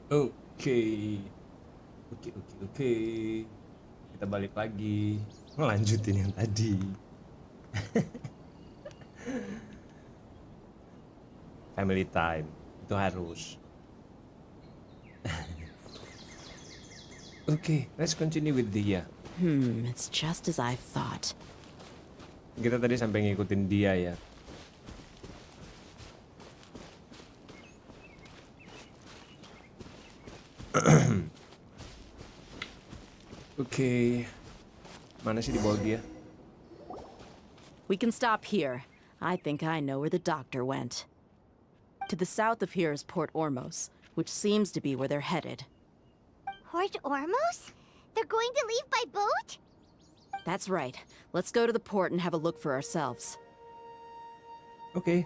Oke, oke. Kita balik lagi, ngelanjutin yang tadi. Family time, itu harus. Oke, let's continue with Dia. It's just as I thought. Kita tadi sampai ngikutin dia ya. Oke, mana sih di bawah dia? We can stop here. I think I know where the doctor went. To the south of here is Port Ormos, which seems to be where they're headed. Port Ormos? They're going to leave by boat? That's right. Let's go to the port and have a look for ourselves. Oke.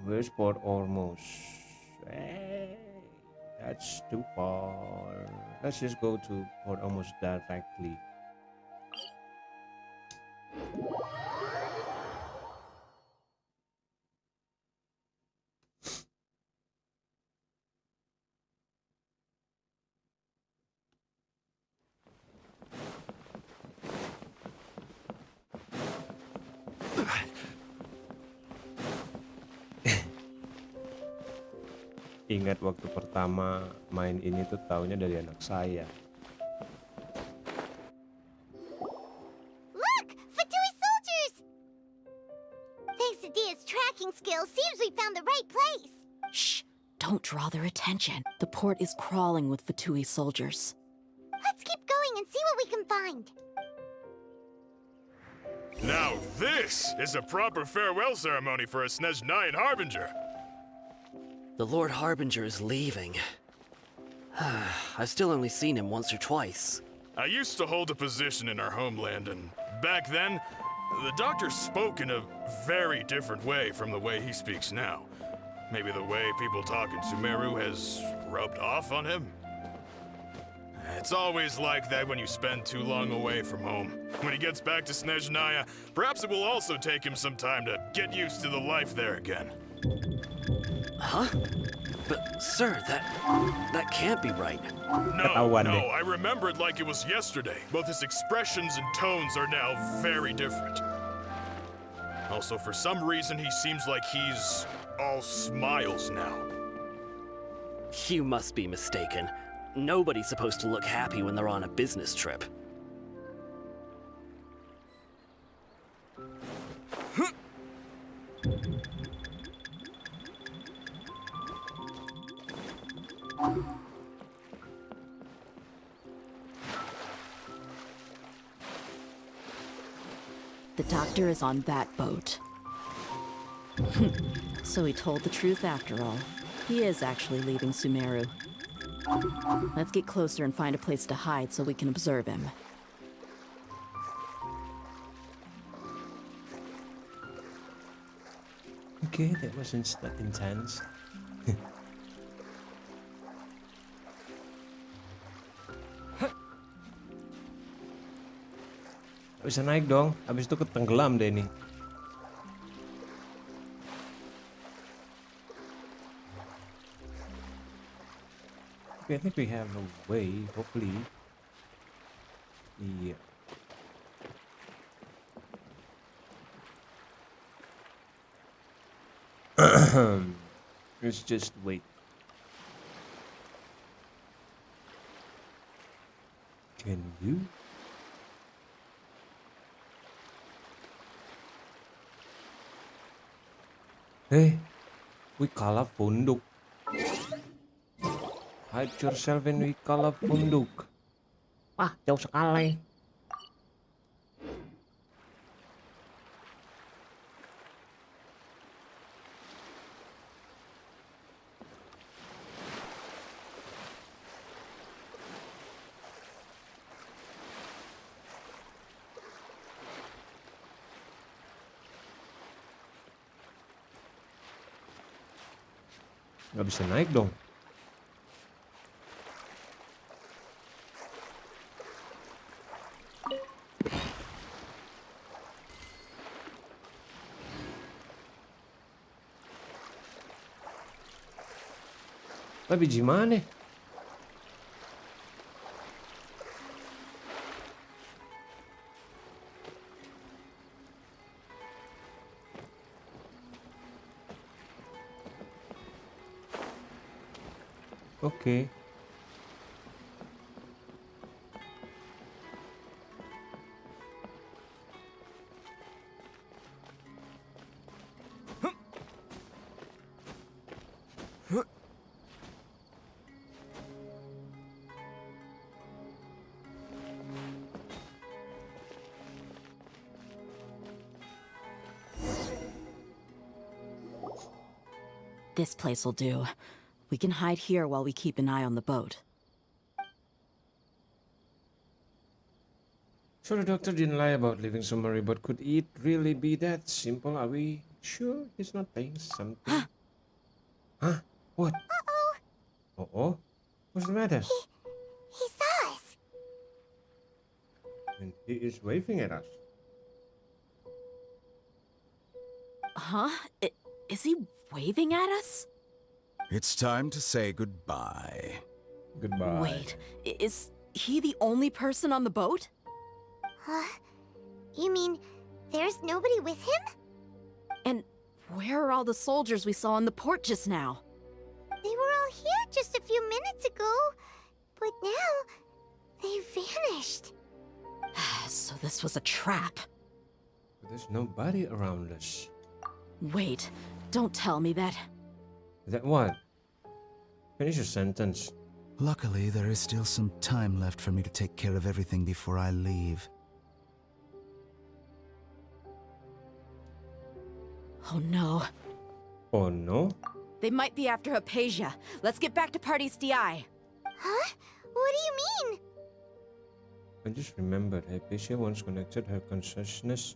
Where's Port Ormos? That's too far. Let's just go to Port Ormos directly. Ingat waktu pertama main ini tuh taunya dari anak saya. Look! Fatui soldiers! Thanks to Dia's tracking skills, seems we found the right place. Shh! Don't draw their attention. The port is crawling with Fatui soldiers. Let's keep going and see what we can find. Now this is a proper farewell ceremony for a Nyelesain Harbinger. The Lord Harbinger is leaving. I've still only seen him once or twice. I used to hold a position in our homeland, and back then, the doctor spoke in a very different way from the way he speaks now. Maybe the way people talk in Sumeru has rubbed off on him? It's always like that when you spend too long away from home. When he gets back to Snezhnaya, perhaps it will also take him some time to get used to the life there again. Huh? But, sir, that can't be right. No, I remember it like it was yesterday. Both his expressions and tones are now very different. Also, for some reason, he seems like he's all smiles now. You must be mistaken. Nobody's supposed to look happy when they're on a business trip. The doctor is on that boat. So he told the truth after all. He is actually leaving Sumeru. Let's get closer and find a place to hide so we can observe him. Okay, that wasn't that intense. Bisa naik dong, habis itu ketenggelam deh ini. Okay, I think we have a way, hopefully. Yeah. Let's just wait. Can you? Hey, Wikala Funduk. Hide yourself in Wikala Funduk. Wah, jauh sekali. Nggak bisa naik dong. Tapi gimana? Oke. This place'll do. We can hide here while we keep an eye on the boat. So the doctor didn't lie about leaving Sumeru, but could it really be that simple? Are we sure he's not playing something? Huh? What? Uh-oh. Uh-oh? What's the matter? He saw us. And he is waving at us. Huh? Is he waving at us? It's time to say goodbye. Goodbye. Wait, is he the only person on the boat? You mean there's nobody with him? And where are all the soldiers we saw in the port just now? They were all here just a few minutes ago, but now they've vanished. So this was a trap. There's nobody around us. Wait, don't tell me that. That what? Finish your sentence. Luckily, there is still some time left for me to take care of everything before I leave. Oh no. Oh no? They might be after Hypatia. Let's get back to Party's DI. Huh? What do you mean? I just remembered Hypatia once connected her consciousness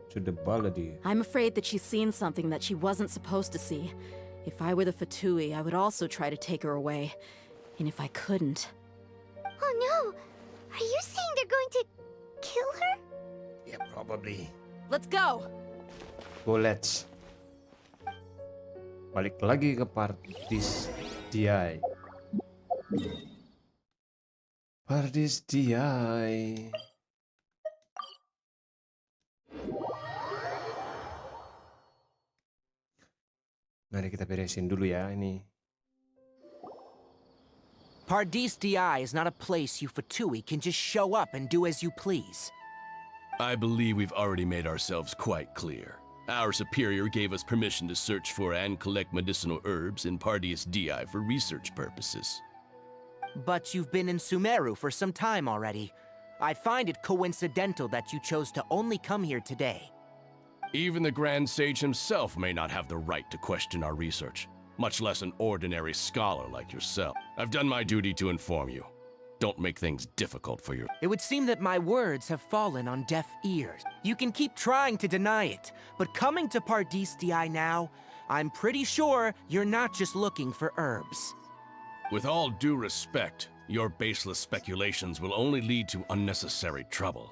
to the Baladi. I'm afraid that she's seen something that she wasn't supposed to see. If I were the Fatui, I would also try to take her away. And if I couldn't... Oh no! Are you saying they're going to kill her? Yeah, probably. Let's go! Go, let's. Balik lagi ke Pardis DI. Pardis DI. Mari kita beresin dulu ya ini. Pardis DI is not a place you Fatui can just show up and do as you please. I believe we've already made ourselves quite clear. Our superior gave us permission to search for and collect medicinal herbs in Pardis DI for research purposes. But you've been in Sumeru for some time already. I find it coincidental that you chose to only come here today. Even the Grand Sage himself may not have the right to question our research, much less an ordinary scholar like yourself. I've done my duty to inform you. Don't make things difficult for you. It would seem that my words have fallen on deaf ears. You can keep trying to deny it, but coming to Pardis DI now, I'm pretty sure you're not just looking for herbs. With all due respect, your baseless speculations will only lead to unnecessary trouble.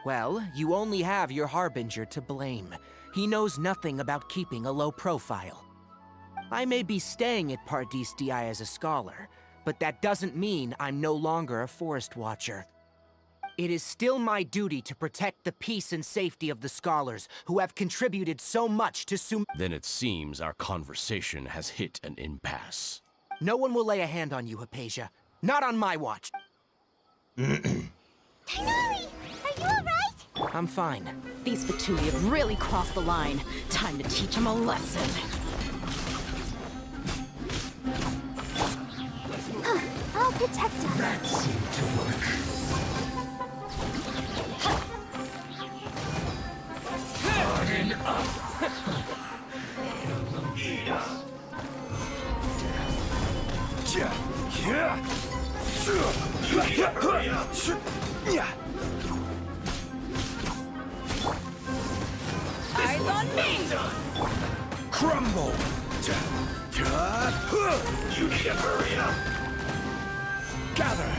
Well, you only have your Harbinger to blame. He knows nothing about keeping a low profile. I may be staying at Pardis DI as a scholar, but that doesn't mean I'm no longer a forest watcher. It is still my duty to protect the peace and safety of the scholars who have contributed so much to Then it seems our conversation has hit an impasse. No one will lay a hand on you, Hypatia. Not on my watch. Tainari! Are you alright? I'm fine. These Fatui have really crossed the line. Time to teach them a lesson. I'll protect us. That seemed to work. Harden up. It'll eat us. Eyes on me! Crumble! You need to hurry up. Gather!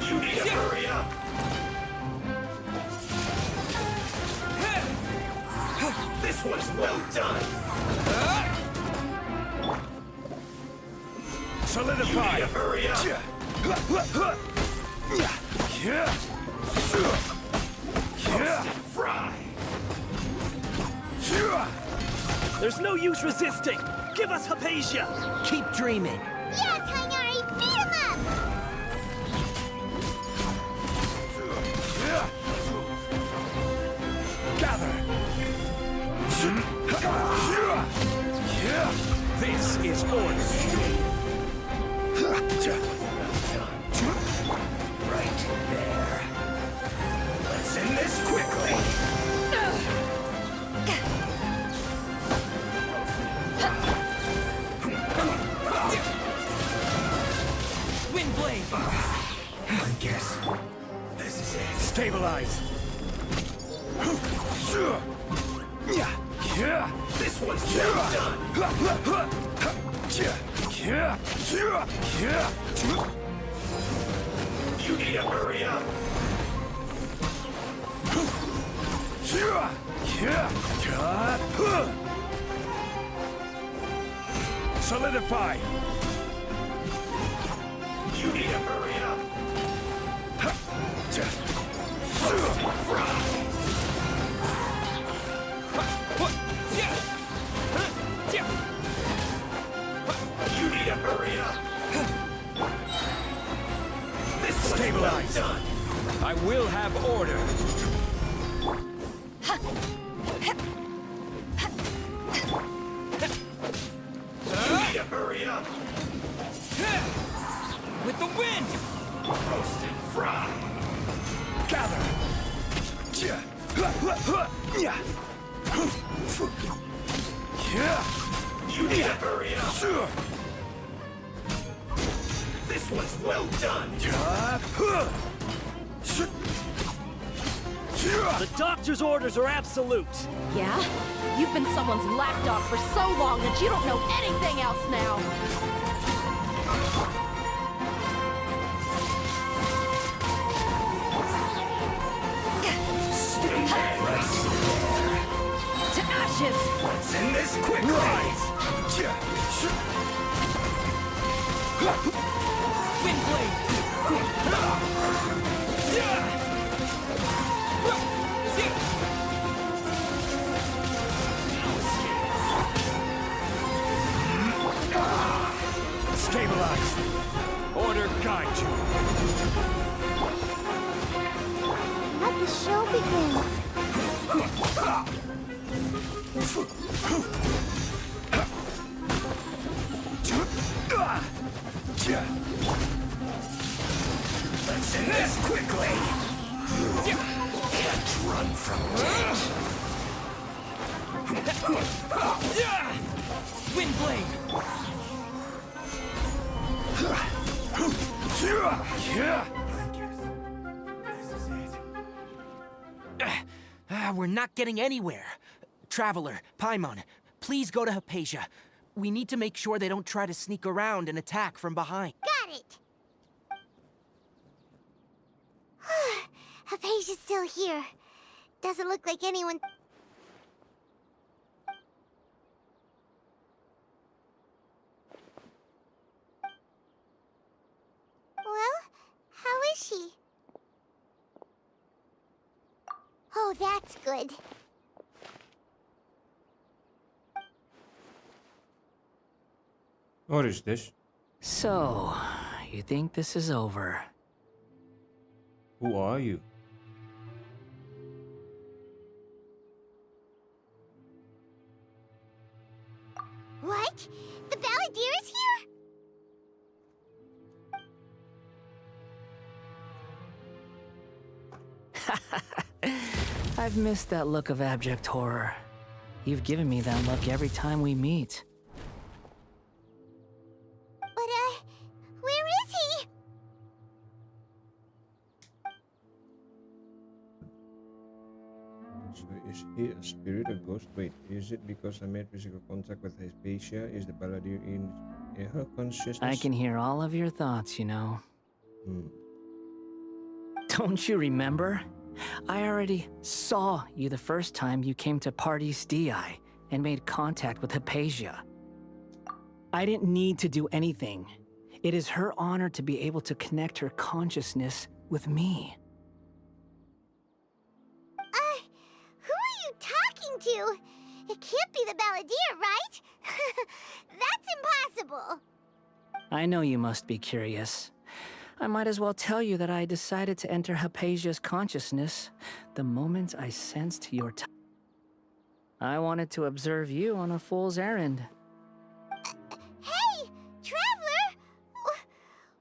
You need to hurry up. This was well done. Solidify! You need to hurry up. Fry. There's no use resisting! Give us Hypatia! Keep dreaming. Yeah, Tainari, beat him up! Gather! This is order! Right there. Let's end this quickly. Windblade! I guess this is it. Stabilize! This one's well done. You need to hurry up. Solidify! You need to hurry up. You need to hurry up. This one's Stabilize. well done. I will have order! You need to hurry up. With the wind! Roast and fry. Gather! You need to hurry up. This one's well done. The doctor's orders are absolute! Yeah? You've been someone's lapdog for so long that you don't know anything else now! Stay right To ashes! Let's end this quickly. Windblade! Stabilize! Order guide you! Let the show begin. Let's end this quickly. You can't run from it. Windblade! We're not getting anywhere. Traveler, Paimon, please go to Hypatia. We need to make sure they don't try to sneak around and attack from behind. Got it! Hypatia's still here. Doesn't look like anyone... Well, how is she? Oh, that's good. What is this? So, you think this is over? Who are you? What? The Balladeer is here? I've missed that look of abject horror. You've given me that look every time we meet. But, where is he? So is he a spirit or ghost? Wait, is it because I made physical contact with Hypatia? Is the Balladeer in her consciousness? I can hear all of your thoughts, you know. Don't you remember? I already saw you the first time you came to Party's DI and made contact with Hypatia. I didn't need to do anything. It is her honor to be able to connect her consciousness with me. Who are you talking to? It can't be the Balladeer, right? That's impossible. I know you must be curious. I might as well tell you that I decided to enter Hypatia's consciousness the moment I sensed your I wanted to observe you on a fool's errand. Hey, Traveler!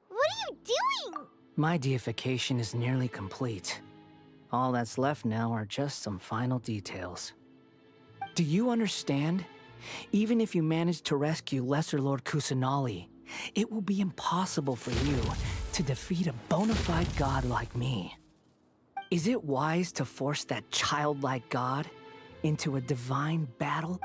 What are you doing? My deification is nearly complete. All that's left now are just some final details. Do you understand? Even if you manage to rescue Lesser Lord Kusanali, it will be impossible for you to defeat a bona fide god like me. Is it wise to force that childlike god into a divine battle?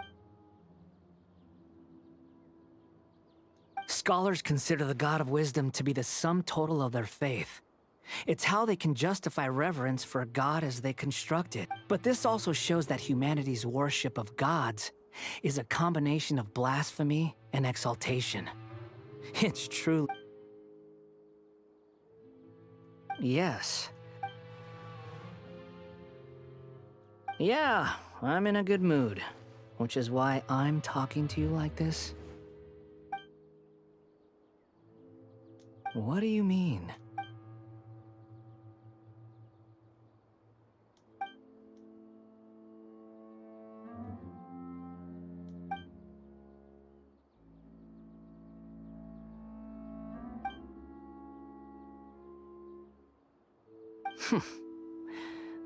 Scholars consider the God of Wisdom to be the sum total of their faith. It's how they can justify reverence for a god as they construct it. But this also shows that humanity's worship of gods is a combination of blasphemy and exaltation. It's true. Yes. Yeah, I'm in a good mood, which is why I'm talking to you like this. What do you mean?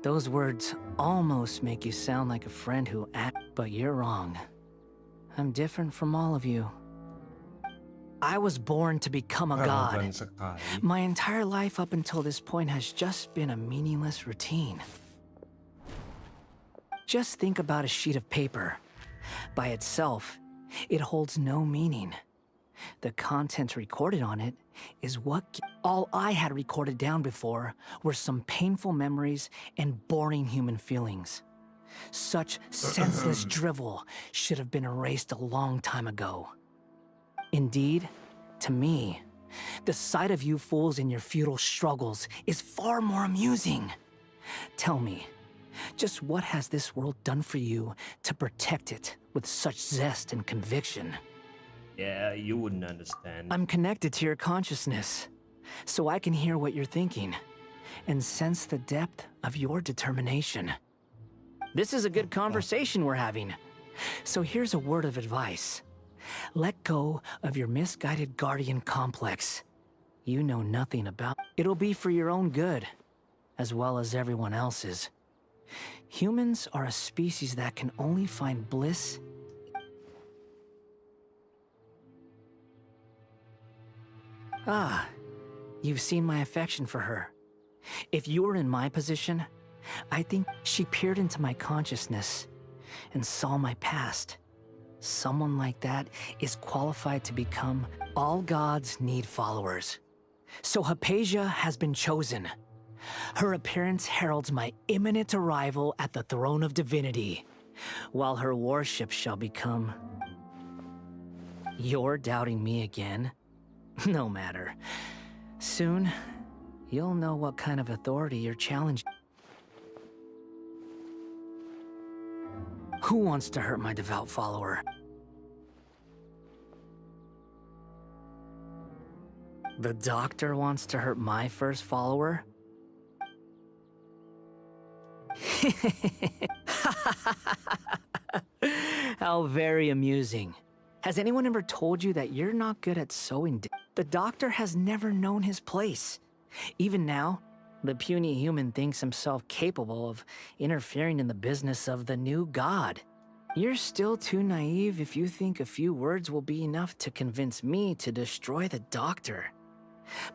Those words almost make you sound like a friend who but you're wrong. I'm different from all of you. I was born to become a god. Arrogant sekali. My entire life up until this point has just been a meaningless routine. Just think about a sheet of paper. By itself, it holds no meaning. The content recorded on it is what all I had recorded down before were some painful memories and boring human feelings. Such senseless drivel should have been erased a long time ago. Indeed, to me, the sight of you fools in your futile struggles is far more amusing. Tell me, just what has this world done for you to protect it with such zest and conviction? Yeah, you wouldn't understand. I'm connected to your consciousness, so I can hear what you're thinking and sense the depth of your determination. This is a good conversation we're having. So here's a word of advice. Let go of your misguided guardian complex. You know nothing about. It'll be for your own good, as well as everyone else's. Humans are a species that can only find bliss. Ah, you've seen my affection for her. If you were in my position, I think she peered into my consciousness and saw my past. Someone like that is qualified to become. All gods need followers. So Hypatia has been chosen. Her appearance heralds my imminent arrival at the throne of divinity, while her worship shall become. You're doubting me again? No matter. Soon, you'll know what kind of authority you're challenging. Who wants to hurt my devout follower? The doctor wants to hurt my first follower? How very amusing. Has anyone ever told you that you're not good at sewing? The doctor has never known his place. Even now, the puny human thinks himself capable of interfering in the business of the new god. You're still too naive if you think a few words will be enough to convince me to destroy the doctor.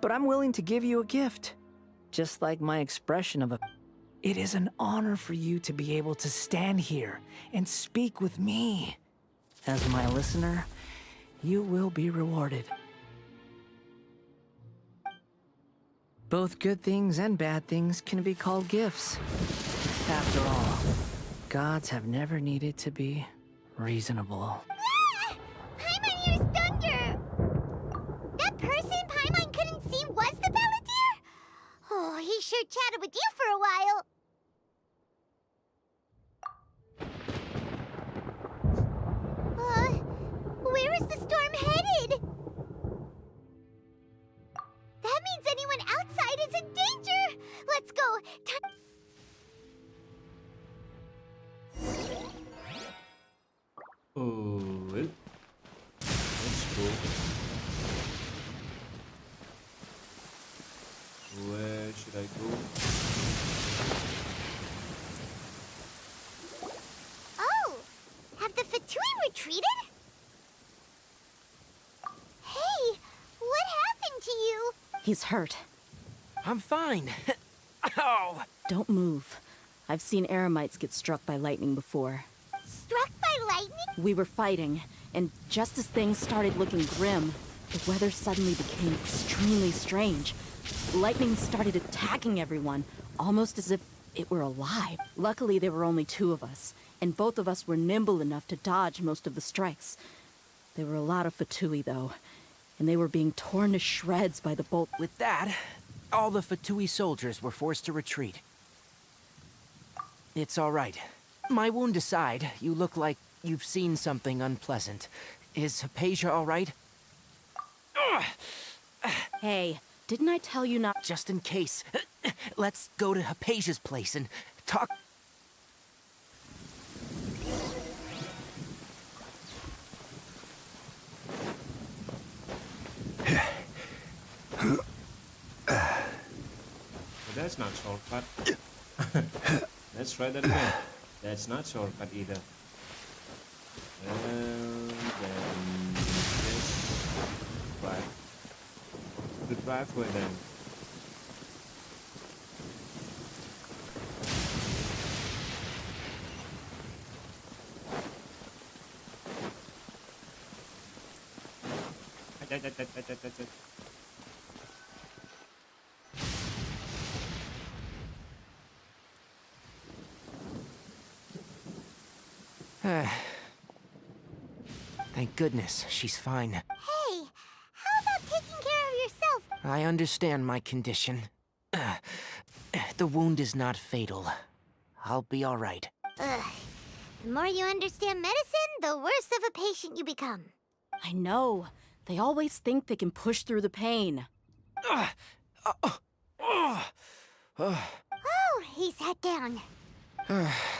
But I'm willing to give you a gift, just like my expression of a... It is an honor for you to be able to stand here and speak with me. As my listener, you will be rewarded. Both good things and bad things can be called gifts. After all, gods have never needed to be reasonable. Ah! Paimon hears thunder! That person Paimon couldn't see was the Balladeer? Oh, he sure chatted with you for a while. Where is the storm headed? That means anyone outside is in danger! Let's go! Oh, well. Let's go. Where should I go? Oh! Have the Fatui retreated? Hey! What happened to you? He's hurt. I'm fine. Ow! Don't move. I've seen eremites get struck by lightning before. Struck by lightning? We were fighting, and just as things started looking grim, the weather suddenly became extremely strange. Lightning started attacking everyone, almost as if it were alive. Luckily, there were only 2 of us, and both of us were nimble enough to dodge most of the strikes. There were a lot of Fatui, though, and they were being torn to shreds by the bolt. With that, all the Fatui soldiers were forced to retreat. It's all right. My wound aside, you look like you've seen something unpleasant. Is Hypatia all right? Hey, didn't I tell you not— Just in case, let's go to Hypatia's place and talk. But that's not shortcut. Let's try that again. That's not shortcut either. And then this. Right. The driveway then. Thank goodness, she's fine. Hey, how about taking care of yourself? I understand my condition. The wound is not fatal. I'll be all right. Ugh. The more you understand medicine, the worse of a patient you become. I know. They always think they can push through the pain. Oh, he sat down.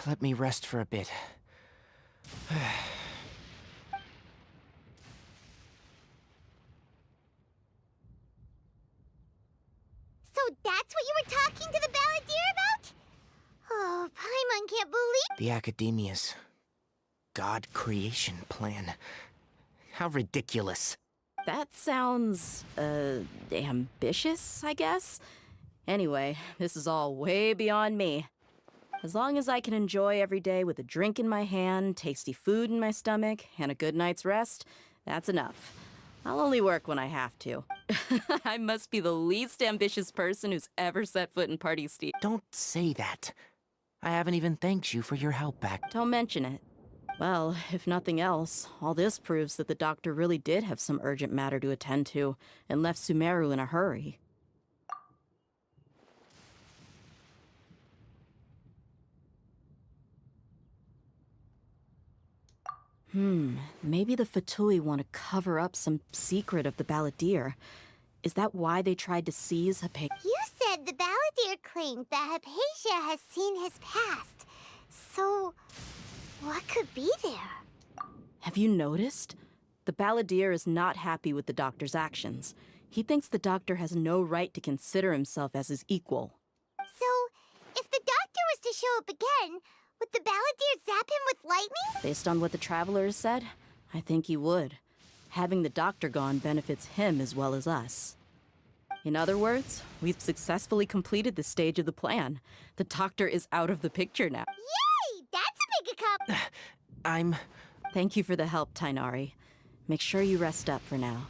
Let me rest for a bit. So that's what you were talking to the Balladeer about? Oh, Paimon can't believe— The Academia's God creation plan. How ridiculous. That sounds, ambitious, I guess? Anyway, this is all way beyond me. As long as I can enjoy every day with a drink in my hand, tasty food in my stomach, and a good night's rest, that's enough. I'll only work when I have to. I must be the least ambitious person who's ever set foot in Party Steve. Don't say that. I haven't even thanked you for your help back. Don't mention it. Well, if nothing else, all this proves that the doctor really did have some urgent matter to attend to, and left Sumeru in a hurry. Maybe the Fatui want to cover up some secret of the Balladeer. Is that why they tried to seize Hypatia? You said the Balladeer claimed that Hypatia has seen his past. So, what could be there? Have you noticed? The Balladeer is not happy with the doctor's actions. He thinks the doctor has no right to consider himself as his equal. So, if the doctor was to show up again, would the Balladeer zap him with lightning? Based on what the Traveler has said, I think he would. Having the doctor gone benefits him as well as us. In other words, we've successfully completed this stage of the plan. The doctor is out of the picture now. Yay! That's a big accomplishment! Thank you for the help, Tainari. Make sure you rest up for now.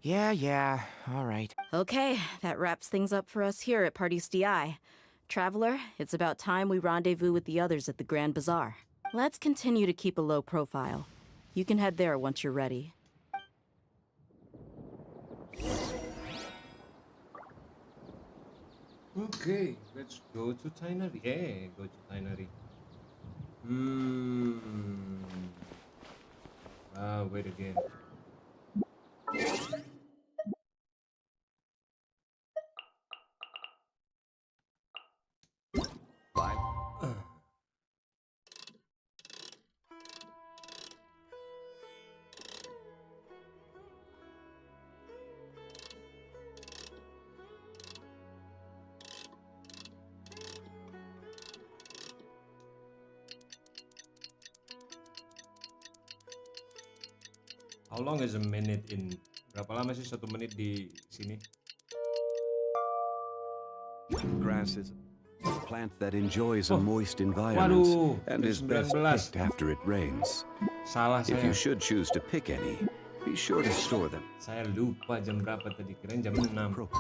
Yeah, all right. Okay, that wraps things up for us here at Party SDI. Traveler, it's about time we rendezvous with the others at the Grand Bazaar. Let's continue to keep a low profile. You can head there once you're ready. Okay, let's go to Tinary. Yeah, go to Tinary. Wait again. Bye. How long is a minute in? Berapa lama sih 1 menit di sini? Grass is a plant that enjoys a moist Waduh, environment and is best 19. picked after it rains. Salah If saya. you should choose to pick any, be sure to store them Saya lupa jam berapa tadi. Kirain jam 6. appropriately.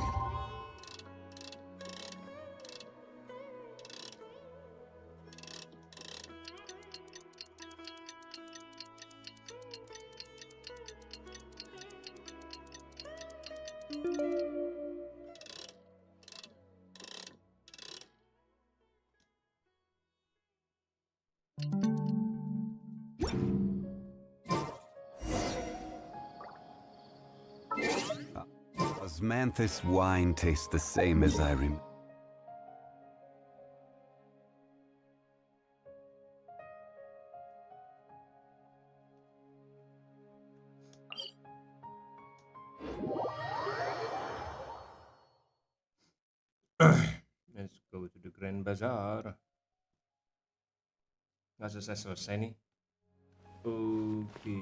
Osmanthus wine tastes the same as I remember. Let's go to the Grand Bazaar. Nggak selesai nih. Oke.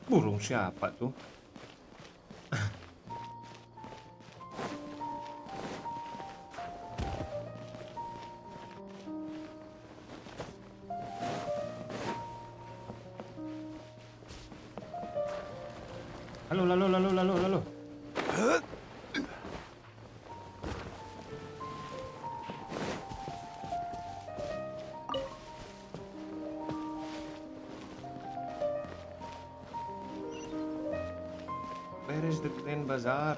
Burung siapa tuh? Lalu. Where is the Grand Bazaar?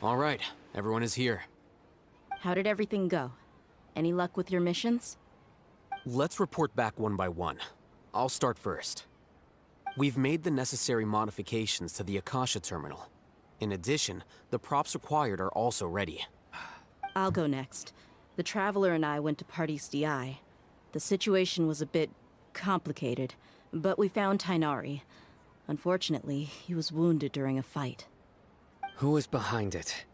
All right, everyone is here. How did everything go? Any luck with your missions? Let's report back one by one. I'll start first. We've made the necessary modifications to the Akasha terminal. In addition, the props required are also ready. I'll go next. The Traveler and I went to Party's DI. The situation was a bit complicated, but we found Tinary. Unfortunately, he was wounded during a fight. Who is behind it?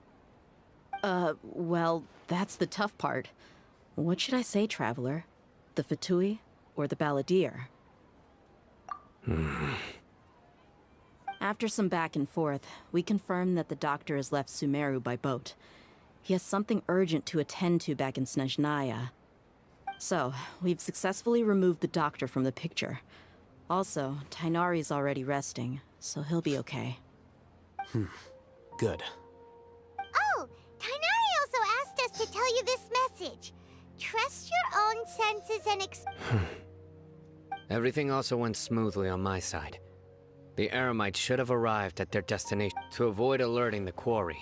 Well, that's the tough part. What should I say, Traveler? The Fatui or the Balladeer? After some back and forth, we confirmed that the doctor has left Sumeru by boat. He has something urgent to attend to back in Snezhnaya. So, we've successfully removed the doctor from the picture. Also, Tinari's already resting, so he'll be okay. Good. Oh, Tinari also asked us to tell you this message. Trust your own senses and Everything also went smoothly on my side. The Eremites should have arrived at their destination to avoid alerting the quarry.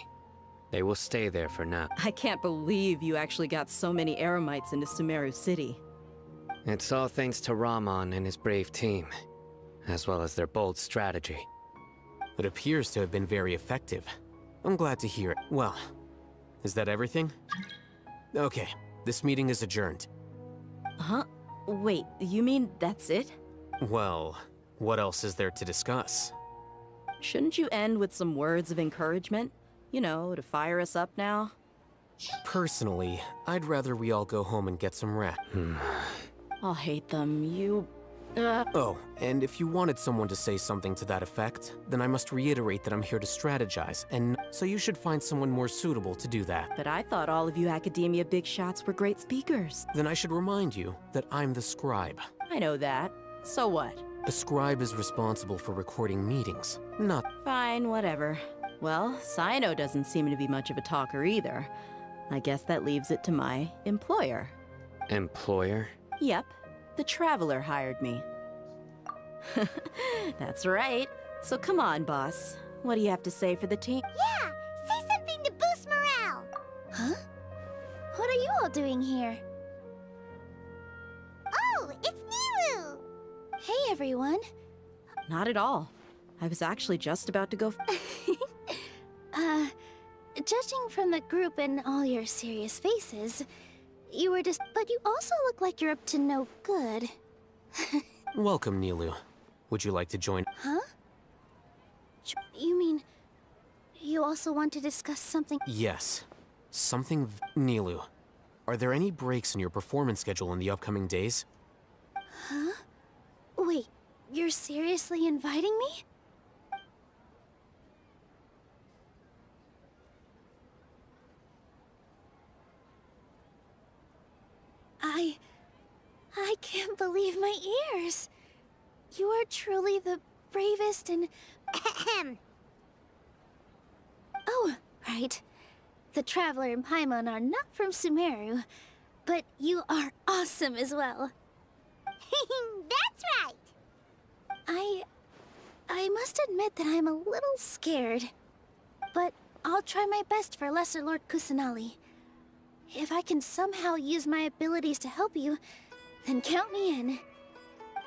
They will stay there for now. I can't believe you actually got so many Eremites into Sumeru City. It's all thanks to Rahman and his brave team, as well as their bold strategy. It appears to have been very effective. I'm glad to hear it. Well, is that everything? Okay, this meeting is adjourned. Huh? Wait, you mean that's it? Well, what else is there to discuss? Shouldn't you end with some words of encouragement? You know, to fire us up now? Personally, I'd rather we all go home and get some rest. I'll hate them. Oh, and if you wanted someone to say something to that effect, then I must reiterate that I'm here to strategize, and so you should find someone more suitable to do that. But I thought all of you academia big shots were great speakers. Then I should remind you that I'm the scribe. I know that. So what? A scribe is responsible for recording meetings, not... Fine, whatever. Well, Cyno doesn't seem to be much of a talker either. I guess that leaves it to my employer. Employer? Yep. The Traveler hired me. That's right. So come on, boss. What do you have to say for the team? Yeah, say something to boost morale. Huh? What are you all doing here? Oh, it's Nilu! Hey, everyone. Not at all. I was actually just about to go... Judging from the group and all your serious faces, you were just... But you also look like you're up to no good. Welcome, Nilu. Would you like to join? Huh? You mean... you also want to discuss something? Yes. Something Nilu, are there any breaks in your performance schedule in the upcoming days? Huh? Wait, you're seriously inviting me? I can't believe my ears. You are truly the bravest and... Oh, right. The Traveler and Paimon are not from Sumeru, but you are awesome as well. That's right! I must admit that I'm a little scared. But I'll try my best for Lesser Lord Kusanali. If I can somehow use my abilities to help you, then count me in.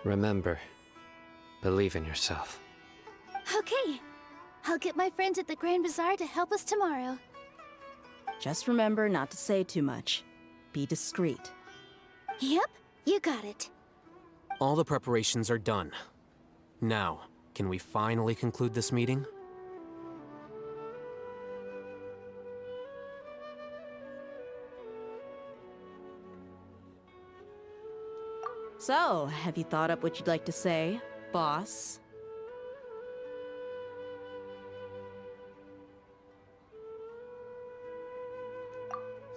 Remember, believe in yourself. Okay. I'll get my friends at the Grand Bazaar to help us tomorrow. Just remember not to say too much. Be discreet. Yep, you got it. All the preparations are done. Now, can we finally conclude this meeting? So, have you thought up what you'd like to say, boss?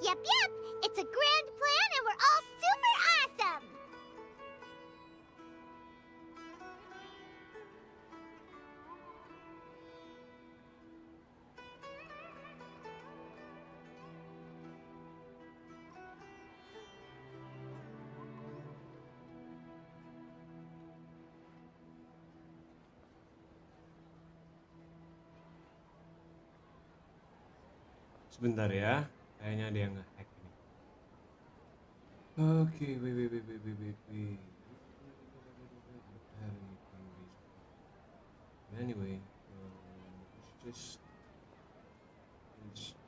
Yep, it's a grand plan and we're all super awesome! Sebentar ya, kayaknya ada yang nge-hack ini. Oke, wait. Anyway, let's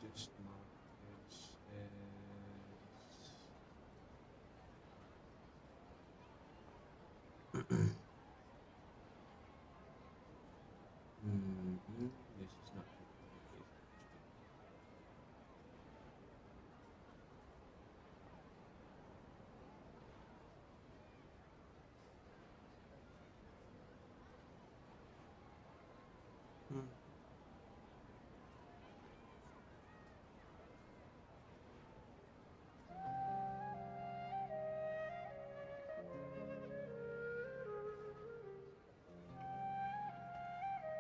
just mark this as this is not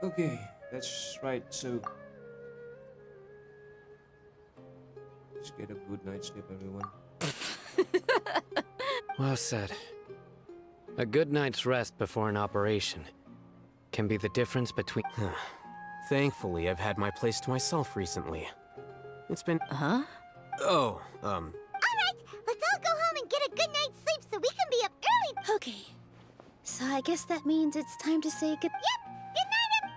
Okay, that's right. So, just get a good night's sleep, everyone. Well said. A good night's rest before an operation can be the difference between... Thankfully, I've had my place to myself recently. It's been... Huh? Oh, Alright, let's all go home and get a good night's sleep so we can be up early. Okay, so I guess that means it's time to say good... Yep, good night,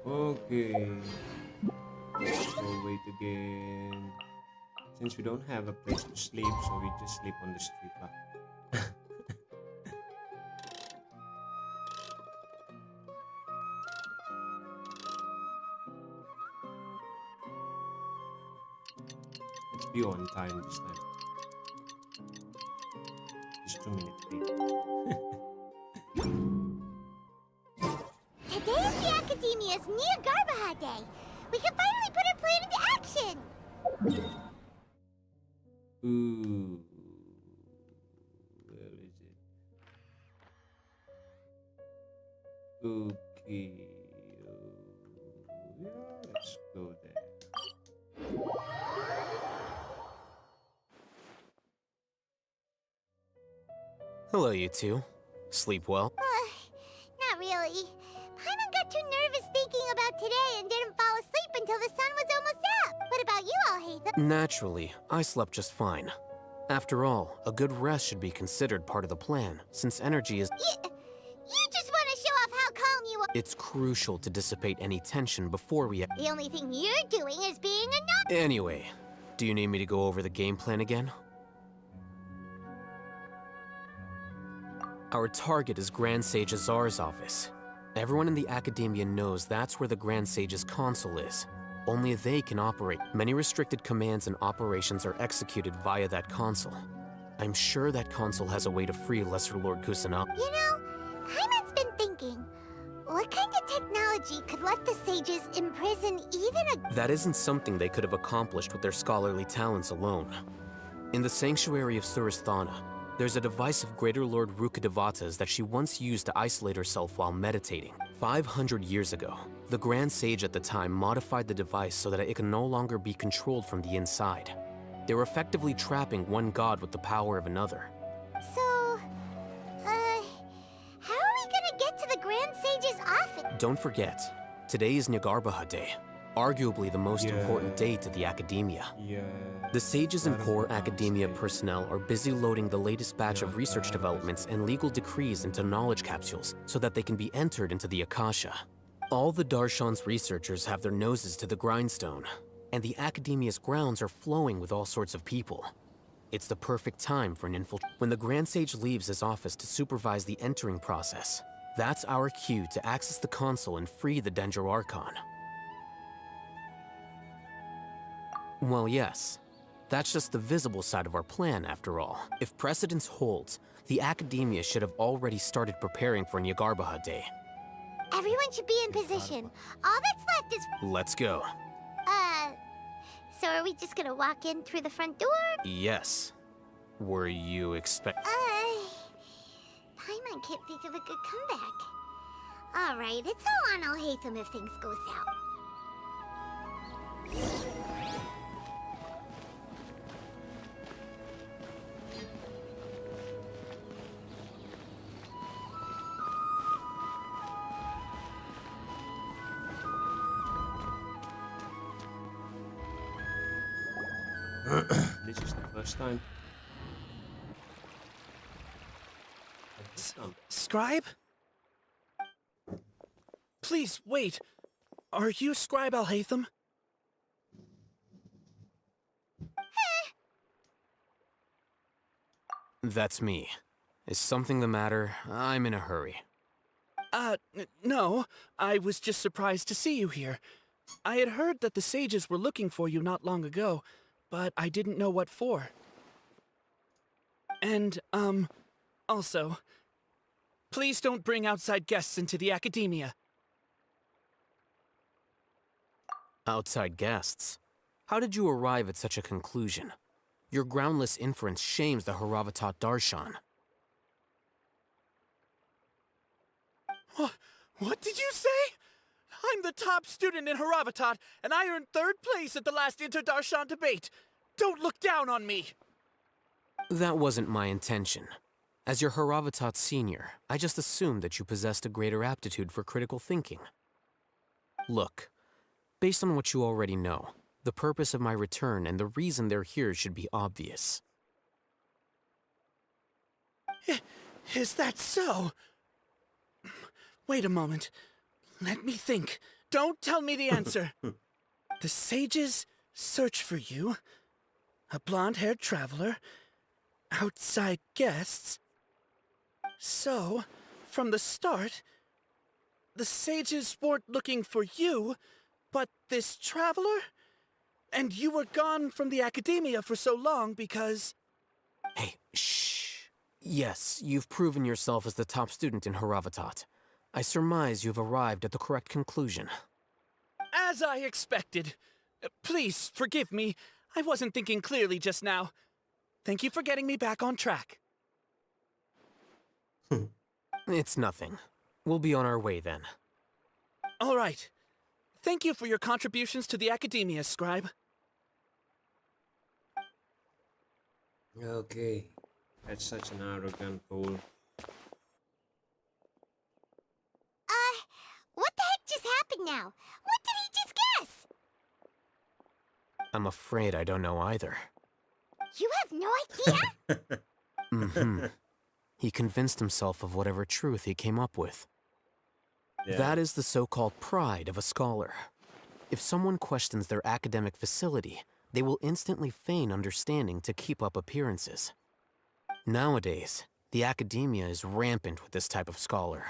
Okay. Let's go wait again. Since we don't have a place to sleep, so we just sleep on the street. Let's be on time this time. Just 2 minutes late. Today is the Academia's Nyelesain Day. We can finally put our plan into action. Ooh. Where is it? Okay. Yeah, let's go there. Hello, you two. Sleep well? Not really. Paimon got too nervous thinking about today and didn't fall asleep until the sun was almost up. What about you, Alhaitham? Naturally, I slept just fine. After all, a good rest should be considered part of the plan, since energy is... You just want to show off how calm you are. It's crucial to dissipate any tension before we... The only thing you're doing is being a Anyway, do you need me to go over the game plan again? Our target is Grand Sage Azar's office. Everyone in the Academia knows that's where the Grand Sage's console is. Only they can operate. Many restricted commands and operations are executed via that console. I'm sure that console has a way to free Lesser Lord Kusanagi. You know, Paimon's been thinking, what kind of technology could let the sages imprison even a... That isn't something they could have accomplished with their scholarly talents alone. In the Sanctuary of Suristhana, there's a device of Greater Lord Rukkhadevata's that she once used to isolate herself while meditating. 500 years ago, the Grand Sage at the time modified the device so that it can no longer be controlled from the inside. They were effectively trapping one god with the power of another. So, how are we gonna get to the Grand Sage's office? Don't forget, today is Nyelesain Day, arguably the most important day to the Academia. The sages and core Academia personnel are busy loading the latest batch of research developments and legal decrees into knowledge capsules so that they can be entered into the Akasha. All the Darshan's researchers have their noses to the grindstone, and the Academia's grounds are flowing with all sorts of people. It's the perfect time for an infiltration. When the Grand Sage leaves his office to supervise the entering process, that's our cue to access the console and free the Dendro Archon. Well, yes. That's just the visible side of our plan, after all. If precedence holds, the Academia should have already started preparing for Nyelesain Day. Everyone should be in position. All that's left is... Let's go. So are we just gonna walk in through the front door? Yes. Were you expect... Paimon can't think of a good comeback. Alright, it's all on Alhaitham if things go south. This is the first time. Scribe? Please, wait. Are you Scribe Alhaitham? That's me. Is something the matter? I'm in a hurry. No. I was just surprised to see you here. I had heard that the sages were looking for you not long ago, but I didn't know what for. And, also, please don't bring outside guests into the Academia. Outside guests? How did you arrive at such a conclusion? Your groundless inference shames the Haravatat Darshan. What did you say? I'm the top student in Haravatat, and I earned 3rd place at the last Inter-Darshan debate. Don't look down on me! That wasn't my intention. As your Haravatat senior, I just assumed that you possessed a greater aptitude for critical thinking. Look, based on what you already know, the purpose of my return and the reason they're here should be obvious. Is that so? Wait a moment. Let me think. Don't tell me the answer. The sages search for you. A blonde-haired traveler. Outside guests. So, from the start, the sages weren't looking for you, but this traveler? And you were gone from the academia for so long because... Hey, shh. Yes, you've proven yourself as the top student in Haravatat. I surmise you've arrived at the correct conclusion. As I expected. Please, forgive me. I wasn't thinking clearly just now. Thank you for getting me back on track. It's nothing. We'll be on our way then. All right. Thank you for your contributions to the academia, Scribe. Okay. That's such an arrogant fool. What the heck just happened now? What did he just guess? I'm afraid I don't know either. You have no idea? Mm-hmm. He convinced himself of whatever truth he came up with. Yeah. That is the so-called pride of a scholar. If someone questions their academic facility, they will instantly feign understanding to keep up appearances. Nowadays, the academia is rampant with this type of scholar.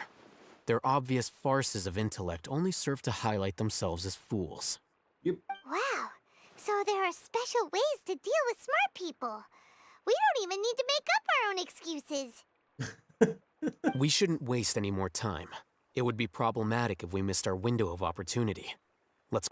Their obvious farces of intellect only serve to highlight themselves as fools. Wow. So there are special ways to deal with smart people. We don't even need to make up our own excuses. We shouldn't waste any more time. It would be problematic if we missed our window of opportunity. Let's...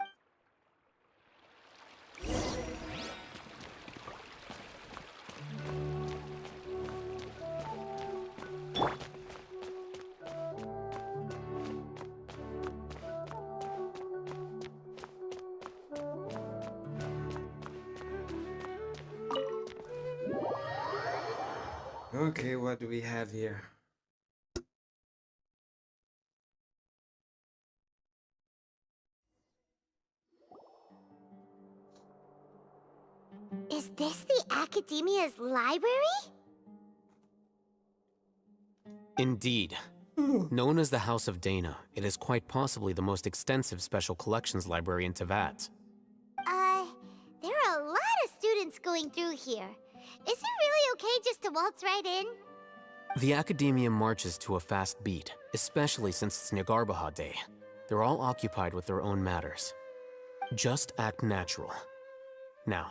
Okay, what do we have here? Is this the Academia's library? Indeed. Known as the House of Dana, it is quite possibly the most extensive special collections library in Tevat. There are a lot of students going through here. Is it really okay just to waltz right in? The Academia marches to a fast beat, especially since it's Nagarbaha Day. They're all occupied with their own matters. Just act natural. Now.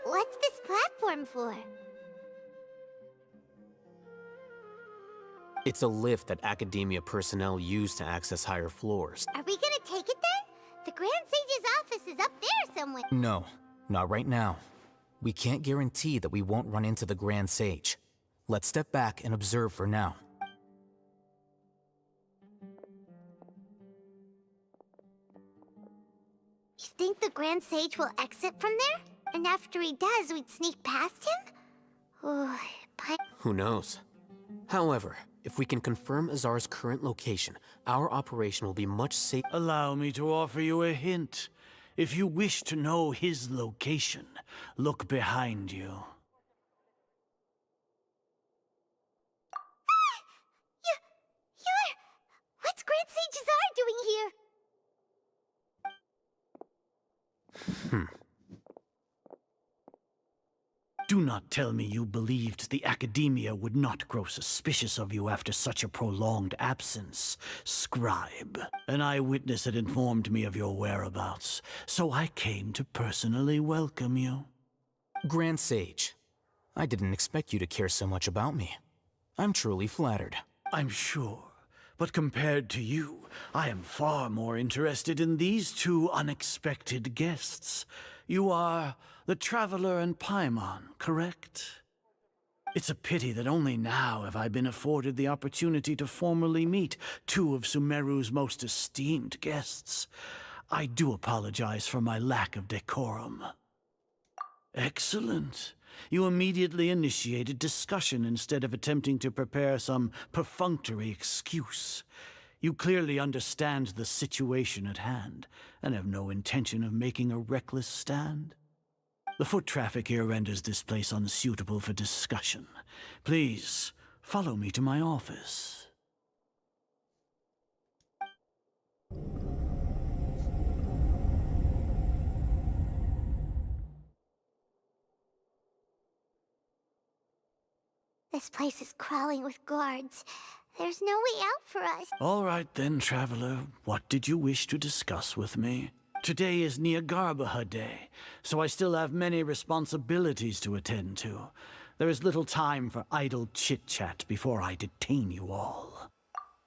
What's this platform for? It's a lift that Academia personnel use to access higher floors. Are we gonna take it then? The Grand Sage's office is up there somewhere. No, not right now. We can't guarantee that we won't run into the Grand Sage. Let's step back and observe for now. You think the Grand Sage will exit from there? And after he does, we'd sneak past him? Oh, but... Who knows? However, if we can confirm Azar's current location, our operation will be much safer. Allow me to offer you a hint. If you wish to know his location, look behind you. You're... What's Grand Sage Azar doing here? Do not tell me you believed the Academia would not grow suspicious of you after such a prolonged absence, Scribe. An eyewitness had informed me of your whereabouts, so I came to personally welcome you. Grand Sage, I didn't expect you to care so much about me. I'm truly flattered. I'm sure, but compared to you, I am far more interested in these two unexpected guests. You are the Traveler and Paimon, correct? It's a pity that only now have I been afforded the opportunity to formally meet two of Sumeru's most esteemed guests. I do apologize for my lack of decorum. Excellent. You immediately initiated discussion instead of attempting to prepare some perfunctory excuse. You clearly understand the situation at hand, and have no intention of making a reckless stand. The foot traffic here renders this place unsuitable for discussion. Please, follow me to my office. This place is crawling with guards. There's no way out for us. All right then, traveler. What did you wish to discuss with me? Today is Nyelesain Day, so I still have many responsibilities to attend to. There is little time for idle chit-chat before I detain you all.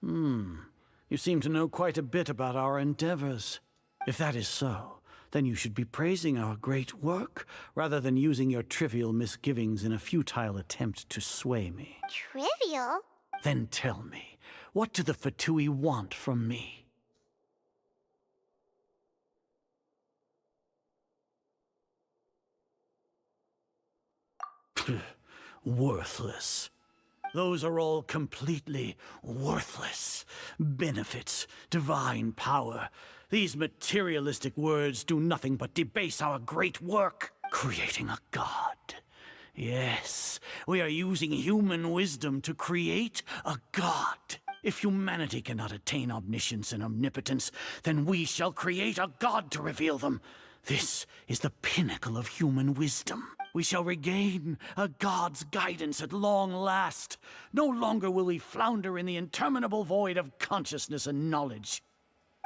You seem to know quite a bit about our endeavors. If that is so, then you should be praising our great work, rather than using your trivial misgivings in a futile attempt to sway me. Trivial? Then tell me, what do the Fatui want from me? Worthless. Those are all completely worthless. Benefits, divine power. These materialistic words do nothing but debase our great work, creating a god. Yes, we are using human wisdom to create a god. If humanity cannot attain omniscience and omnipotence, then we shall create a god to reveal them. This is the pinnacle of human wisdom. We shall regain a god's guidance at long last. No longer will we flounder in the interminable void of consciousness and knowledge.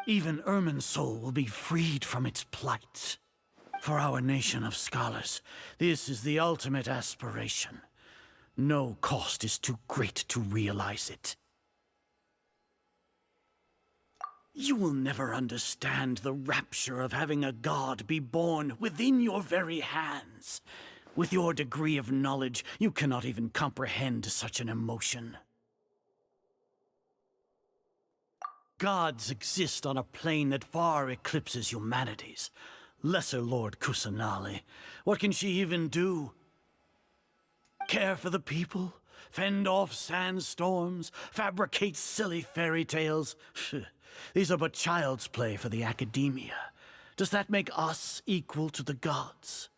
Even Ermin's soul will be freed from its plight. For our nation of scholars, this is the ultimate aspiration. No cost is too great to realize it. You will never understand the rapture of having a god be born within your very hands. With your degree of knowledge, you cannot even comprehend such an emotion. Gods exist on a plane that far eclipses humanity's. Lesser Lord Kusanali, what can she even do? Care for the people? Fend off sandstorms? Fabricate silly fairy tales? These are but child's play for the academia. Does that make us equal to the gods?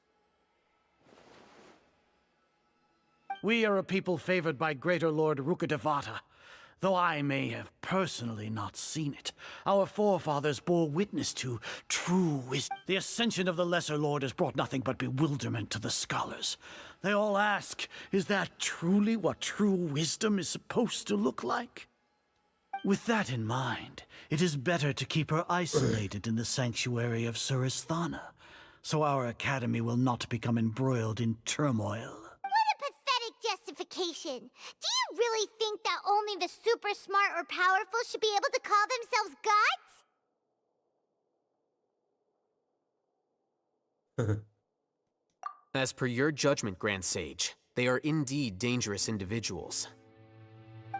We are a people favored by Greater Lord Rukadevata. Though I may have personally not seen it, our forefathers bore witness to true wisdom. The ascension of the Lesser Lord has brought nothing but bewilderment to the scholars. They all ask, is that truly what true wisdom is supposed to look like? With that in mind, it is better to keep her isolated in the sanctuary of Suristhana, so our academy will not become embroiled in turmoil. Justification. Do you really think that only the super smart or powerful should be able to call themselves gods? As per your judgment, Grand Sage, they are indeed dangerous individuals.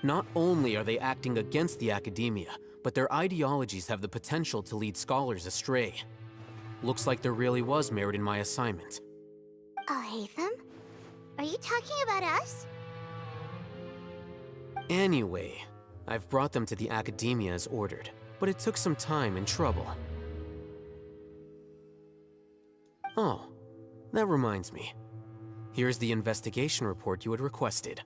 Not only are they acting against the academia, but their ideologies have the potential to lead scholars astray. Looks like there really was merit in my assignment. Hatham? Are you talking about us? Anyway, I've brought them to the academia as ordered, but it took some time and trouble. Oh, that reminds me. Here's the investigation report you had requested.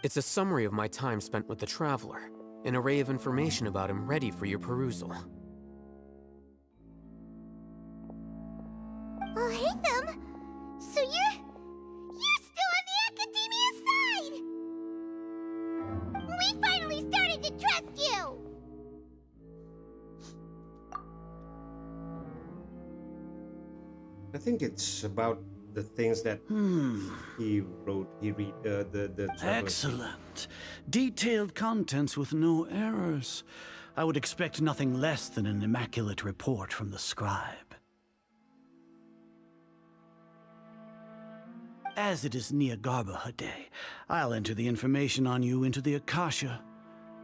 It's a summary of my time spent with the Traveler, an array of information about him ready for your perusal. Oh, Hatham! So you're still on the academia side! We finally started to trust you! I think it's about the things that he wrote. He read the Excellent. Detailed contents with no errors. I would expect nothing less than an immaculate report from the scribe. As it is Nyelesain Day, I'll enter the information on you into the Akasha.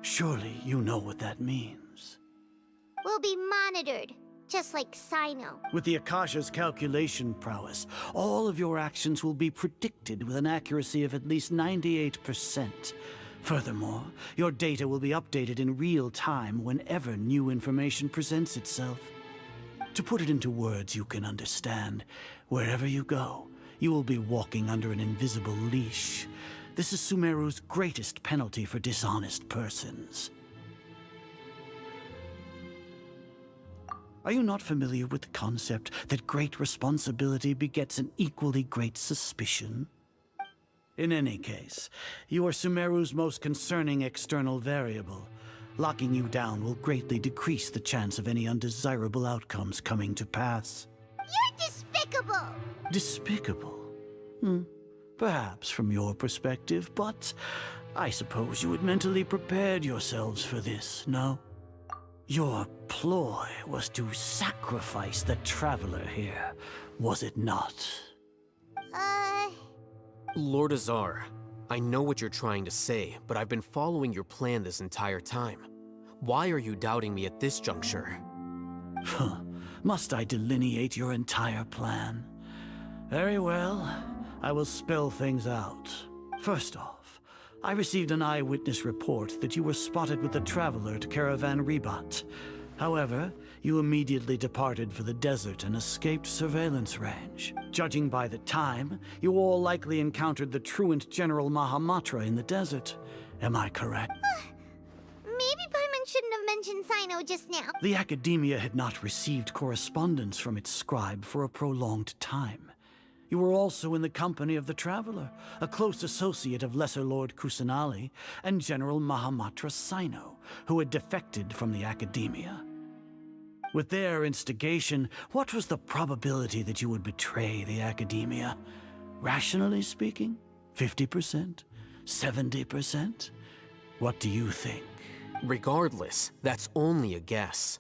Surely you know what that means. We'll be monitored, just like Sino. With the Akasha's calculation prowess, all of your actions will be predicted with an accuracy of at least 98%. Furthermore, your data will be updated in real time whenever new information presents itself. To put it into words you can understand, wherever you go, you will be walking under an invisible leash. This is Sumeru's greatest penalty for dishonest persons. Are you not familiar with the concept that great responsibility begets an equally great suspicion? In any case, you are Sumeru's most concerning external variable. Locking you down will greatly decrease the chance of any undesirable outcomes coming to pass. You're despicable! Despicable? Perhaps from your perspective, but I suppose you had mentally prepared yourselves for this, no? Your ploy was to sacrifice the Traveler here, was it not? Lord Azar, I know what you're trying to say, but I've been following your plan this entire time. Why are you doubting me at this juncture? Must I delineate your entire plan? Very well, I will spell things out. First off, I received an eyewitness report that you were spotted with the Traveler at Caravan Ribat. However, you immediately departed for the desert and escaped surveillance range. Judging by the time, you all likely encountered the truant General Mahamatra in the desert. Am I correct? Maybe Paimon shouldn't have mentioned Sino just now. The Academia had not received correspondence from its scribe for a prolonged time. You were also in the company of the Traveler, a close associate of Lesser Lord Kusanali and General Mahamatra Sino, who had defected from the Academia. With their instigation, what was the probability that you would betray the Academia? Rationally speaking, 50%? 70%? What do you think? Regardless, that's only a guess.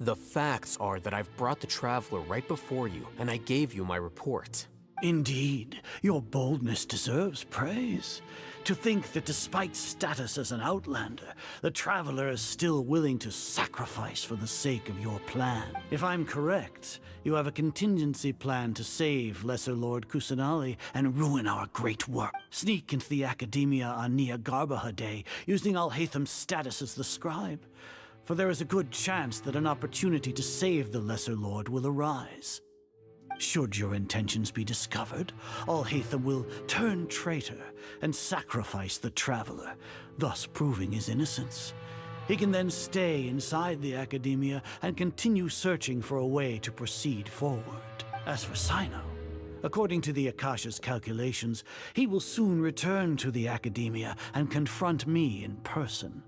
The facts are that I've brought the Traveler right before you, and I gave you my report. Indeed, your boldness deserves praise. To think that despite status as an outlander, the Traveler is still willing to sacrifice for the sake of your plan. If I'm correct, you have a contingency plan to save Lesser Lord Kusanali and ruin our great work. Sneak into the Academia on Nia Garbaha Day, using Alhaitham's status as the scribe. For there is a good chance that an opportunity to save the Lesser Lord will arise. Should your intentions be discovered, Alhaitham will turn traitor and sacrifice the Traveler, thus proving his innocence. He can then stay inside the Academia and continue searching for a way to proceed forward. As for Sino, according to the Akasha's calculations, he will soon return to the Academia and confront me in person.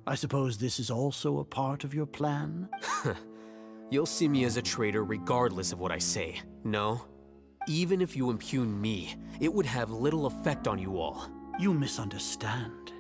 I suppose this is also a part of your plan? You'll see me as a traitor regardless of what I say, no? Even if you impugn me, it would have little effect on you all. You misunderstand.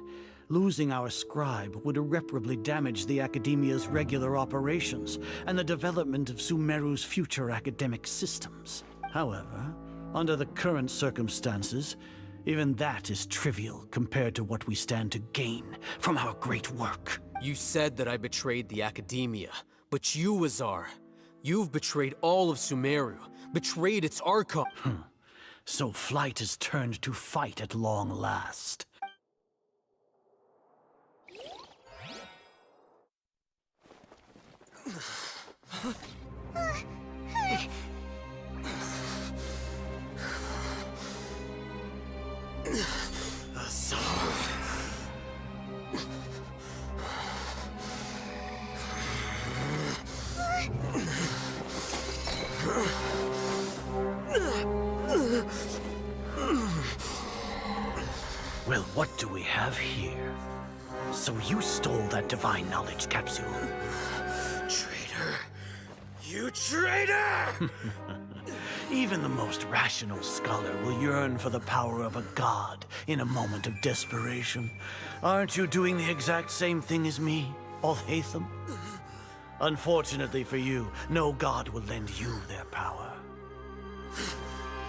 Losing our scribe would irreparably damage the Academia's regular operations and the development of Sumeru's future academic systems. However, under the current circumstances, even that is trivial compared to what we stand to gain from our great work. You said that I betrayed the Academia. But you, Azar, you've betrayed all of Sumeru, betrayed its Archon. So flight has turned to fight at long last. Azar. Well, what do we have here? So you stole that divine knowledge capsule. Traitor. You traitor! Even the most rational scholar will yearn for the power of a god in a moment of desperation. Aren't you doing the exact same thing as me, Alhaitham? Unfortunately for you, no god will lend you their power.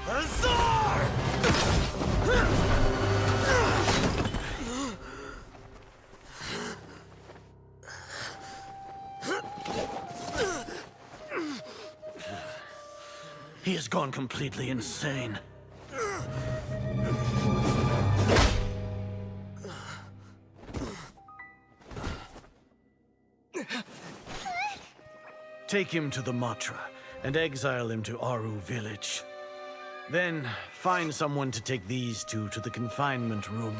Azar! He has gone completely insane. Take him to the Matra and exile him to Aru village. Then find someone to take these two to the confinement room.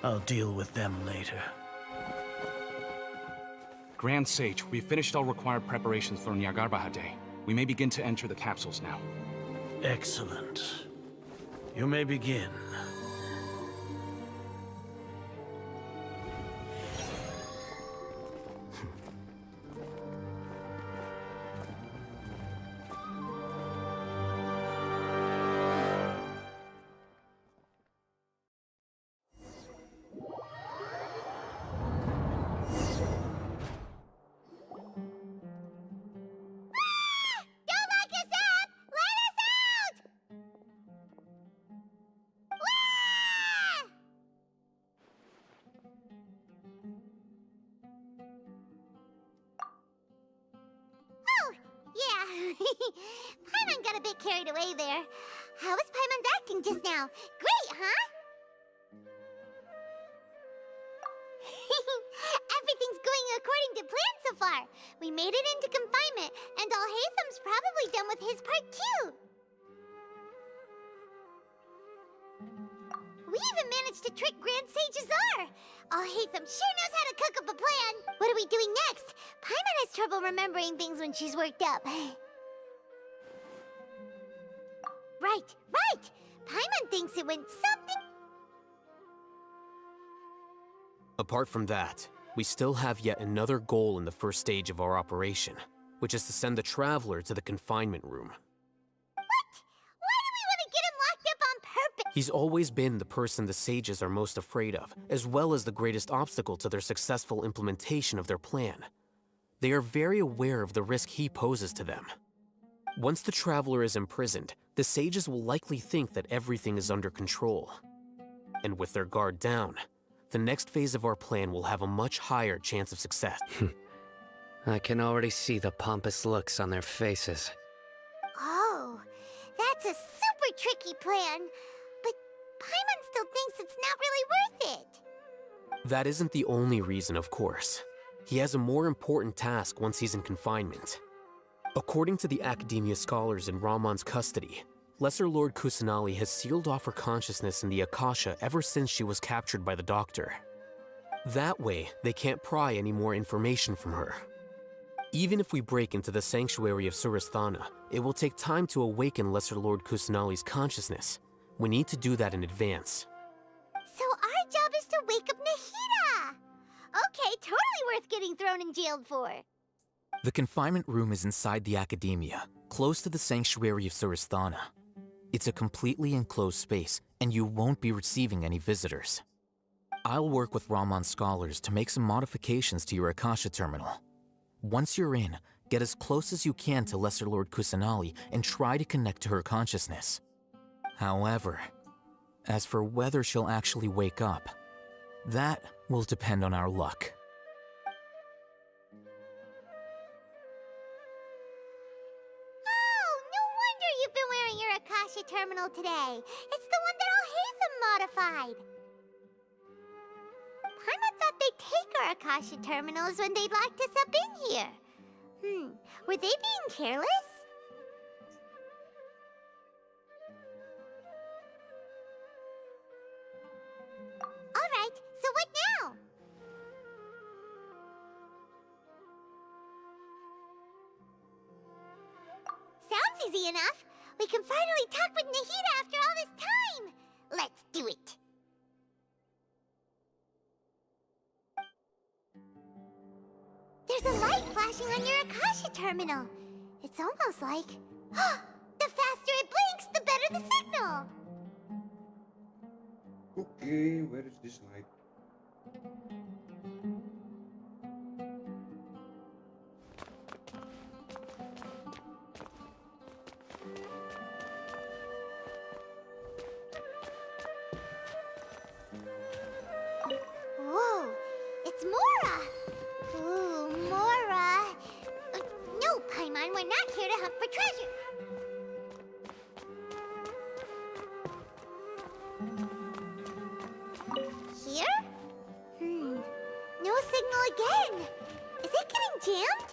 I'll deal with them later. Grand Sage, we've finished all required preparations for Nyagarbahade Day. We may begin to enter the capsules now. Excellent. You may begin. Paimon got a bit carried away there. How was Paimon's acting just now? Great, huh? Everything's going according to plan so far. We made it into confinement, and Alhaitham's probably done with his part too. We even managed to trick Grand Sage Azar. Alhaitham sure knows how to cook up a plan. What are we doing next? Paimon has trouble remembering things when she's worked up. Right! Paimon thinks it went something... Apart from that, we still have yet another goal in the first stage of our operation, which is to send the Traveler to the confinement room. What? Why do we want to get him locked up on purpose? He's always been the person the sages are most afraid of, as well as the greatest obstacle to their successful implementation of their plan. They are very aware of the risk he poses to them. Once the Traveler is imprisoned, the sages will likely think that everything is under control. And with their guard down, the next phase of our plan will have a much higher chance of success. I can already see the pompous looks on their faces. Oh, that's a super tricky plan. But Paimon still thinks it's not really worth it. That isn't the only reason, of course. He has a more important task once he's in confinement. According to the Academia scholars in Ramon's custody, Lesser Lord Kusanali has sealed off her consciousness in the Akasha ever since she was captured by the Doctor. That way, they can't pry any more information from her. Even if we break into the sanctuary of Surasthana, it will take time to awaken Lesser Lord Kusanali's consciousness. We need to do that in advance. So our job is to wake up Nahida! Okay, totally worth getting thrown in jail for. The confinement room is inside the Academia, close to the sanctuary of Surasthana. It's a completely enclosed space, and you won't be receiving any visitors. I'll work with Ramon's scholars to make some modifications to your Akasha terminal. Once you're in, get as close as you can to Lesser Lord Kusanali and try to connect to her consciousness. However, as for whether she'll actually wake up, that will depend on our luck. You've been wearing your Akasha terminal today. It's the one that Alhaitham modified. Paimon thought they'd take our Akasha terminals when they locked us up in here. Were they being careless? Alright, so what now? Sounds easy enough. We can finally talk with Nahida after all this time! Let's do it! There's a light flashing on your Akasha terminal. It's almost like... the faster it blinks, the better the signal! Okay, where is this light? Whoa, it's Mora! Ooh, Mora! No, Paimon, we're not here to hunt for treasure! Here? No signal again! Is it getting jammed?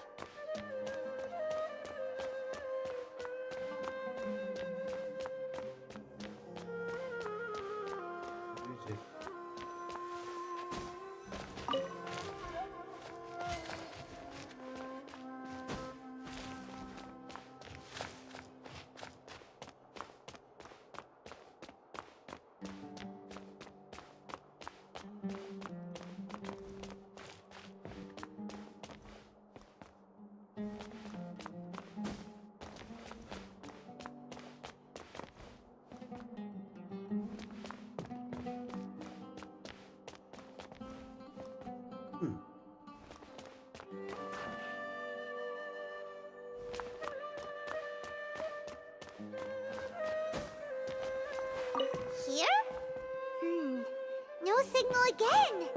signal again.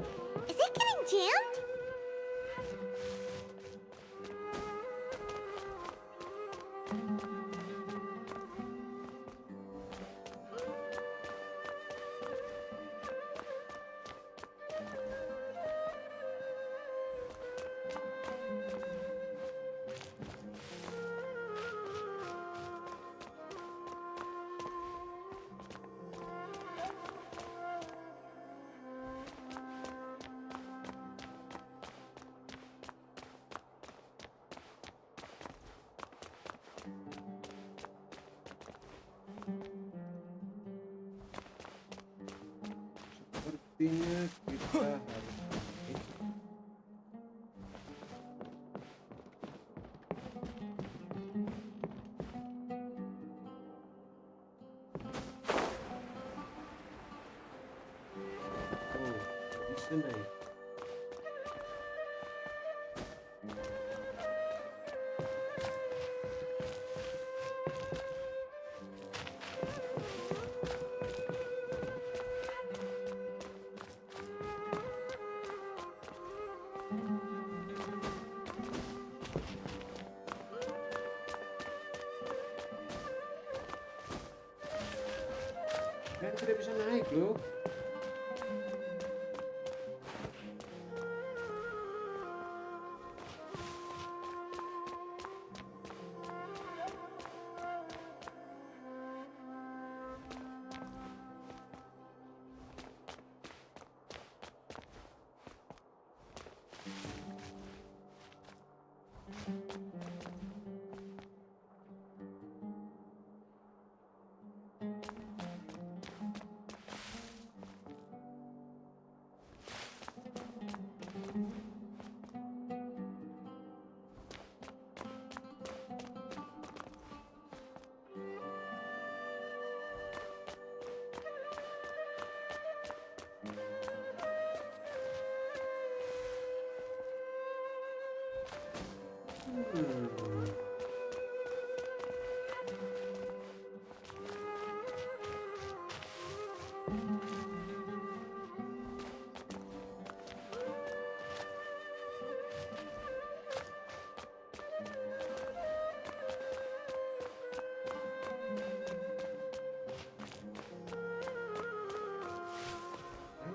Is it getting jammed? Sepertinya kita harus oh, bisa naik. Kan tidak bisa naik loh.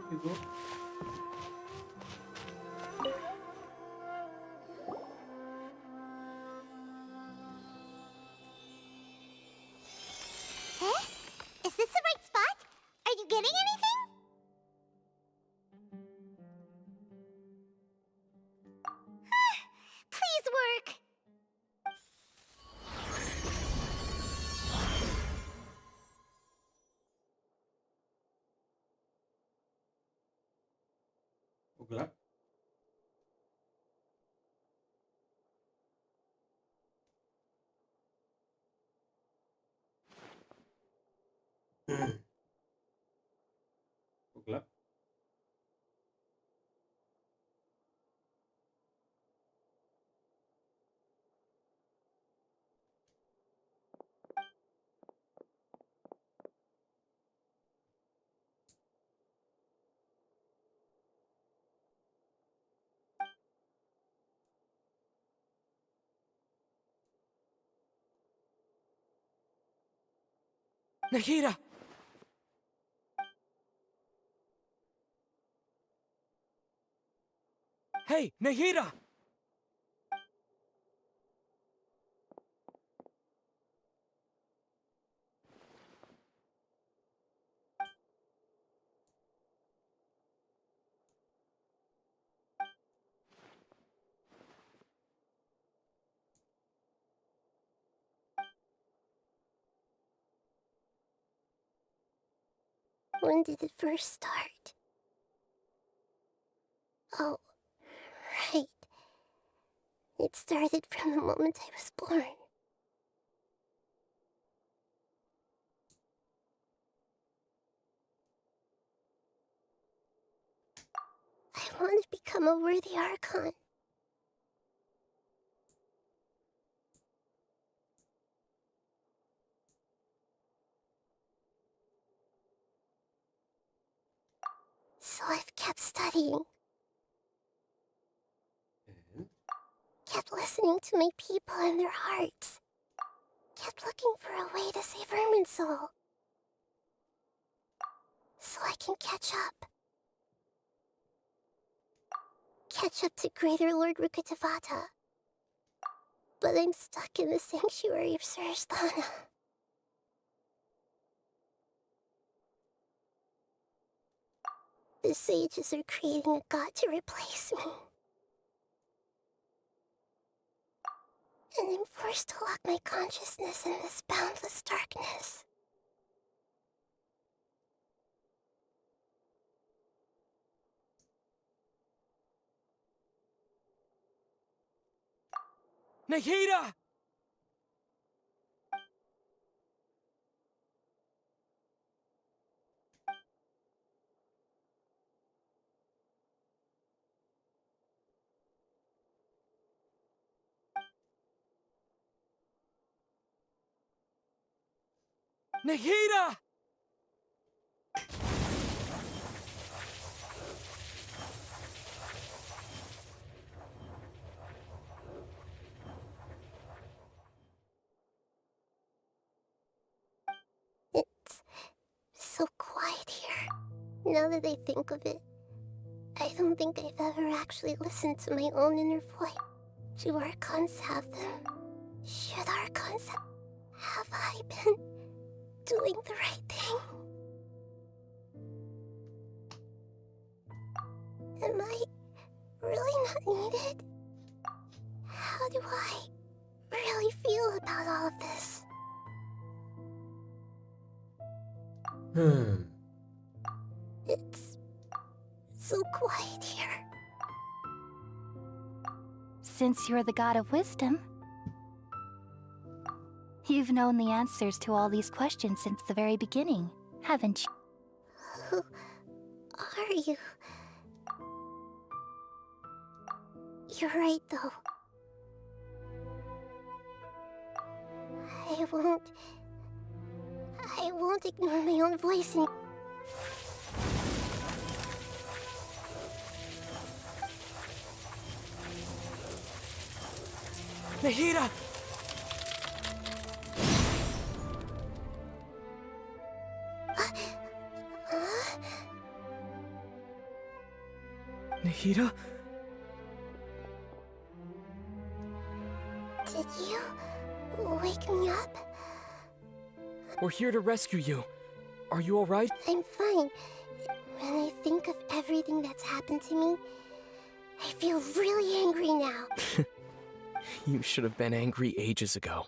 Gitu. Eh? Is this the right spot? Are you getting anything? Please work. Oh, gelap. Oh, gelap. Nahida! Hey, Nahida! When did it first start? Oh, right. It started from the moment I was born. I want to become a worthy Archon. So I've kept studying. Kept listening to my people and their hearts. Kept looking for a way to save Irminsul. So I can catch up. Catch up to Greater Lord Rukkhadevata. But I'm stuck in the sanctuary of Suristhana. The sages are creating a god to replace me. And I'm forced to lock my consciousness in this boundless darkness. Nahida! Nahida! It's so quiet here. Now that I think of it, I don't think I've ever actually listened to my own inner voice. Do Archons have them? Should Archons have I been doing the right thing? Am I really not needed? How do I really feel about all of this? It's so quiet here. Since you're the god of wisdom, you've known the answers to all these questions since the very beginning, haven't you? Who are you? You're right, though. I won't ignore my own voice and... Nahida! Nahida? Did you wake me up? We're here to rescue you. Are you alright? I'm fine. When I think of everything that's happened to me, I feel really angry now. You should have been angry ages ago.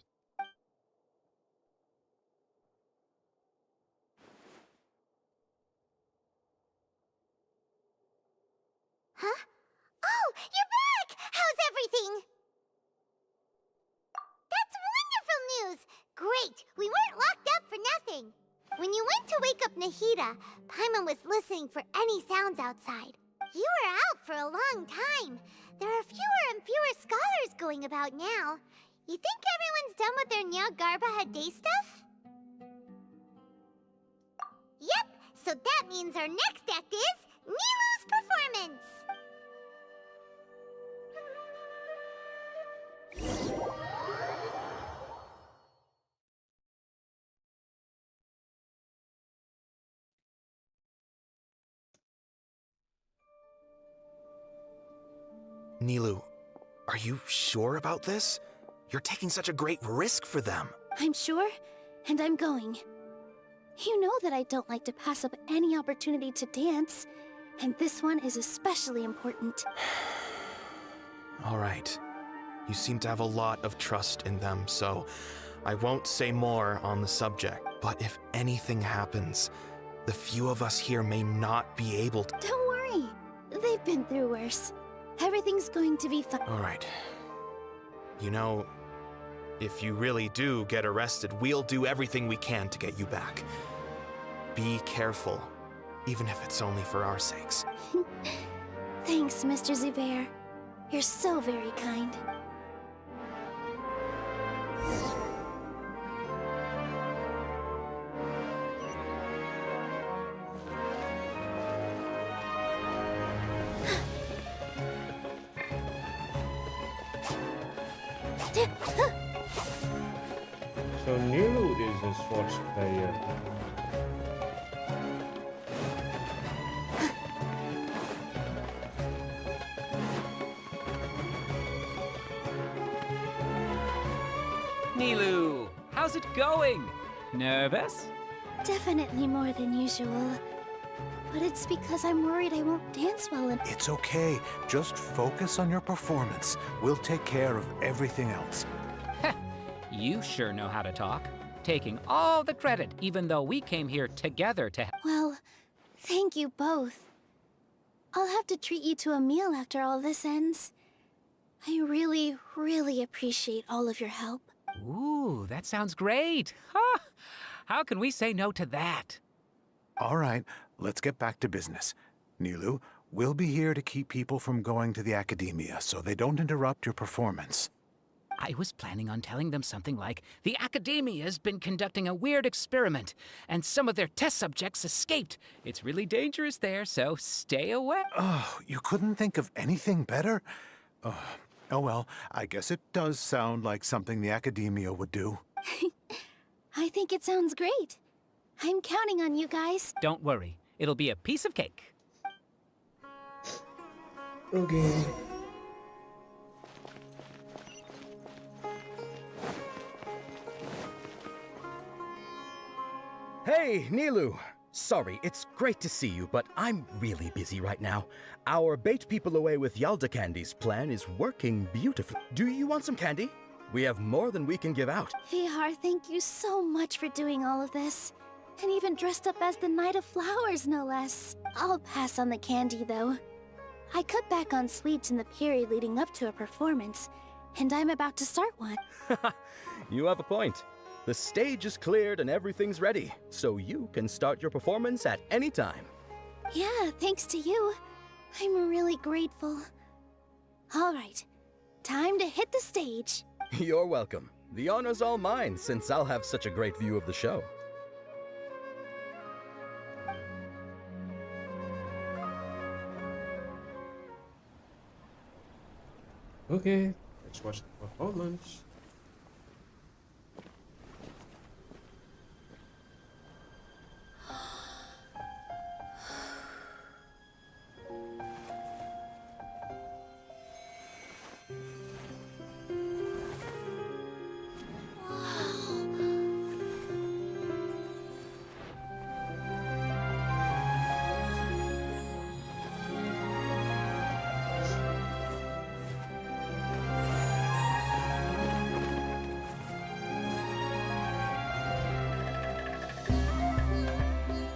Huh? Oh, you're back! How's everything? That's wonderful news! Great! We weren't locked up for nothing. When you went to wake up Nahida, Paimon was listening for any sounds outside. You were out for a long time. There are fewer and fewer scholars going about now. You think everyone's done with their Nyelesain day stuff? Yep, so that means our next act is Nilu's performance. Nilu, are you sure about this? You're taking such a great risk for them. I'm sure, and I'm going. You know that I don't like to pass up any opportunity to dance, and this one is especially important. All right. You seem to have a lot of trust in them, so I won't say more on the subject. But if anything happens, the few of us here may not be able to... Don't worry. They've been through worse. Everything's going to be fine. All right. You know, if you really do get arrested, we'll do everything we can to get you back. Be careful, even if it's only for our sakes. Thanks, Mr. Zubair. You're so very kind. So Nilu is a sports player. Nilu, how's it going? Nervous? Definitely more than usual. But it's because I'm worried I won't dance well enough. It's okay. Just focus on your performance. We'll take care of everything else. You sure know how to talk. Taking all the credit, even though we came here together to Well, thank you both. I'll have to treat you to a meal after all this ends. I really, really appreciate all of your help. Ooh, that sounds great. Huh. How can we say no to that? All right, let's get back to business. Nilu, we'll be here to keep people from going to the academia so they don't interrupt your performance. I was planning on telling them something like, the Academia's been conducting a weird experiment, and some of their test subjects escaped. It's really dangerous there, so stay away. Oh, you couldn't think of anything better? Oh well, I guess it does sound like something the Academia would do. I think it sounds great. I'm counting on you guys. Don't worry, it'll be a piece of cake. Okay. Hey, Nilu! Sorry, it's great to see you, but I'm really busy right now. Our Bait People Away with Yalda Candy's plan is working beautifully. Do you want some candy? We have more than we can give out. Vihar, thank you so much for doing all of this. And even dressed up as the Knight of Flowers, no less. I'll pass on the candy, though. I cut back on sweets in the period leading up to a performance, and I'm about to start one. You have a point. The stage is cleared and everything's ready, so you can start your performance at any time. Yeah, thanks to you. I'm really grateful. All right, time to hit the stage. You're welcome. The honor's all mine, since I'll have such a great view of the show. Okay, let's watch the performance.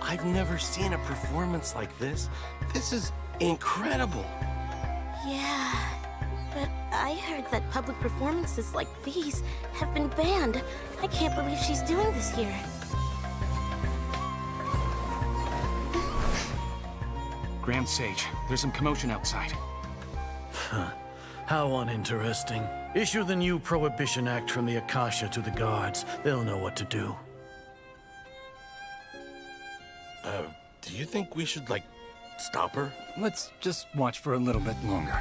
I've never seen a performance like this. This is incredible. Yeah, but I heard that public performances like these have been banned. I can't believe she's doing this here. Grand Sage, there's some commotion outside. How uninteresting. Issue the new Prohibition Act from the Akasha to the guards. They'll know what to do. Do you think we should, like, stop her? Let's just watch for a little bit longer.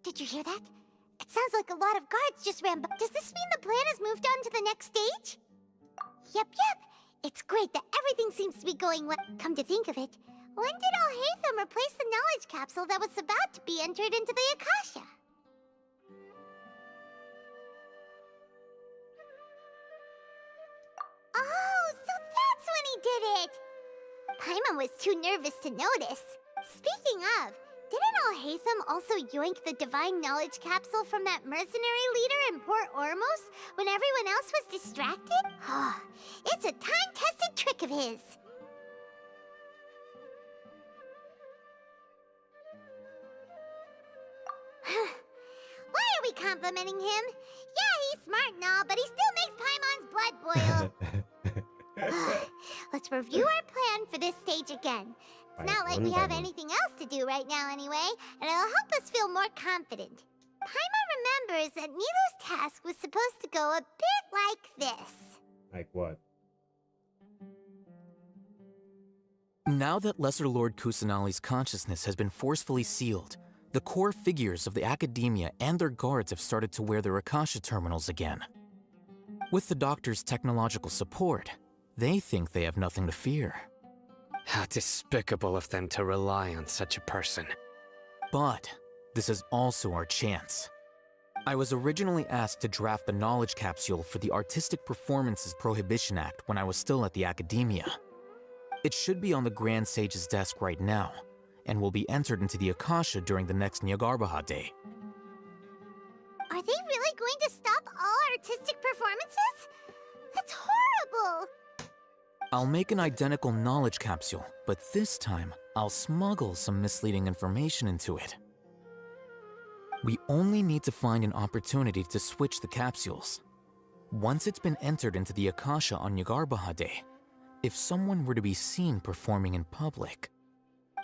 Did you hear that? It sounds like a lot of guards just ran by. Does this mean the plan has moved on to the next stage? Yep. It's great that everything seems to be going well. Come to think of it, when did Alhaitham replace the knowledge capsule that was about to be entered into the Akasha? Oh, so did it! Paimon was too nervous to notice. Speaking of, didn't Alhaitham also yoink the divine knowledge capsule from that mercenary leader in Port Ormos when everyone else was distracted? It's a time-tested trick of his. Why are we complimenting him? Yeah, he's smart and all, but he still makes Paimon's blood boil. Let's review our plan for this stage again. It's not like we have anything else to do right now anyway, and it'll help us feel more confident. Paimon remembers that Nilou's task was supposed to go a bit like this. Like what? Now that Lesser Lord Kusanali's consciousness has been forcefully sealed, the core figures of the Academia and their guards have started to wear their Akasha terminals again. With the Doctor's technological support, they think they have nothing to fear. How despicable of them to rely on such a person. But this is also our chance. I was originally asked to draft the knowledge capsule for the Artistic Performances Prohibition Act when I was still at the Academia. It should be on the Grand Sage's desk right now, and will be entered into the Akasha during the next Nyargarbaha Day. Are they really going to stop all artistic performances? That's horrible! I'll make an identical knowledge capsule, but this time, I'll smuggle some misleading information into it. We only need to find an opportunity to switch the capsules. Once it's been entered into the Akasha on Nyargarbaha Day, if someone were to be seen performing in public,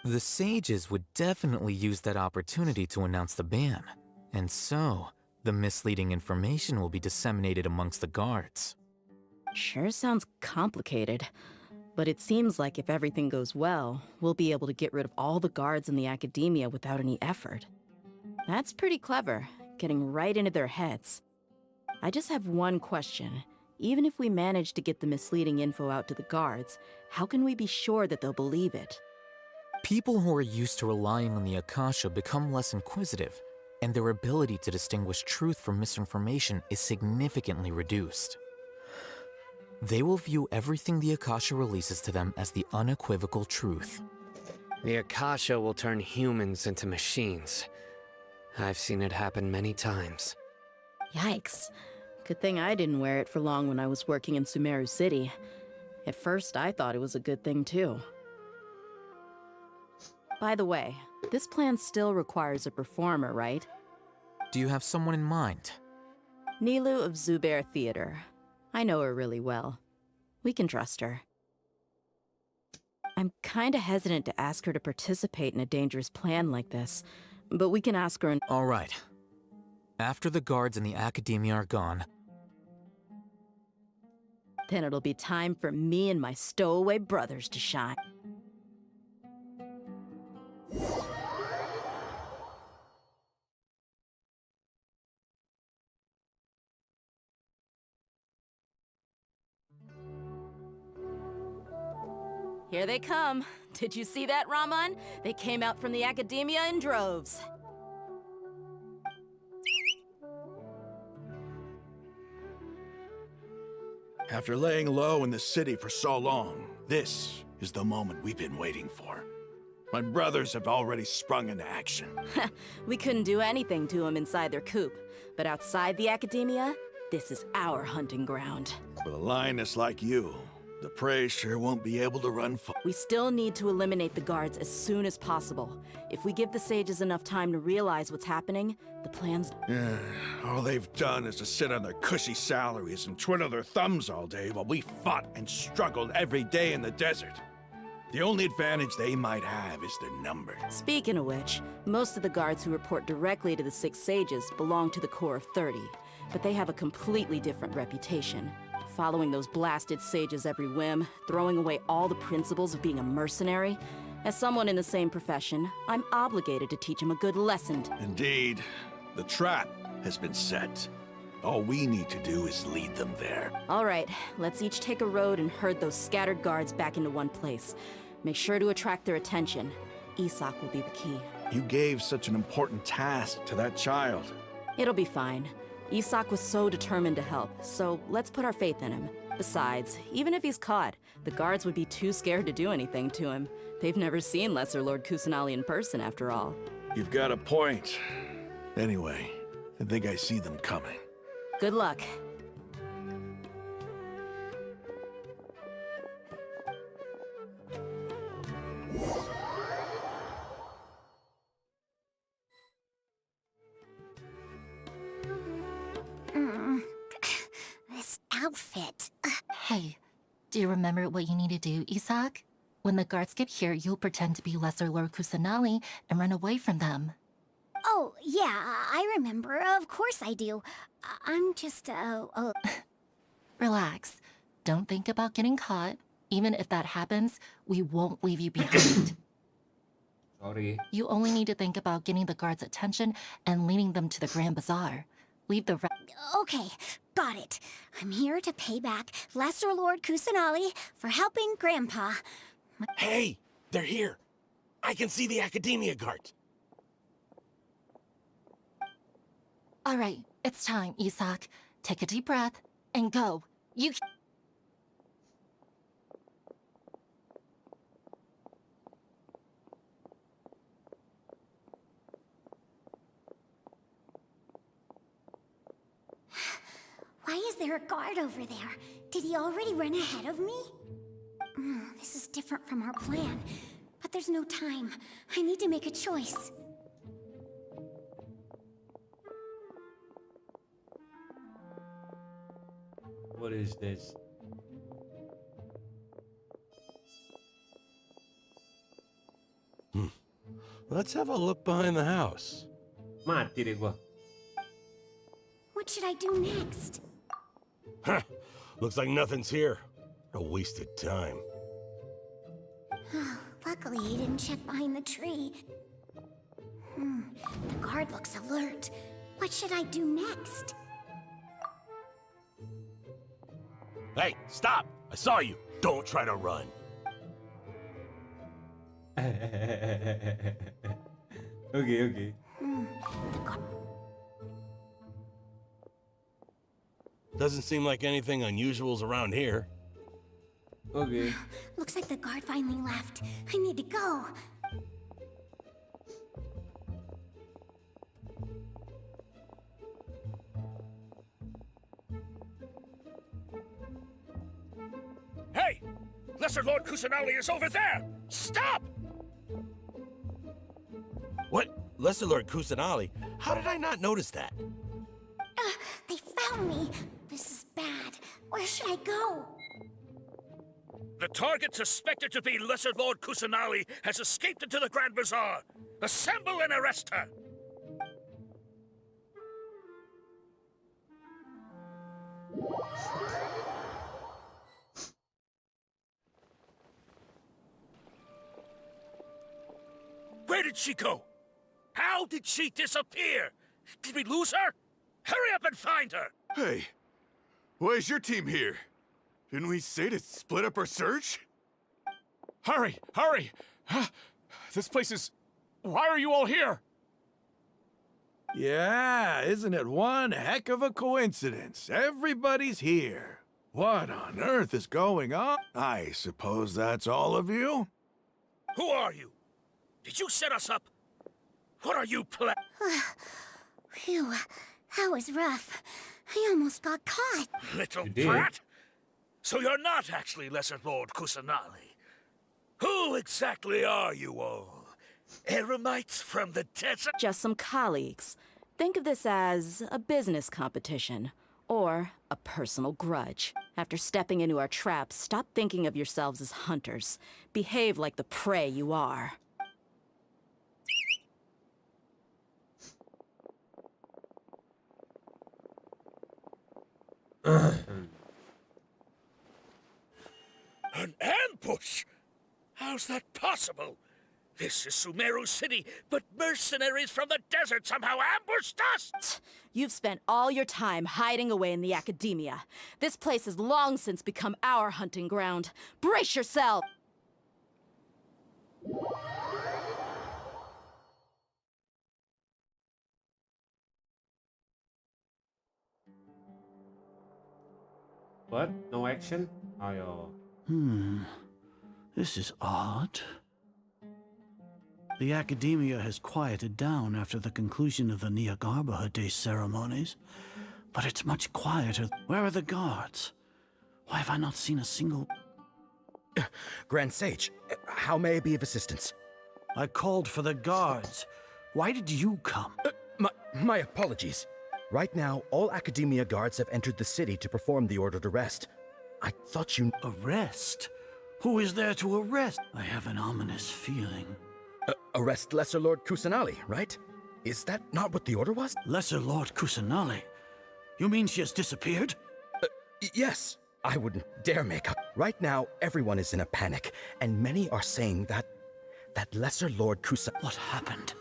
the sages would definitely use that opportunity to announce the ban, and so the misleading information will be disseminated amongst the guards. Sure sounds complicated, but it seems like if everything goes well, we'll be able to get rid of all the guards in the Academia without any effort. That's pretty clever, getting right into their heads. I just have one question. Even if we manage to get the misleading info out to the guards, how can we be sure that they'll believe it? People who are used to relying on the Akasha become less inquisitive, and their ability to distinguish truth from misinformation is significantly reduced. They will view everything the Akasha releases to them as the unequivocal truth. The Akasha will turn humans into machines. I've seen it happen many times. Yikes. Good thing I didn't wear it for long when I was working in Sumeru City. At first, I thought it was a good thing too. By the way, this plan still requires a performer, right? Do you have someone in mind? Nilou of Zubair Theater. I know her really well. We can trust her. I'm kinda hesitant to ask her to participate in a dangerous plan like this, but we can ask her in— All right. After the guards in the Academia are gone, then it'll be time for me and my stowaway brothers to shine. Here they come. Did you see that, Raman? They came out from the Academia in droves. After laying low in the city for so long, this is the moment we've been waiting for. My brothers have already sprung into action. We couldn't do anything to them inside their coop, but outside the Academia, this is our hunting ground. With a lioness like you, the prey sure won't be able to run far. We still need to eliminate the guards as soon as possible. If we give the sages enough time to realize what's happening, the plan's— All they've done is to sit on their cushy salaries and twiddle their thumbs all day while we fought and struggled every day in the desert. The only advantage they might have is their number. Speaking of which, most of the guards who report directly to the 6 sages belong to the Corps of 30, but they have a completely different reputation. Following those blasted sages every whim, throwing away all the principles of being a mercenary. As someone in the same profession, I'm obligated to teach them a good lesson. Indeed. The trap has been set. All we need to do is lead them there. All right, let's each take a road and herd those scattered guards back into one place. Make sure to attract their attention. Isak will be the key. You gave such an important task to that child. It'll be fine. Isak was so determined to help, so let's put our faith in him. Besides, even if he's caught, the guards would be too scared to do anything to him. They've never seen Lesser Lord Kusanali in person, after all. You've got a point. Anyway, I think I see them coming. Good luck. This outfit. Hey, do you remember what you need to do, Isak? When the guards get here, you'll pretend to be Lesser Lord Kusanali and run away from them. Oh, yeah, I remember. Of course I do. I'm just, Relax. Don't think about getting caught. Even if that happens, we won't leave you behind. Sorry. You only need to think about getting the guards' attention and leading them to the Grand Bazaar. Leave the Okay, got it. I'm here to pay back Lesser Lord Kusanali for helping Grandpa. Hey, they're here. I can see the Academia guards. All right, it's time, Isak. Take a deep breath and go. You... Why is there a guard over there? Did he already run ahead of me? This is different from our plan. But there's no time. I need to make a choice. What is this? Let's have a look behind the house. Mati deh gua. What should I do next? Huh. Looks like nothing's here. A wasted time. Luckily, he didn't check behind the tree. The guard looks alert. What should I do next? Hey, stop! I saw you. Don't try to run. Okay. Doesn't seem like anything unusual's around here. Okay. Looks like the guard finally left. I need to go. Hey! Lesser Lord Kusanali is over there! Stop! What? Lesser Lord Kusanali? How did I not notice that? They found me. This is bad. Where should I go? The target suspected to be Lesser Lord Kusanali has escaped into the Grand Bazaar. Assemble and arrest her! Where did she go? How did she disappear? Did we lose her? Hurry up and find her! Hey, why is your team here? Didn't we say to split up our search? Hurry! Huh? This place is... Why are you all here? Yeah, isn't it one heck of a coincidence? Everybody's here. What on earth is going on? I suppose that's all of you? Who are you? Did you set us up? What are you Phew, that was rough. I almost got caught. Little brat? So you're not actually Lesser Lord Kusanali. Who exactly are you all? Eremites from the desert? Just some colleagues. Think of this as a business competition, or a personal grudge. After stepping into our traps, stop thinking of yourselves as hunters. Behave like the prey you are. An ambush? How's that possible? This is Sumeru City, but mercenaries from the desert somehow ambushed us! You've spent all your time hiding away in the Academia. This place has long since become our hunting ground. Brace yourself! But no action? Ayo. This is odd. The academia has quieted down after the conclusion of the Nyelesain Day ceremonies, but it's much quieter. Where are the guards? Why have I not seen a single... Grand Sage, how may I be of assistance? I called for the guards. Why did you come? My apologies. Right now, all Academia guards have entered the city to perform the ordered arrest. I thought you... Arrest? Who is there to arrest? I have an ominous feeling. Arrest Lesser Lord Kusanali, right? Is that not what the order was? Lesser Lord Kusanali? You mean she has disappeared? Yes. I wouldn't dare make up. Right now, everyone is in a panic, and many are saying that Lesser Lord Kusanali... What happened?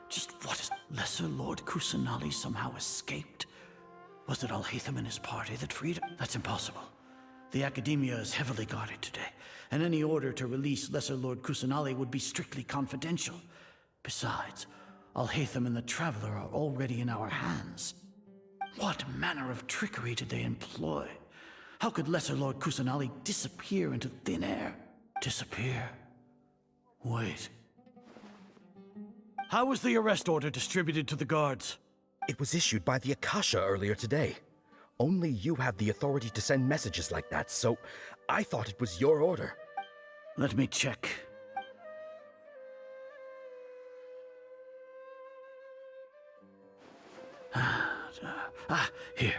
Just what is... Lesser Lord Kusanali somehow escaped? Was it Alhaitham and his party that freed him? That's impossible. The Academia is heavily guarded today, and any order to release Lesser Lord Kusanali would be strictly confidential. Besides, Alhaitham and the Traveler are already in our hands. What manner of trickery did they employ? How could Lesser Lord Kusanali disappear into thin air? Disappear? Wait. How was the arrest order distributed to the guards? It was issued by the Akasha earlier today. Only you have the authority to send messages like that, so I thought it was your order. Let me check. Here.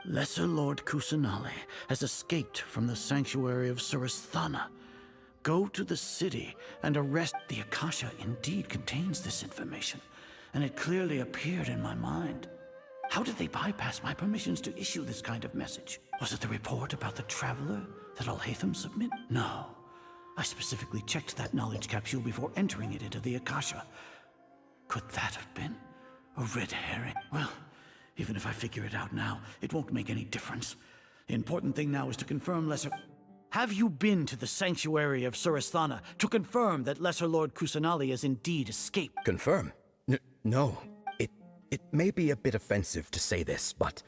Lesser Lord Kusanali has escaped from the sanctuary of Suristhana. Go to the city and arrest. The Akasha indeed contains this information, and it clearly appeared in my mind. How did they bypass my permissions to issue this kind of message? Was it the report about the Traveler that Alhaitham submit? No. I specifically checked that knowledge capsule before entering it into the Akasha. Could that have been a red herring? Well, even if I figure it out now, it won't make any difference. The important thing now is to confirm Lesser... Have you been to the sanctuary of Suristhana to confirm that Lesser Lord Kusanali has indeed escaped? Confirm? No. It may be a bit offensive to say this, but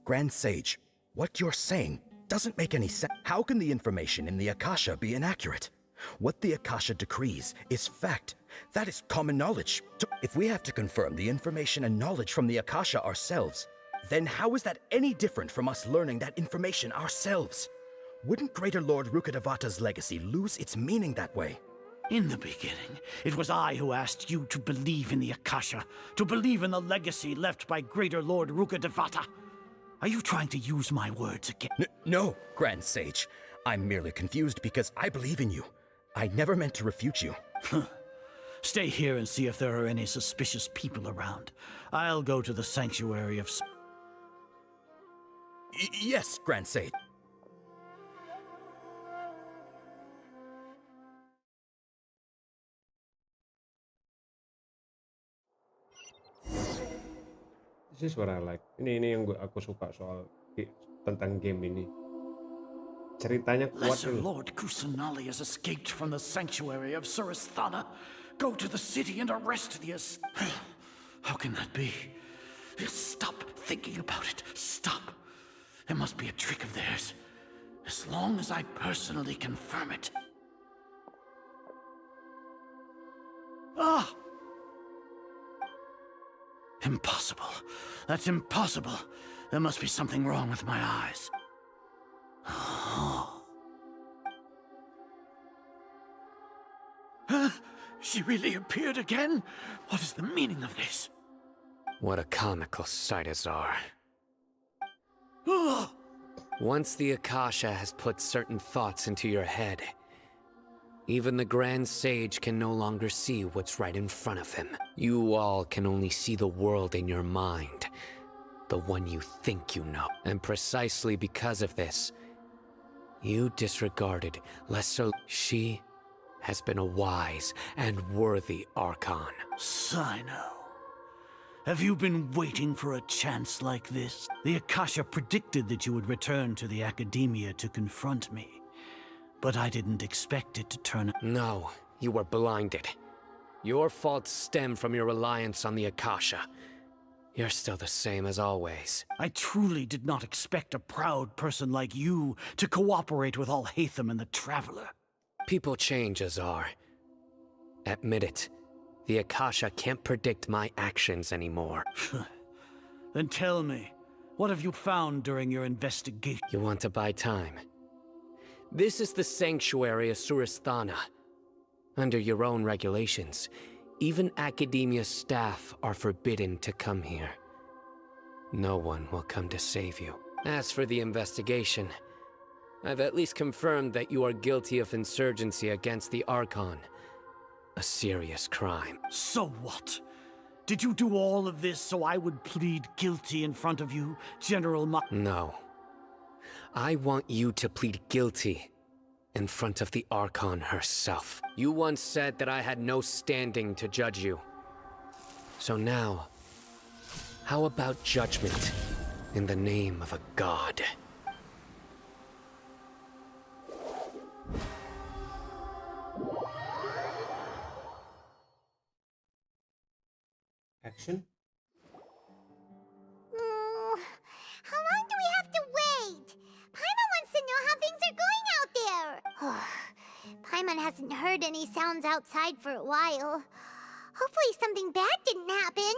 Grand Sage, what you're saying doesn't make any sense. How can the information in the Akasha be inaccurate? What the Akasha decrees is fact. That is common knowledge. If we have to confirm the information and knowledge from the Akasha ourselves, then how is that any different from us learning that information ourselves? Wouldn't Greater Lord Rukkhadevata's legacy lose its meaning that way? In the beginning, it was I who asked you to believe in the Akasha, to believe in the legacy left by Greater Lord Rukkhadevata. Are you trying to use my words again? No, Grand Sage. I'm merely confused because I believe in you. I never meant to refute you. Stay here and see if there are any suspicious people around. I'll go to the sanctuary of... Yes, Grand Sage. This is what I like. Ini yang aku suka soal tentang game ini. Ceritanya kuat. Lesser Lord Kusanali has escaped from the sanctuary of Suristhana. Go to the city and arrest the... How can that be? Stop thinking about it. Stop. It must be a trick of theirs. As long as I personally confirm it. Ah! Impossible. That's impossible. There must be something wrong with my eyes. She really appeared again? What is the meaning of this? What a comical sight, Azar. Once the Akasha has put certain thoughts into your head, even the Grand Sage can no longer see what's right in front of him. You all can only see the world in your mind, the one you think you know. And precisely because of this, you disregarded Lesser. She has been a wise and worthy Archon. Sino, have you been waiting for a chance like this? The Akasha predicted that you would return to the Academia to confront me. But I didn't expect it to turn out. No, you were blinded. Your faults stem from your reliance on the Akasha. You're still the same as always. I truly did not expect a proud person like you to cooperate with all Hatham and the Traveler. People change, Azar. Admit it. The Akasha can't predict my actions anymore. Then tell me, what have you found during your investigation? You want to buy time? This is the sanctuary of Suristhana. Under your own regulations, even Academia staff are forbidden to come here. No one will come to save you. As for the investigation, I've at least confirmed that you are guilty of insurgency against the Archon. A serious crime. So what? Did you do all of this so I would plead guilty in front of you, General No. I want you to plead guilty in front of the Archon herself. You once said that I had no standing to judge you. So now, how about judgment in the name of a god? Action? How long do we have to wait? Paimon wants to know how things are going out there. Paimon hasn't heard any sounds outside for a while. Hopefully something bad didn't happen.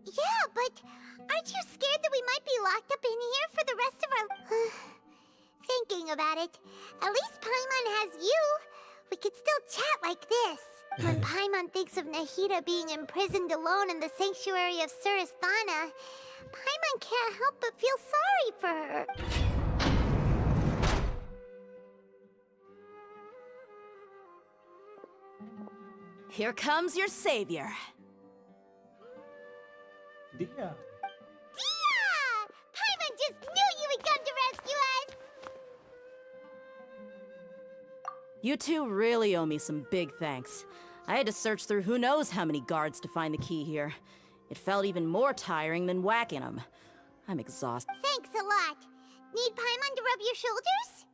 Yeah, but aren't you scared that we might be locked up in here for the rest of our... Thinking about it, at least Paimon has you. We could still chat like this. When Paimon thinks of Nahida being imprisoned alone in the sanctuary of Suristhana, Paimon can't help but feel sorry for her. Here comes your savior. Dia! Dia! Paimon just knew you would come to rescue us! You two really owe me some big thanks. I had to search through who knows how many guards to find the key here. It felt even more tiring than whacking them. I'm exhausted. Thanks a lot. Need Paimon to rub your shoulders?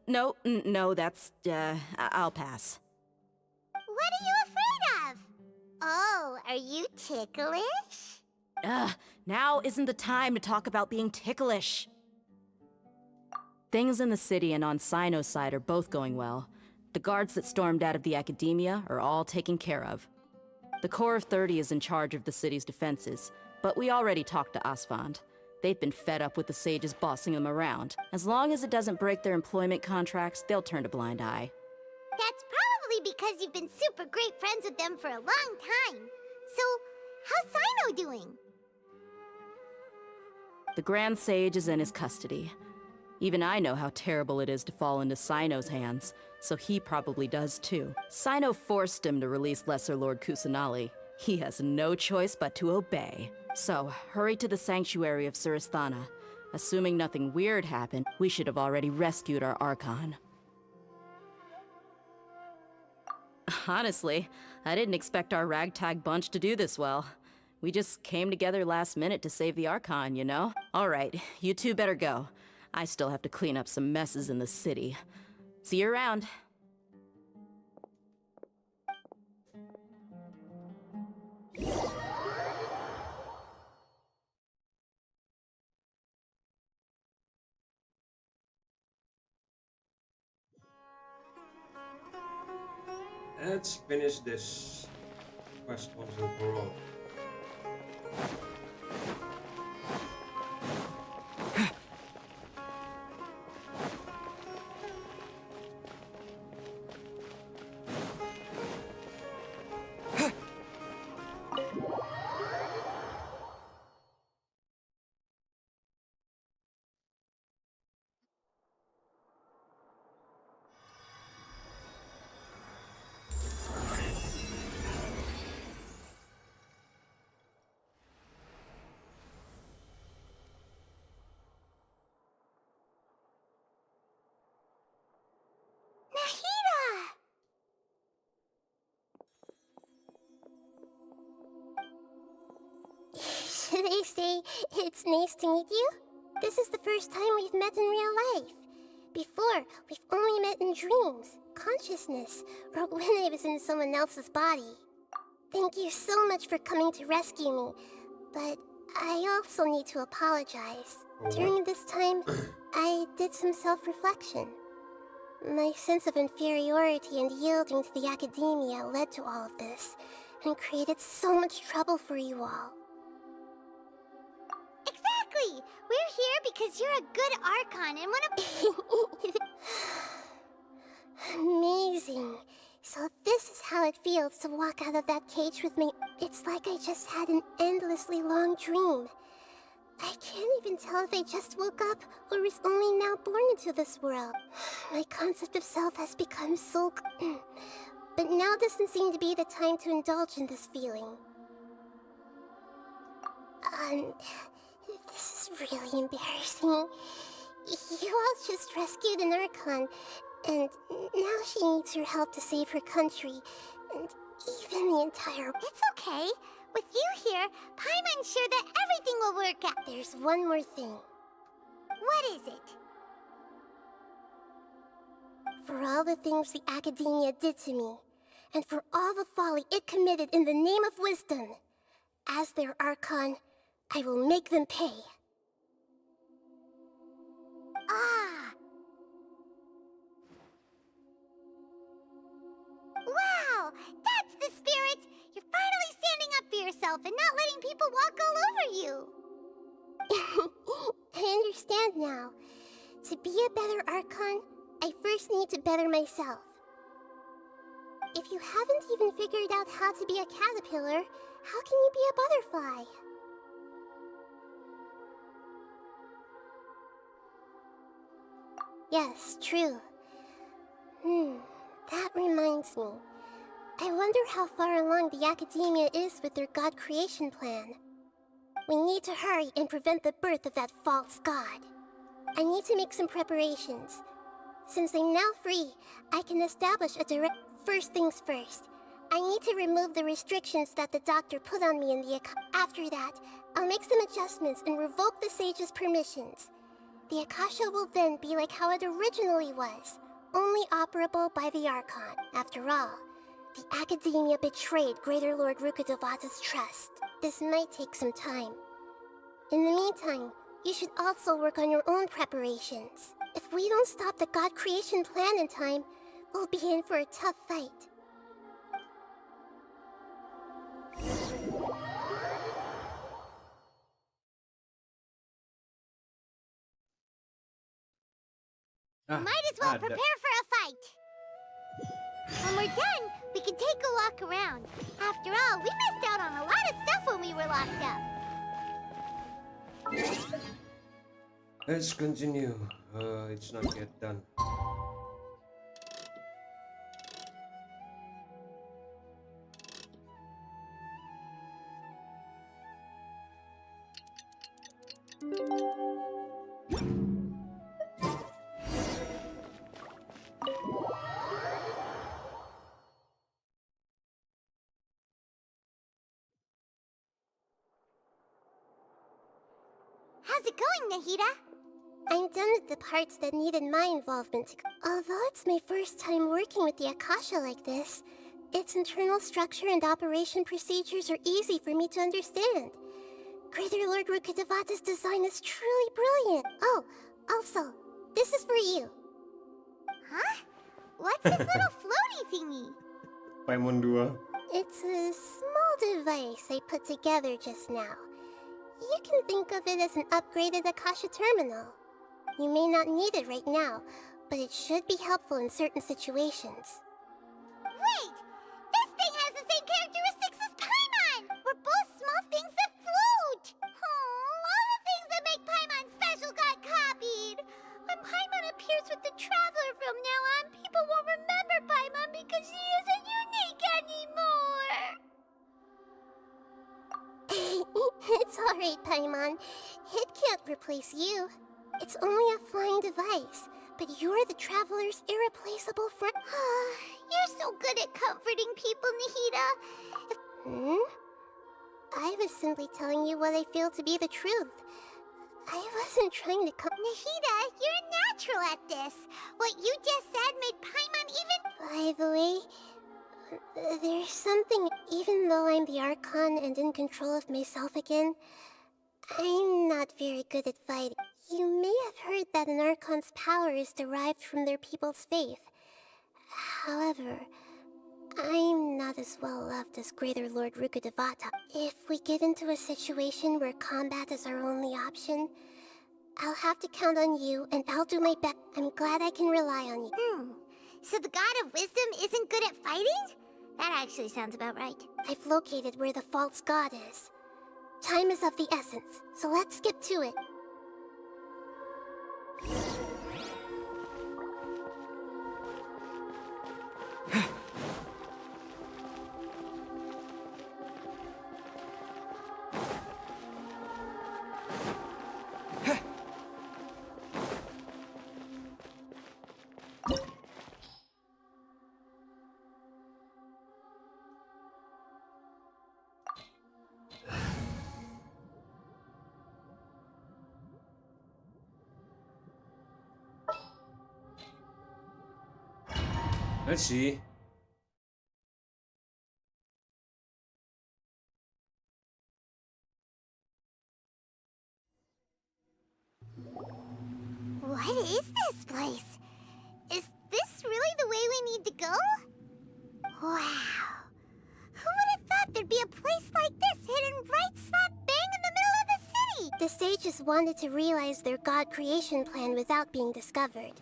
No, that's, I'll pass. What are you afraid of? Oh, are you ticklish? Now isn't the time to talk about being ticklish. Things in the city and on Sino's side are both going well. The guards that stormed out of the Academia are all taken care of. The Corps of 30 is in charge of the city's defenses, but we already talked to Asfand. They've been fed up with the sages bossing them around. As long as it doesn't break their employment contracts, they'll turn a blind eye. That's probably because you've been super great friends with them for a long time. So, how's Sino doing? The Grand Sage is in his custody. Even I know how terrible it is to fall into Sino's hands, so he probably does too. Sino forced him to release Lesser Lord Kusanali. He has no choice but to obey. So, hurry to the sanctuary of Suristhana. Assuming nothing weird happened, we should have already rescued our Archon. Honestly, I didn't expect our ragtag bunch to do this well. We just came together last minute to save the Archon, you know? Alright, you two better go. I still have to clean up some messes in the city. See you around. Let's finish this quest once and for all. Should I say it's nice to meet you? This is the first time we've met in real life. Before, we've only met in dreams, consciousness, or when I was in someone else's body. Thank you so much for coming to rescue me, but I also need to apologize. During this time, I did some self-reflection. My sense of inferiority and yielding to the academia led to all of this, and created so much trouble for you all. Exactly! We're here because you're a good Archon and one of... Amazing. So this is how it feels to walk out of that cage with me. It's like I just had an endlessly long dream. I can't even tell if I just woke up or was only now born into this world. My concept of self has become so... But now doesn't seem to be the time to indulge in this feeling. This is really embarrassing. You all just rescued an Archon, and now she needs your help to save her country, and even the entire... It's okay. With you here, Paimon's sure that everything will work out. There's one more thing. What is it? For all the things the Academia did to me, and for all the folly it committed in the name of wisdom, as their Archon, I will make them pay. Ah! Wow! That's the spirit! You're finally standing up for yourself and not letting people walk all over you! I understand now. To be a better Archon, I first need to better myself. If you haven't even figured out how to be a caterpillar, how can you be a butterfly? Yes, true. That reminds me. I wonder how far along the Academia is with their god creation plan. We need to hurry and prevent the birth of that false god. I need to make some preparations. Since I'm now free, I can establish a direct... First things first. I need to remove the restrictions that the doctor put on me in the... After that, I'll make some adjustments and revoke the sage's permissions. The Akasha will then be like how it originally was, only operable by the Archon. After all, the Academia betrayed Greater Lord Rukkhadevata's trust. This might take some time. In the meantime, you should also work on your own preparations. If we don't stop the god creation plan in time, we'll be in for a tough fight. Might as well prepare for a fight. When we're done, we can take a walk around. After all, we missed out on a lot of stuff when we were locked up. Let's continue. It's not yet done. How's it going, Nahida? I'm done with the parts that needed my involvement. Although it's my first time working with the Akasha like this, its internal structure and operation procedures are easy for me to understand. Greater Lord Rukkhadevata's design is truly brilliant. Oh, also, this is for you. Huh? What's this little floaty thingy? Paimon 2. It's a small device I put together just now. You can think of it as an upgraded Akasha terminal. You may not need it right now, but it should be helpful in certain situations. Wait! This thing has the same characteristics as Paimon! We're both small things that float! Oh, all the things that make Paimon special got copied! When Paimon appears with the Traveler from now on, people won't remember Paimon because she isn't unique anymore! It's alright, Paimon. It can't replace you. It's only a flying device, but you're the Traveler's irreplaceable friend. You're so good at comforting people, Nahida. I was simply telling you what I feel to be the truth. I wasn't trying to Nahida, you're natural at this. What you just said made Paimon even... By the way, There's something, even though I'm the Archon and in control of myself again, I'm not very good at fighting. You may have heard that an Archon's power is derived from their people's faith. However, I'm not as well loved as Greater Lord Rukudevata. If we get into a situation where combat is our only option, I'll have to count on you, and I'll do my best. I'm glad I can rely on you. So the God of Wisdom isn't good at fighting? That actually sounds about right. I've located where the false god is. Time is of the essence, so let's get to it. Let's see. What is this place? Is this really the way we need to go? Wow. Who would have thought there'd be a place like this hidden right slap bang in the middle of the city? The sages wanted to realize their god creation plan without being discovered.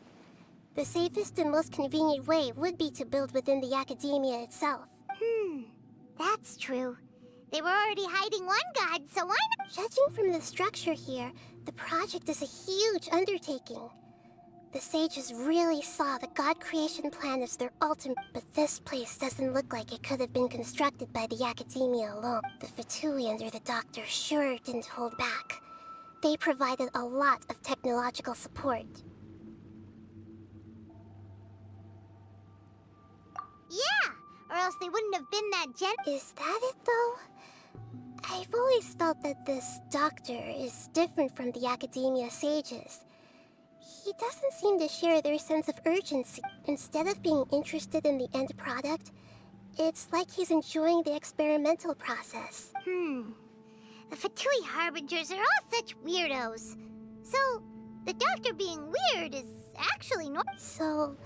The safest and most convenient way would be to build within the academia itself. That's true. They were already hiding one god, so why not? Judging from the structure here, the project is a huge undertaking. The sages really saw the god creation plan as their ultimate, but this place doesn't look like it could have been constructed by the academia alone. The Fatui under the doctor sure didn't hold back. They provided a lot of technological support. Yeah, or else they wouldn't have been that Is that it, though? I've always felt that this doctor is different from the academia sages. He doesn't seem to share their sense of urgency. Instead of being interested in the end product, it's like he's enjoying the experimental process. The Fatui Harbingers are all such weirdos. So, the doctor being weird is actually normal. So,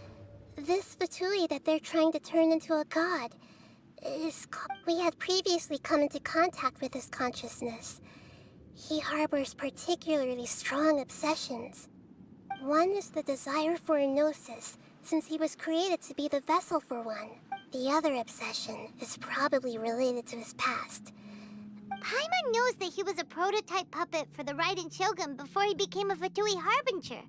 this Fatui that they're trying to turn into a god is... We had previously come into contact with his consciousness. He harbors particularly strong obsessions. One is the desire for a gnosis, since he was created to be the vessel for one. The other obsession is probably related to his past. Paimon knows that he was a prototype puppet for the Raiden Shogun before he became a Fatui Harbinger.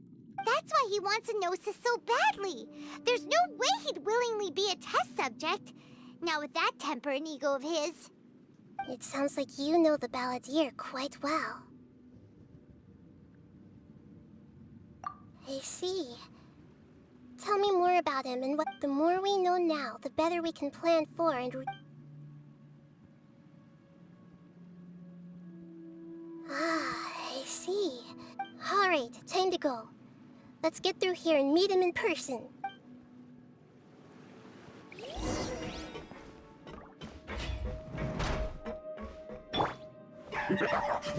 That's why he wants a gnosis so badly. There's no way he'd willingly be a test subject. Not with that temper and ego of his. It sounds like you know the balladeer quite well. I see. Tell me more about him, and the more we know now, the better we can plan for and... I see. Alright, time to go. Let's get through here and meet him in person.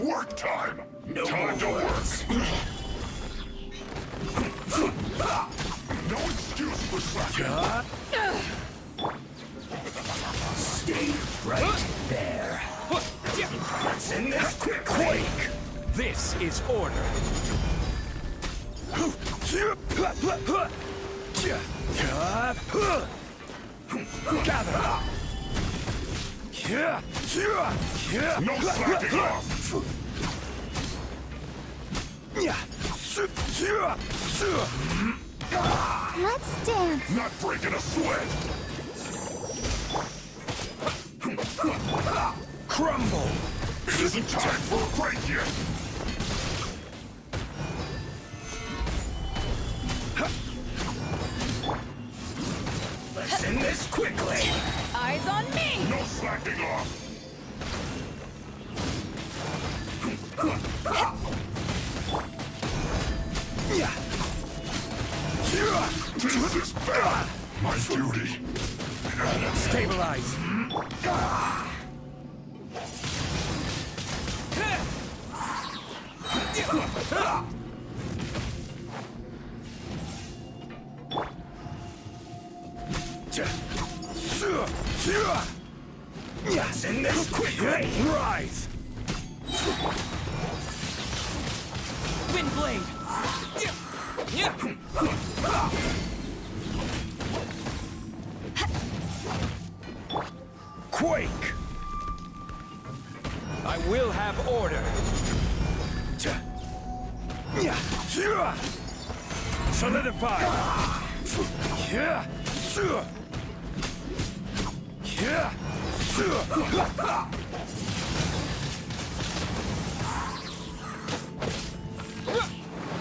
Work time! No time to work! No excuse for slacking! Stay right there. What's in this quick quake? This is order. Gather. No slacking off! Let's dance. Not breaking a sweat! Crumble. It isn't time for a break yet! Let's end this quickly. Eyes on me! No slacking off! This is bad! My duty! Stabilize! Yes, in this quickly! Rise! Wind blade! Quake! I will have order! Solidify!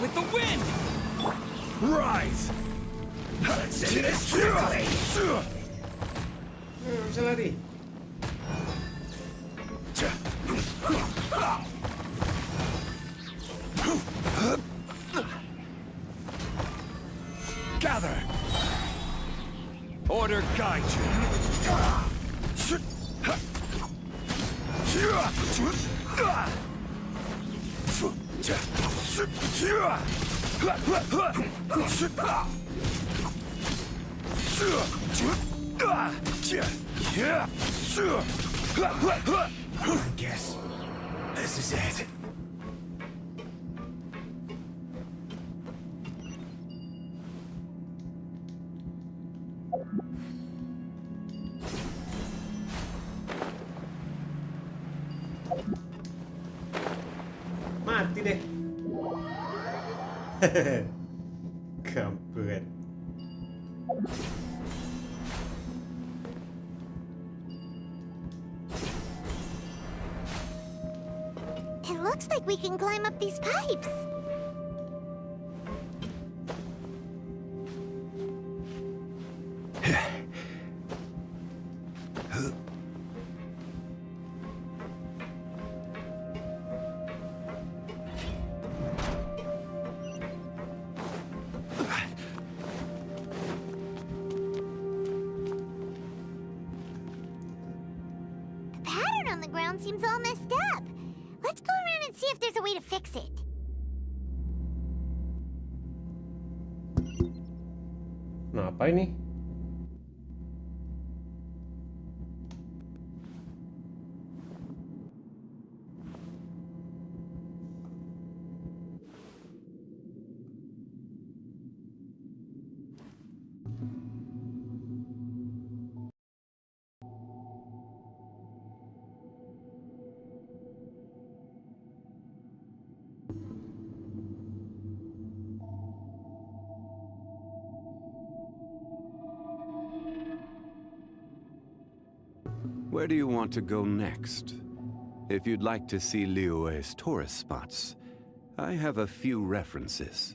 With the wind! Rise! Let's end this quickly! Bisa lari. Gather! Order guide you! I guess this is it. Mati deh. Kampret. It looks like we can climb up these pipes. The pattern on the ground seems all messed up. Let's go around and see if there's a way to fix it. Nah, apa ini? Where do you want to go next? If you'd like to see Liyue's tourist spots, I have a few references.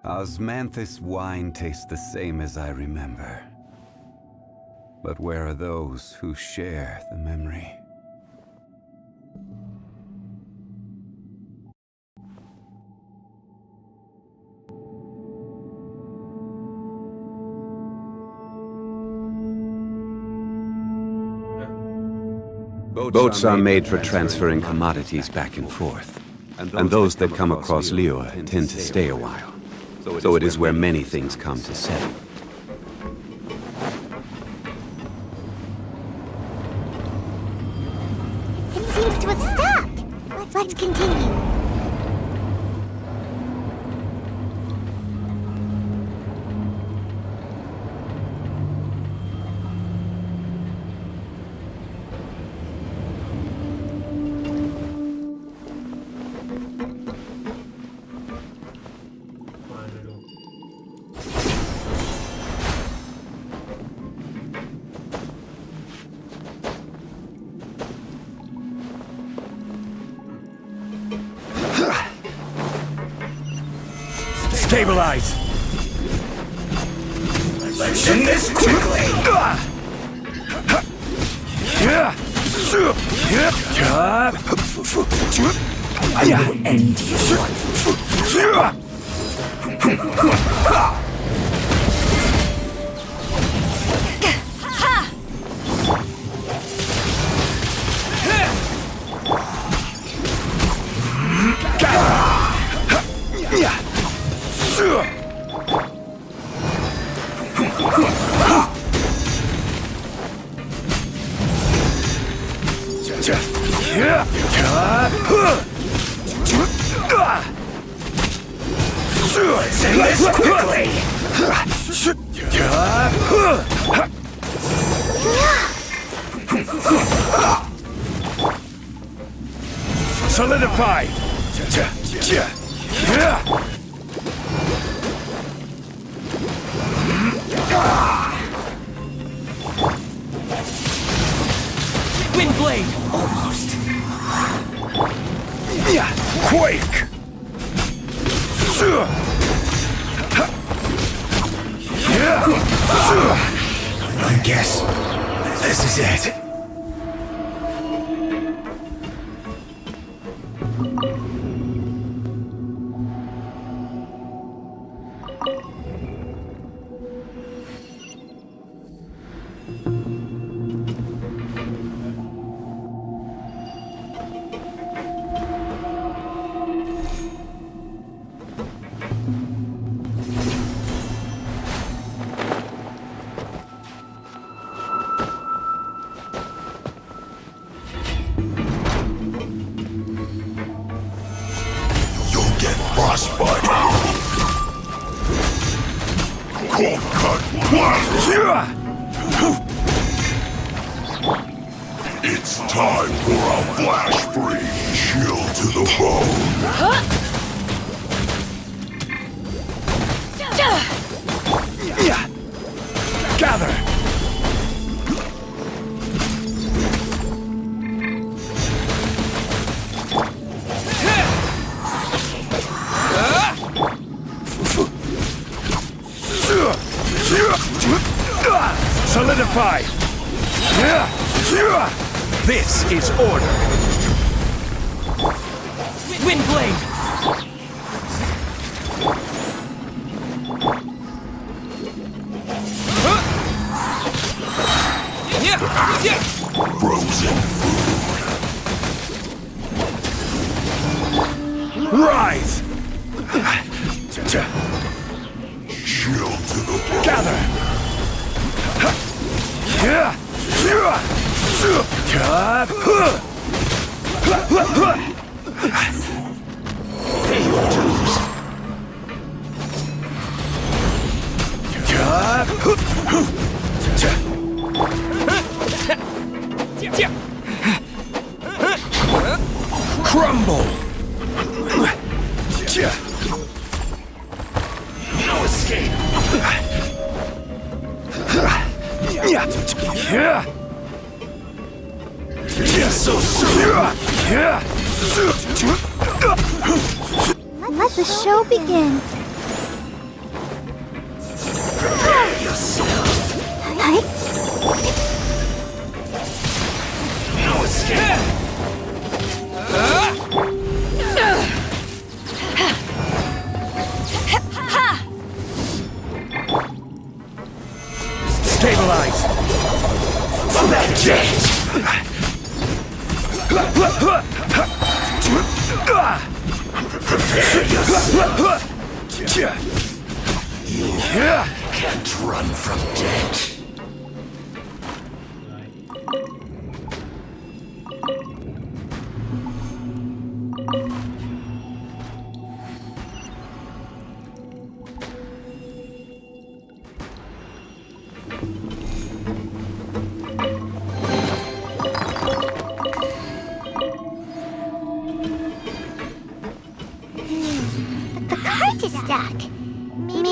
Osmanthus wine tastes the same as I remember. But where are those who share the memory? Boats are made for transferring commodities back and forth, and those that come across Liyue tend to stay a while. So it is where many things come to settle. It seems to have stopped. Let's continue. Stabilize! Let's end this quickly! I will end his life. Let's end this quickly! Solidify! Windblade! Almost. Quake! I guess this is it. Frostbite! Cold cut blast! It's time for a flash freeze, chill to the bone. Gather! Solidify! This is order! Windblade! Frozen food! Rise! Chill to the bone! Gather! Crumble! No escape! So Let the show begin. Prepare yourself! No escape! Stabilize! Jet! Prepare yourself! You can't run from death.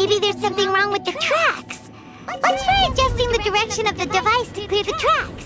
Maybe there's something wrong with the tracks. Let's try adjusting the direction of the device to clear the tracks.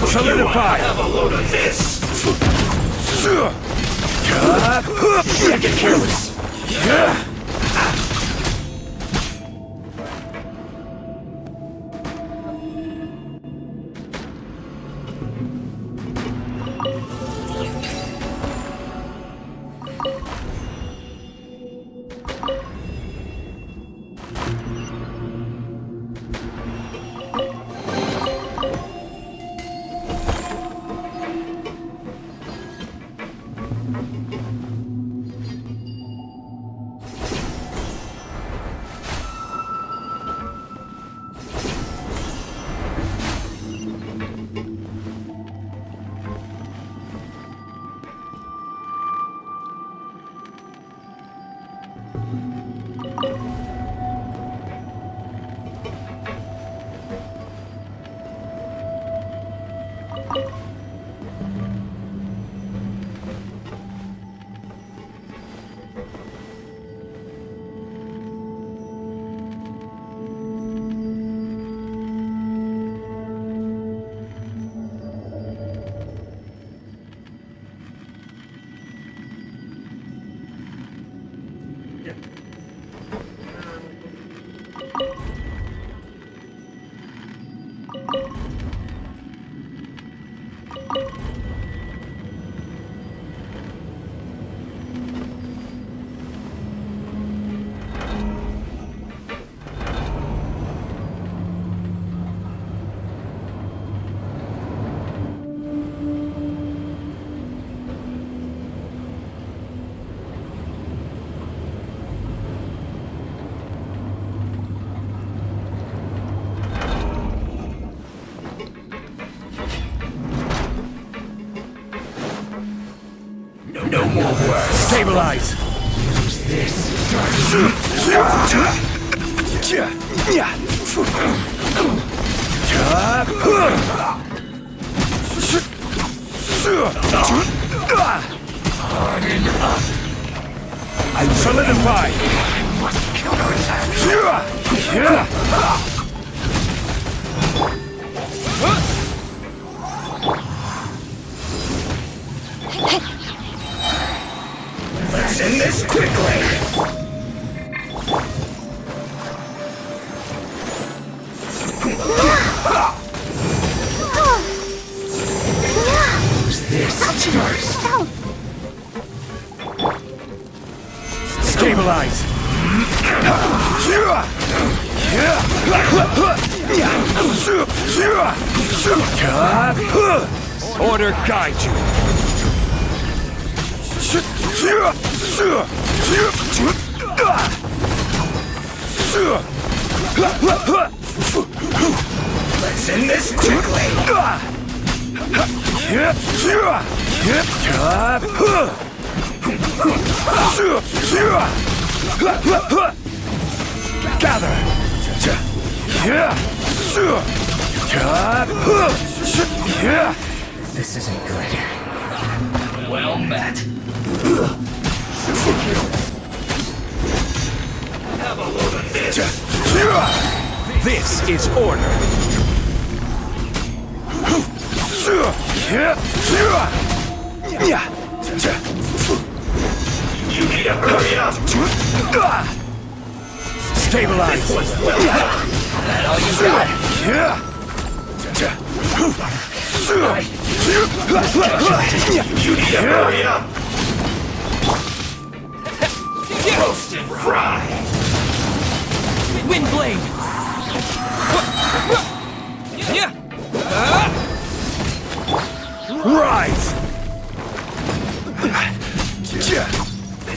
Solidify! Have a load of this! Can't get careless! No more words. Stabilize. Use this. I'm solidified. I must counterattack. Let's end this quickly! Use this first. Stabilize. Order guide you. Let's end this quickly. Gather. This isn't good. Well met. Have a load of this. This is order. You need to hurry up. Stabilize. This was well done. That all you got? You need to hurry up. Roast and fry. Windblade! Right.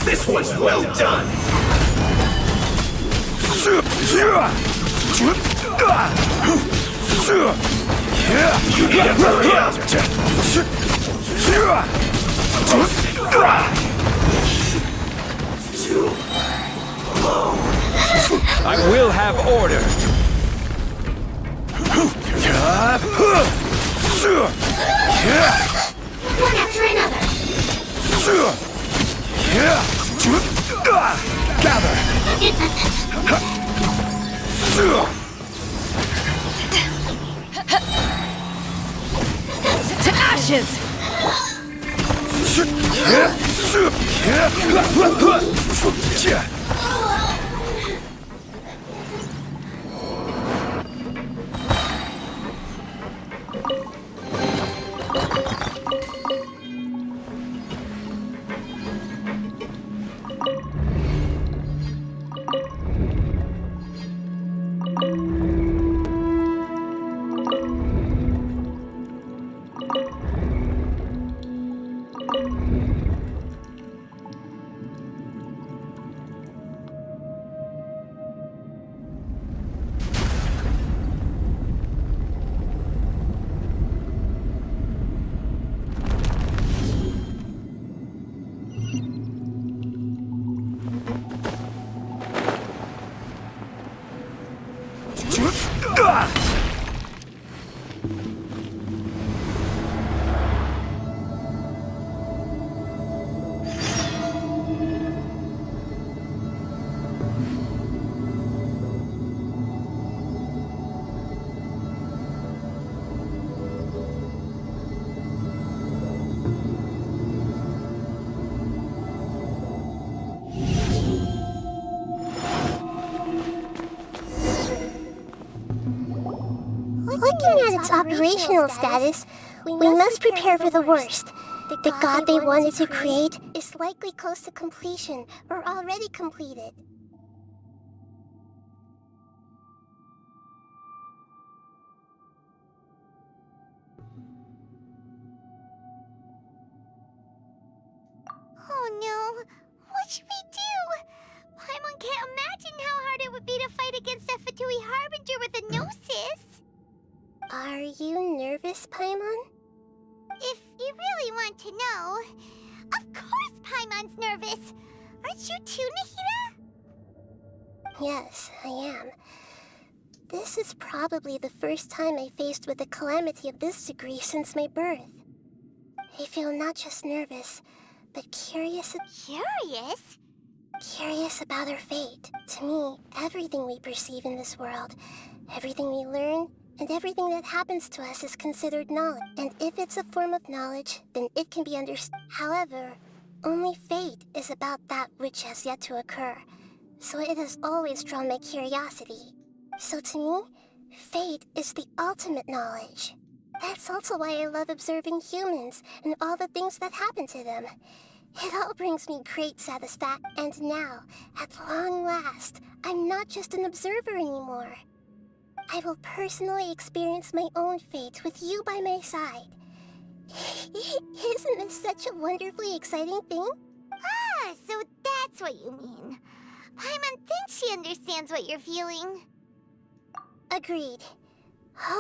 This one's well done. You need to hurry up. Roast and fry. Too low. I will have order. One after another. Gather. To ashes! Looking at its operational status, we must prepare for the worst. The god they wanted to create is likely close to completion or already completed. Oh no! What should we do? Paimon can't imagine how hard it would be to fight against the Fatui Harbinger with a Gnosis. Are you nervous, Paimon? If you really want to know, of course Paimon's nervous. Aren't you too, Nahida? Yes, I am. This is probably the first time I faced with a calamity of this degree since my birth. I feel not just nervous, but curious. Curious? Curious about our fate. To me, everything we perceive in this world, everything we learn, and everything that happens to us is considered knowledge. And if it's a form of knowledge, then it can be understood. However, only fate is about that which has yet to occur. So it has always drawn my curiosity. So to me, fate is the ultimate knowledge. That's also why I love observing humans and all the things that happen to them. It all brings me great satisfaction. And now, at long last, I'm not just an observer anymore. I will personally experience my own fate with you by my side. Isn't this such a wonderfully exciting thing? Ah, so that's what you mean. Paimon thinks she understands what you're feeling. Agreed.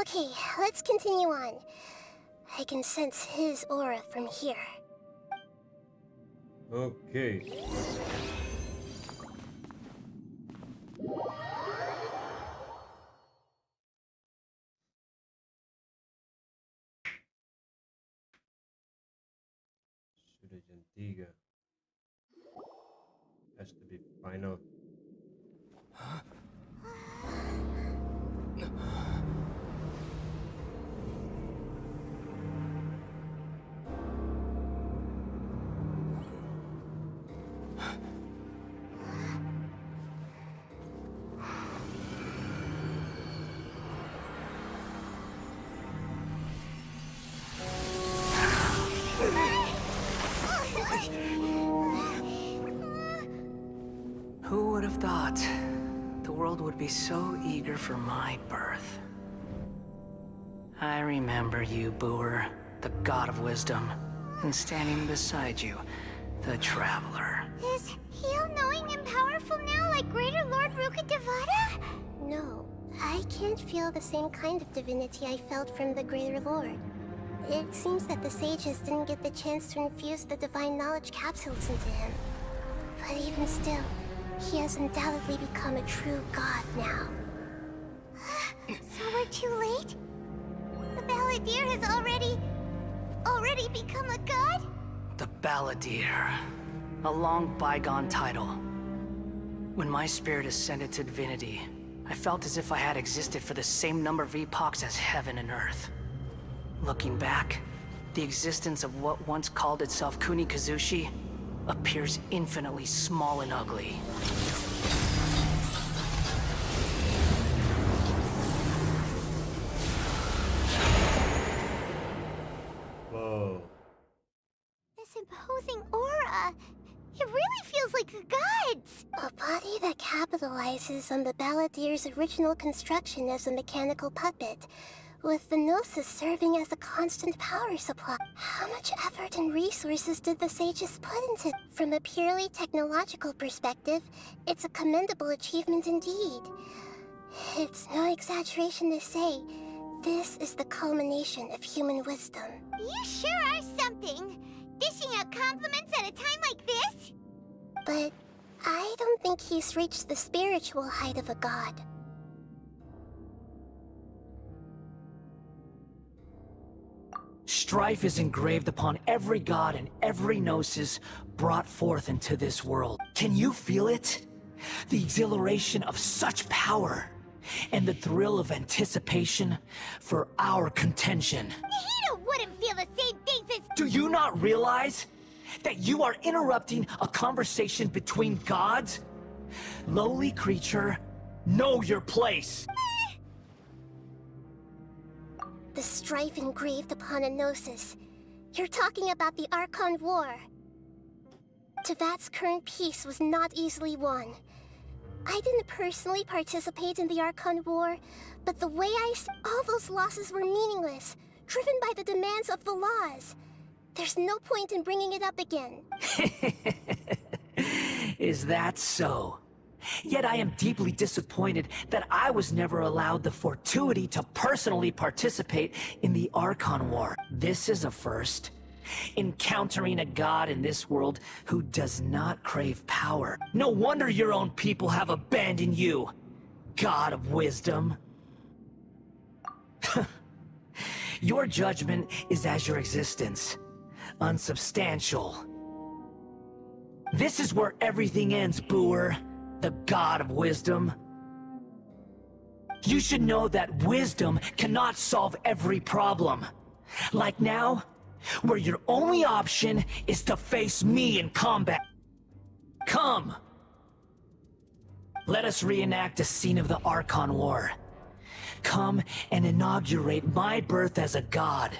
Okay, let's continue on. I can sense his aura from here. Okay. Sudah jam 3. Has to be final. Who would have thought the world would be so eager for my birth? I remember you, Booer, the god of wisdom, and standing beside you, the traveler. Is he all-knowing and powerful now like Greater Lord Rukkhadevata? No, I can't feel the same kind of divinity I felt from the Greater Lord. It seems that the sages didn't get the chance to infuse the divine knowledge capsules into him. But even still, he has undoubtedly become a true god now. So we're too late? The Balladeer has already become a god? The Balladeer. A long bygone title. When my spirit ascended to divinity, I felt as if I had existed for the same number of epochs as heaven and earth. Looking back, the existence of what once called itself Kunikazushi appears infinitely small and ugly. Whoa. This imposing aura. It really feels like the gods! A body that capitalizes on the Balladeer's original construction as a mechanical puppet, with the Gnosis serving as a constant power supply. How much effort and resources did the sages put into it? From a purely technological perspective, it's a commendable achievement indeed. It's no exaggeration to say, this is the culmination of human wisdom. You sure are something! Dishing out compliments at a time like this? But I don't think he's reached the spiritual height of a god. Strife is engraved upon every god and every gnosis brought forth into this world. Can you feel it? The exhilaration of such power, and the thrill of anticipation for our contention. Nahida wouldn't feel the same things as— Do you not realize that you are interrupting a conversation between gods? Lowly creature, know your place. The strife engraved upon a Gnosis. You're talking about the Archon War. Tevat's current peace was not easily won. I didn't personally participate in the Archon War, but the way all those losses were meaningless, driven by the demands of the laws. There's no point in bringing it up again. Is that so? Yet I am deeply disappointed that I was never allowed the fortuity to personally participate in the Archon War. This is a first. Encountering a god in this world who does not crave power. No wonder your own people have abandoned you, God of Wisdom. Your judgment is as your existence, unsubstantial. This is where everything ends, Booer, the God of Wisdom. You should know that wisdom cannot solve every problem. Like now, where your only option is to face me in combat. Come! Let us reenact a scene of the Archon War. Come and inaugurate my birth as a god.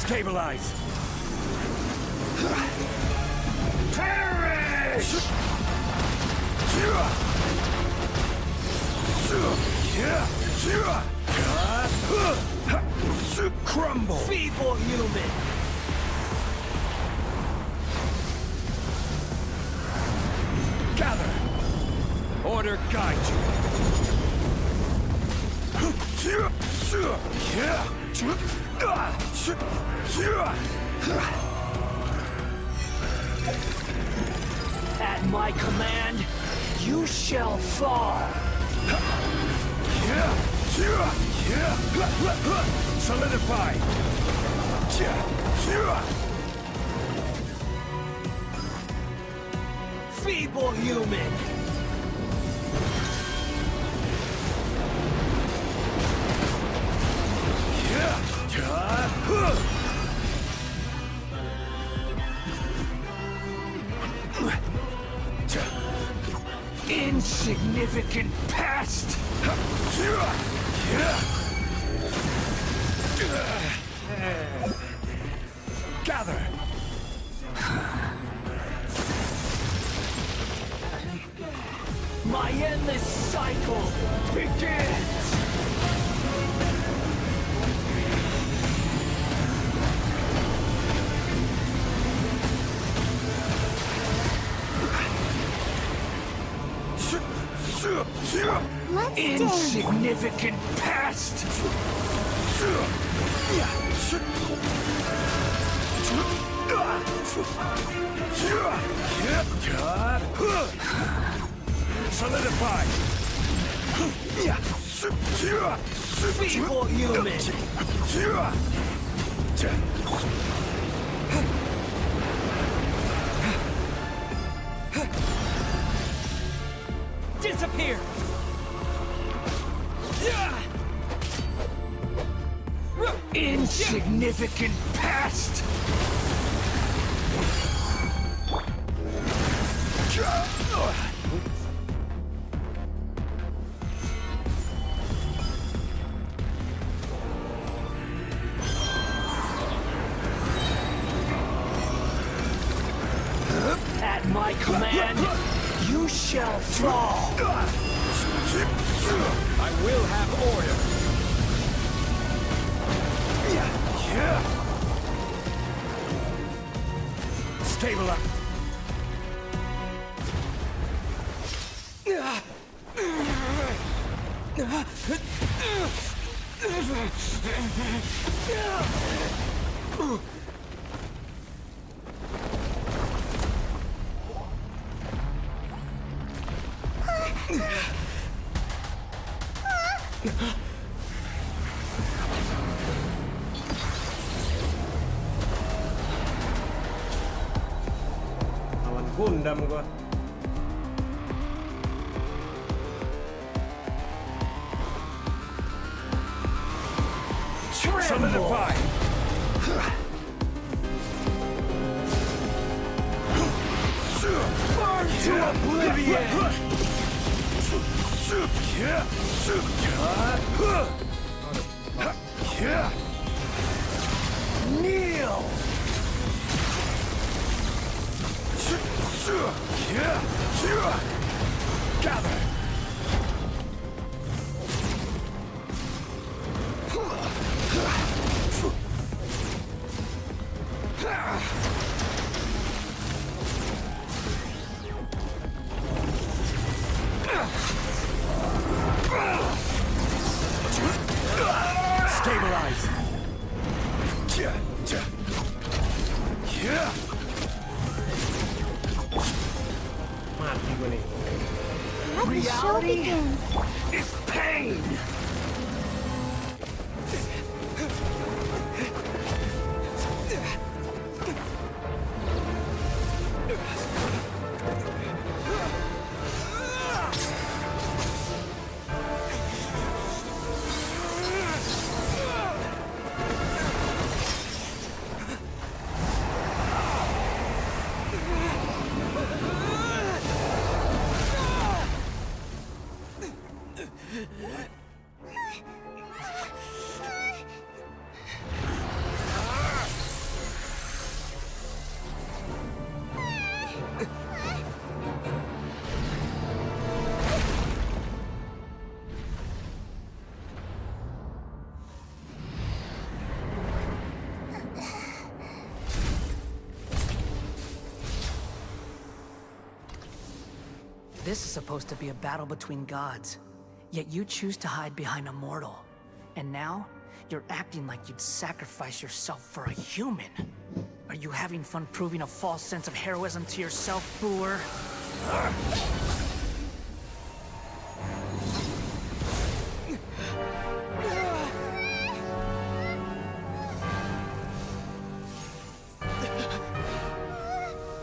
Stabilize! Perish! Crumble! Feeble human! Gather! Order guide At my command, you shall fall! Solidify! Feeble human! Insignificant pest! Gather! My endless cycle begins! Let's Insignificant pest! Solidify! Feeble human! Disappear! Insignificant pest! At my command, you shall fall! I will have order! Stabilize! Lawan Gundam gua. Solidify! Burn to oblivion! Kneel! Gather! Stabilize! Mati gua nih. Let the show Reality begin. is pain! This is supposed to be a battle between gods, yet you choose to hide behind a mortal. And now, you're acting like you'd sacrifice yourself for a human. Are you having fun proving a false sense of heroism to yourself, Boor?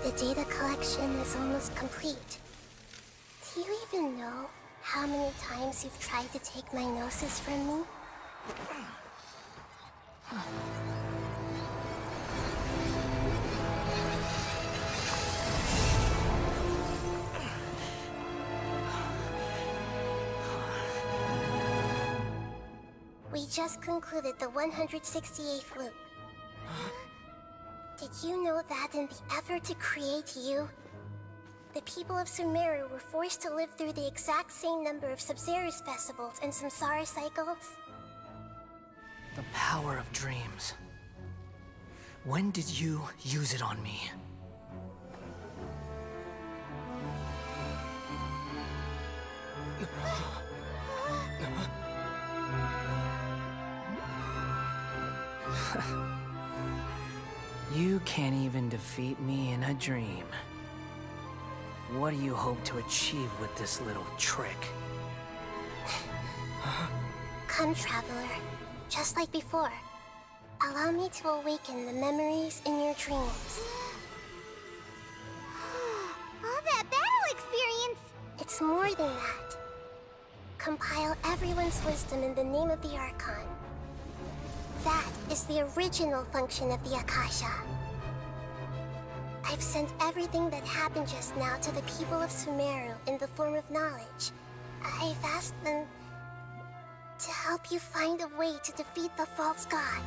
The data collection is almost complete. Do you even know how many times you've tried to take my gnosis from me? We just concluded the 168th loop. Did you know that in the effort to create you, the people of Sumeru were forced to live through the exact same number of Sabzeruz festivals and Samsara cycles? The power of dreams. When did you use it on me? You can't even defeat me in a dream. What do you hope to achieve with this little trick? Come, Traveler. Just like before. Allow me to awaken the memories in your dreams. All that battle experience! It's more than that. Compile everyone's wisdom in the name of the Archon. That is the original function of the Akasha. I've sent everything that happened just now to the people of Sumeru in the form of knowledge. I've asked them to help you find a way to defeat the false god.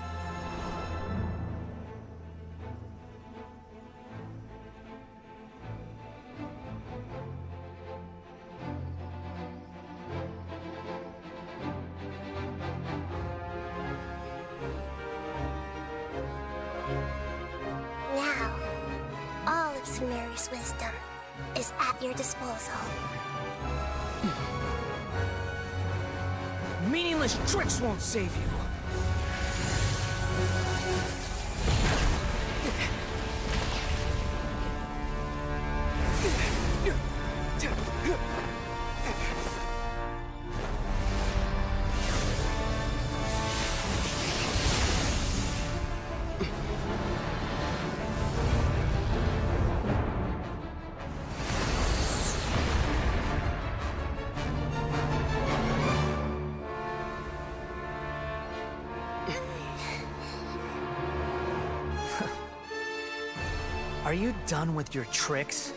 Now, all of Sumeru's wisdom is at your disposal. Meaningless tricks won't save you. Are you done with your tricks?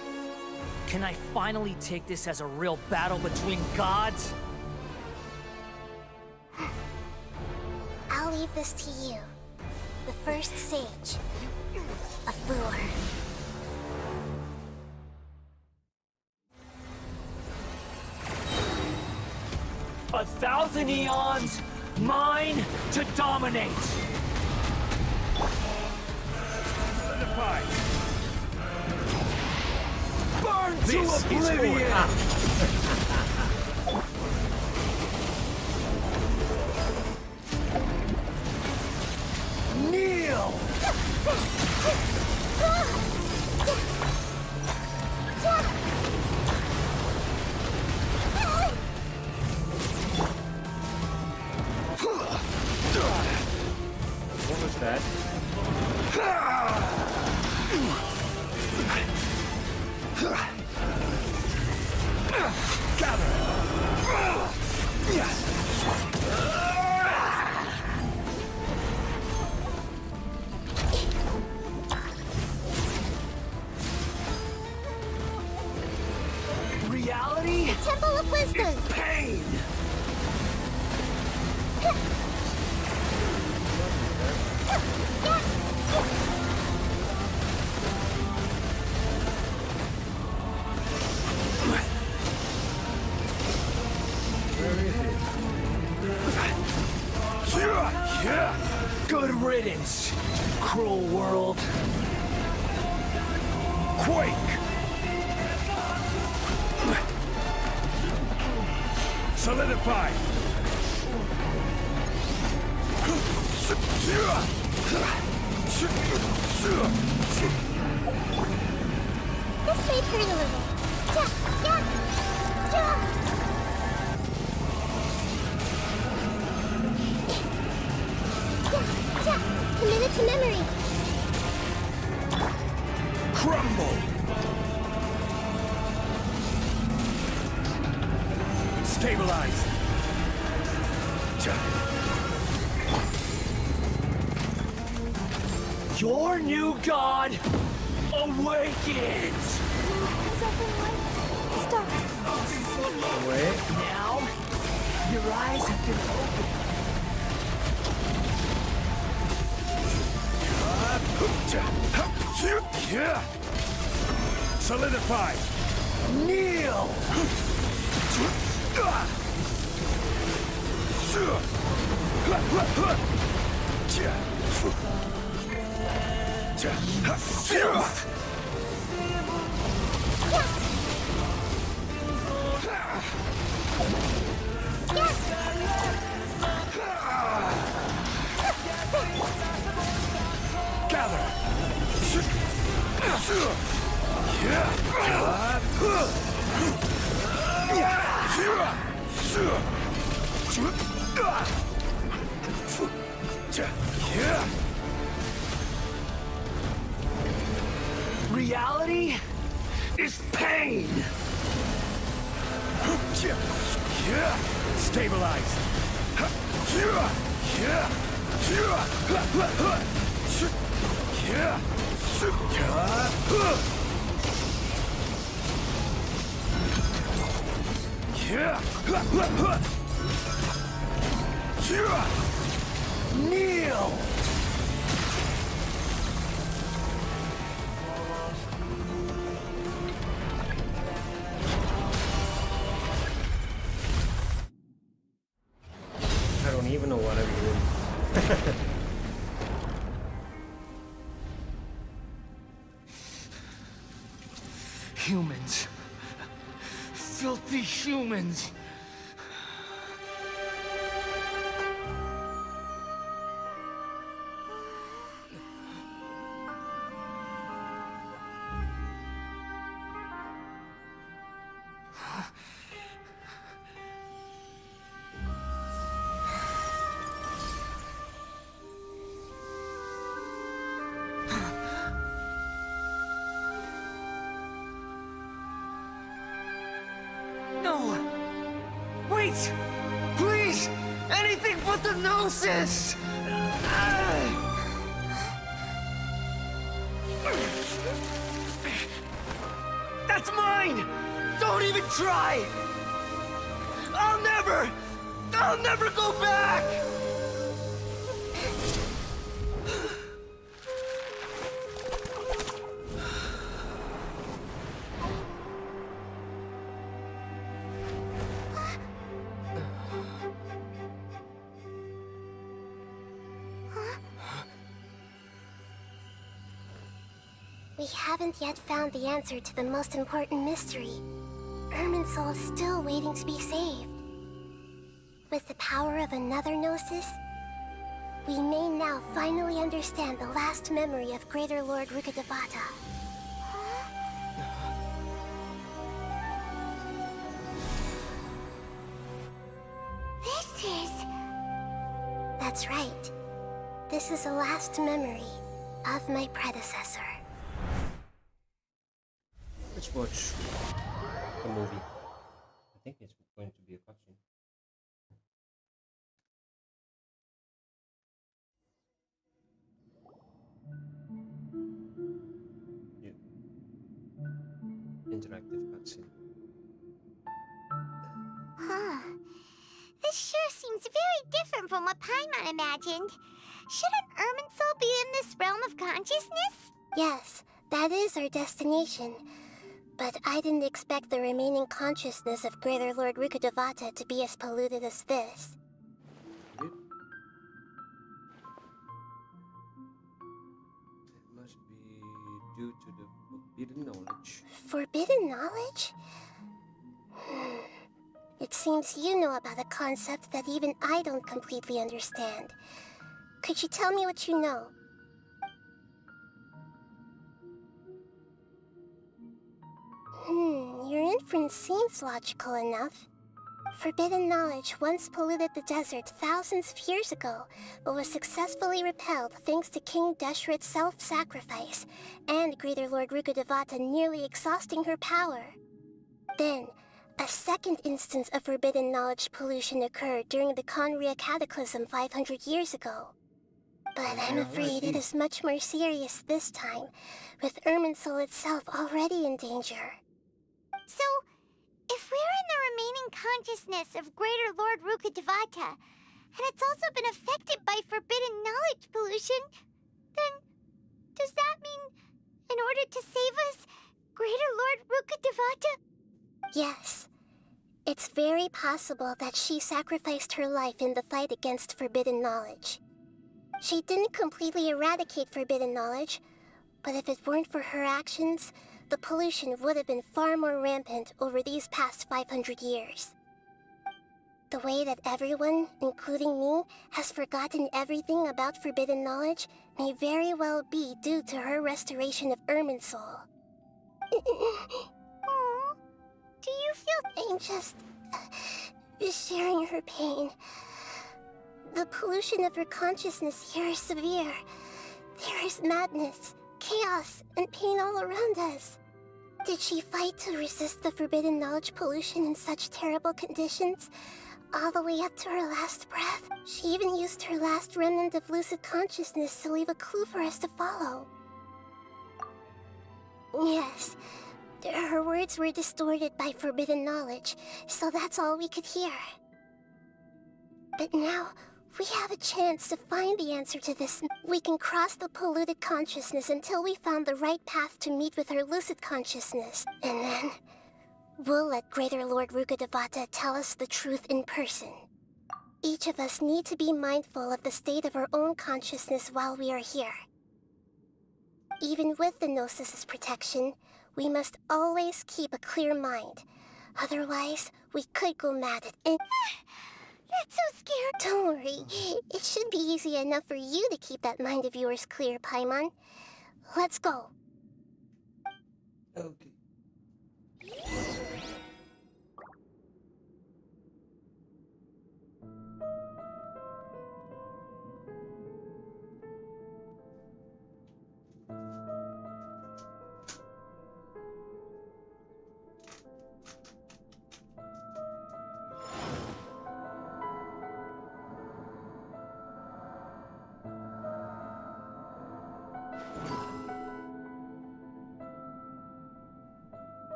Can I finally take this as a real battle between gods? I'll leave this to you, the first sage of Boor. A thousand eons, mine to dominate! Burn to oblivion! Kneel! What was that? Reality? Temple of Wisdom! Pain! Good riddance, cruel world. Quake! Solidify! This may hurt a little. Ja, ja, ja. Ja, ja. Commit it to memory. Crumble! Stabilize! Your new god awakens! Stop. Wait. Now, your eyes have been opened. Solidify! Kneel! Gather! Reality is pain! Stabilize! Kneel! I don't even know what I'm doing. Humans. Filthy humans. No! Wait! Please! Anything but the Gnosis! That's mine! Don't even try! I'll never go back! We haven't yet found the answer to the most important mystery. Irminsul is still waiting to be saved. With the power of another Gnosis, we may now finally understand the last memory of Greater Lord Rukkhadevata. This is... That's right. This is the last memory of my predecessor. Let's watch the movie. I think it's going to be a cutscene. Yeah. Interactive cutscene. Huh. This sure seems very different from what Paimon imagined. Shouldn't Irminsul be in this realm of consciousness? Yes, that is our destination. But I didn't expect the remaining consciousness of Greater Lord Rukkhadevata to be as polluted as this. It must be due to the forbidden knowledge. Forbidden knowledge? It seems you know about a concept that even I don't completely understand. Could you tell me what you know? Your inference seems logical enough. Forbidden knowledge once polluted the desert thousands of years ago, but was successfully repelled thanks to King Deshret's self-sacrifice, and Greater Lord Rukkhadevata nearly exhausting her power. Then, a second instance of forbidden knowledge pollution occurred during the Conria Cataclysm 500 years ago. But I'm afraid it is much more serious this time, with Irminsul itself already in danger. So, if we're in the remaining consciousness of Greater Lord Rukkhadevata, and it's also been affected by forbidden knowledge pollution, then does that mean, in order to save us, Greater Lord Rukkhadevata? Yes. It's very possible that she sacrificed her life in the fight against forbidden knowledge. She didn't completely eradicate forbidden knowledge, but if it weren't for her actions, the pollution would have been far more rampant over these past 500 years. The way that everyone, including me, has forgotten everything about forbidden knowledge may very well be due to her restoration of Irminsul. Do you feel... I'm just sharing her pain. The pollution of her consciousness here is severe. There is madness, chaos, and pain all around us. Did she fight to resist the forbidden knowledge pollution in such terrible conditions, all the way up to her last breath? She even used her last remnant of lucid consciousness to leave a clue for us to follow. Yes, her words were distorted by forbidden knowledge, so that's all we could hear. But now, we have a chance to find the answer to this. We can cross the polluted consciousness until we found the right path to meet with our lucid consciousness. And then, we'll let Greater Lord Rukkhadevata tell us the truth in person. Each of us need to be mindful of the state of our own consciousness while we are here. Even with the Gnosis' protection, we must always keep a clear mind. Otherwise, we could go mad at it. That's so scary. Don't worry. It should be easy enough for you to keep that mind of yours clear, Paimon. Let's go. Okay.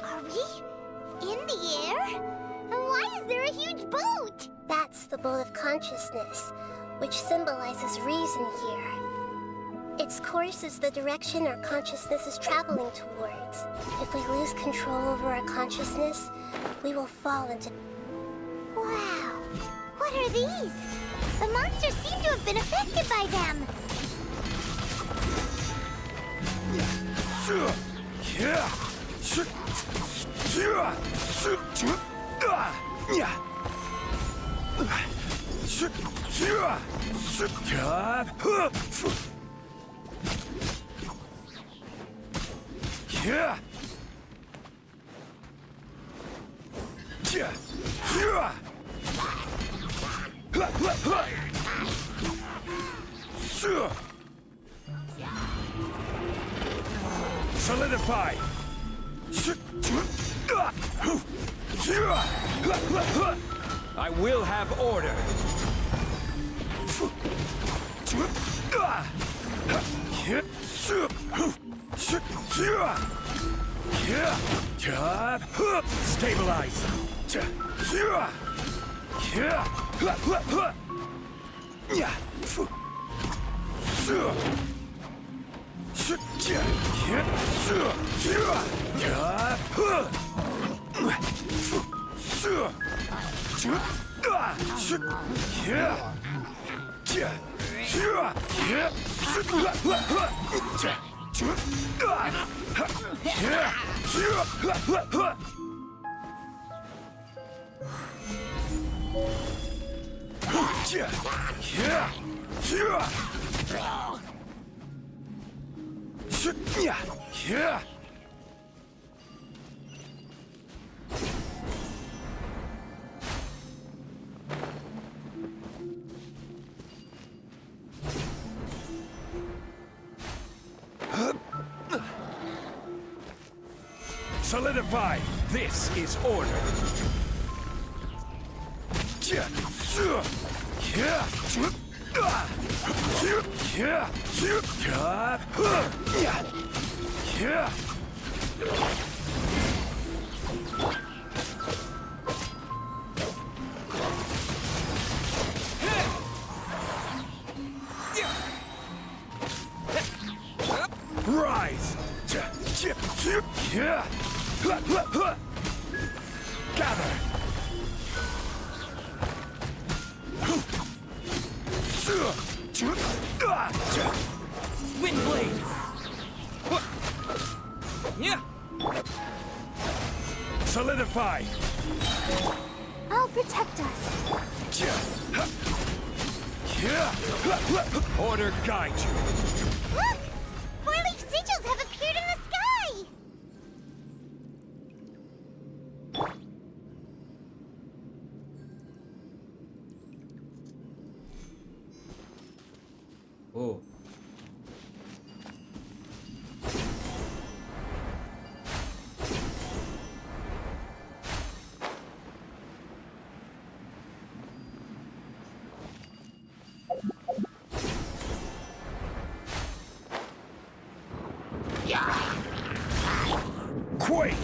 Are we in the air? And why is there a huge boat? That's the boat of consciousness, which symbolizes reason here. Its course is the direction our consciousness is traveling towards. If we lose control over our consciousness, we will fall into... Wow! What are these? The monsters seem to have been affected by them. Solidify! I will have order. Stabilize! Solidify! This is order! Rise! Gather! Windblade! Yeah! Solidify! I'll protect us. Order guide you! Look! Four-leaf sigils have appeared in the sky! Oh. Quake!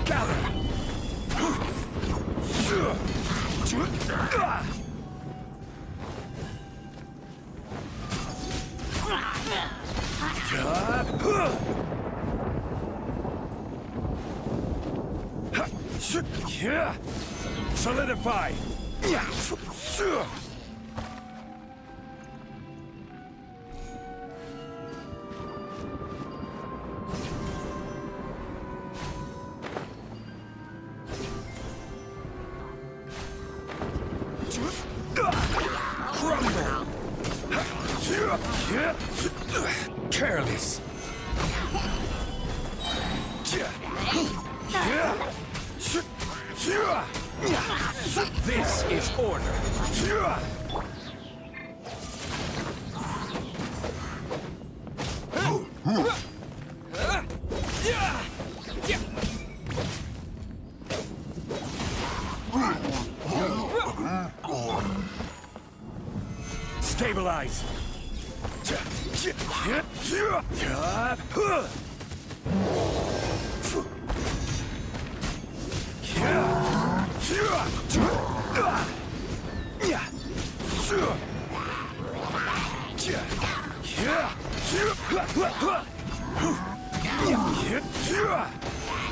Gather! Solidify! Crumble! Careless! This is order! Stabilize!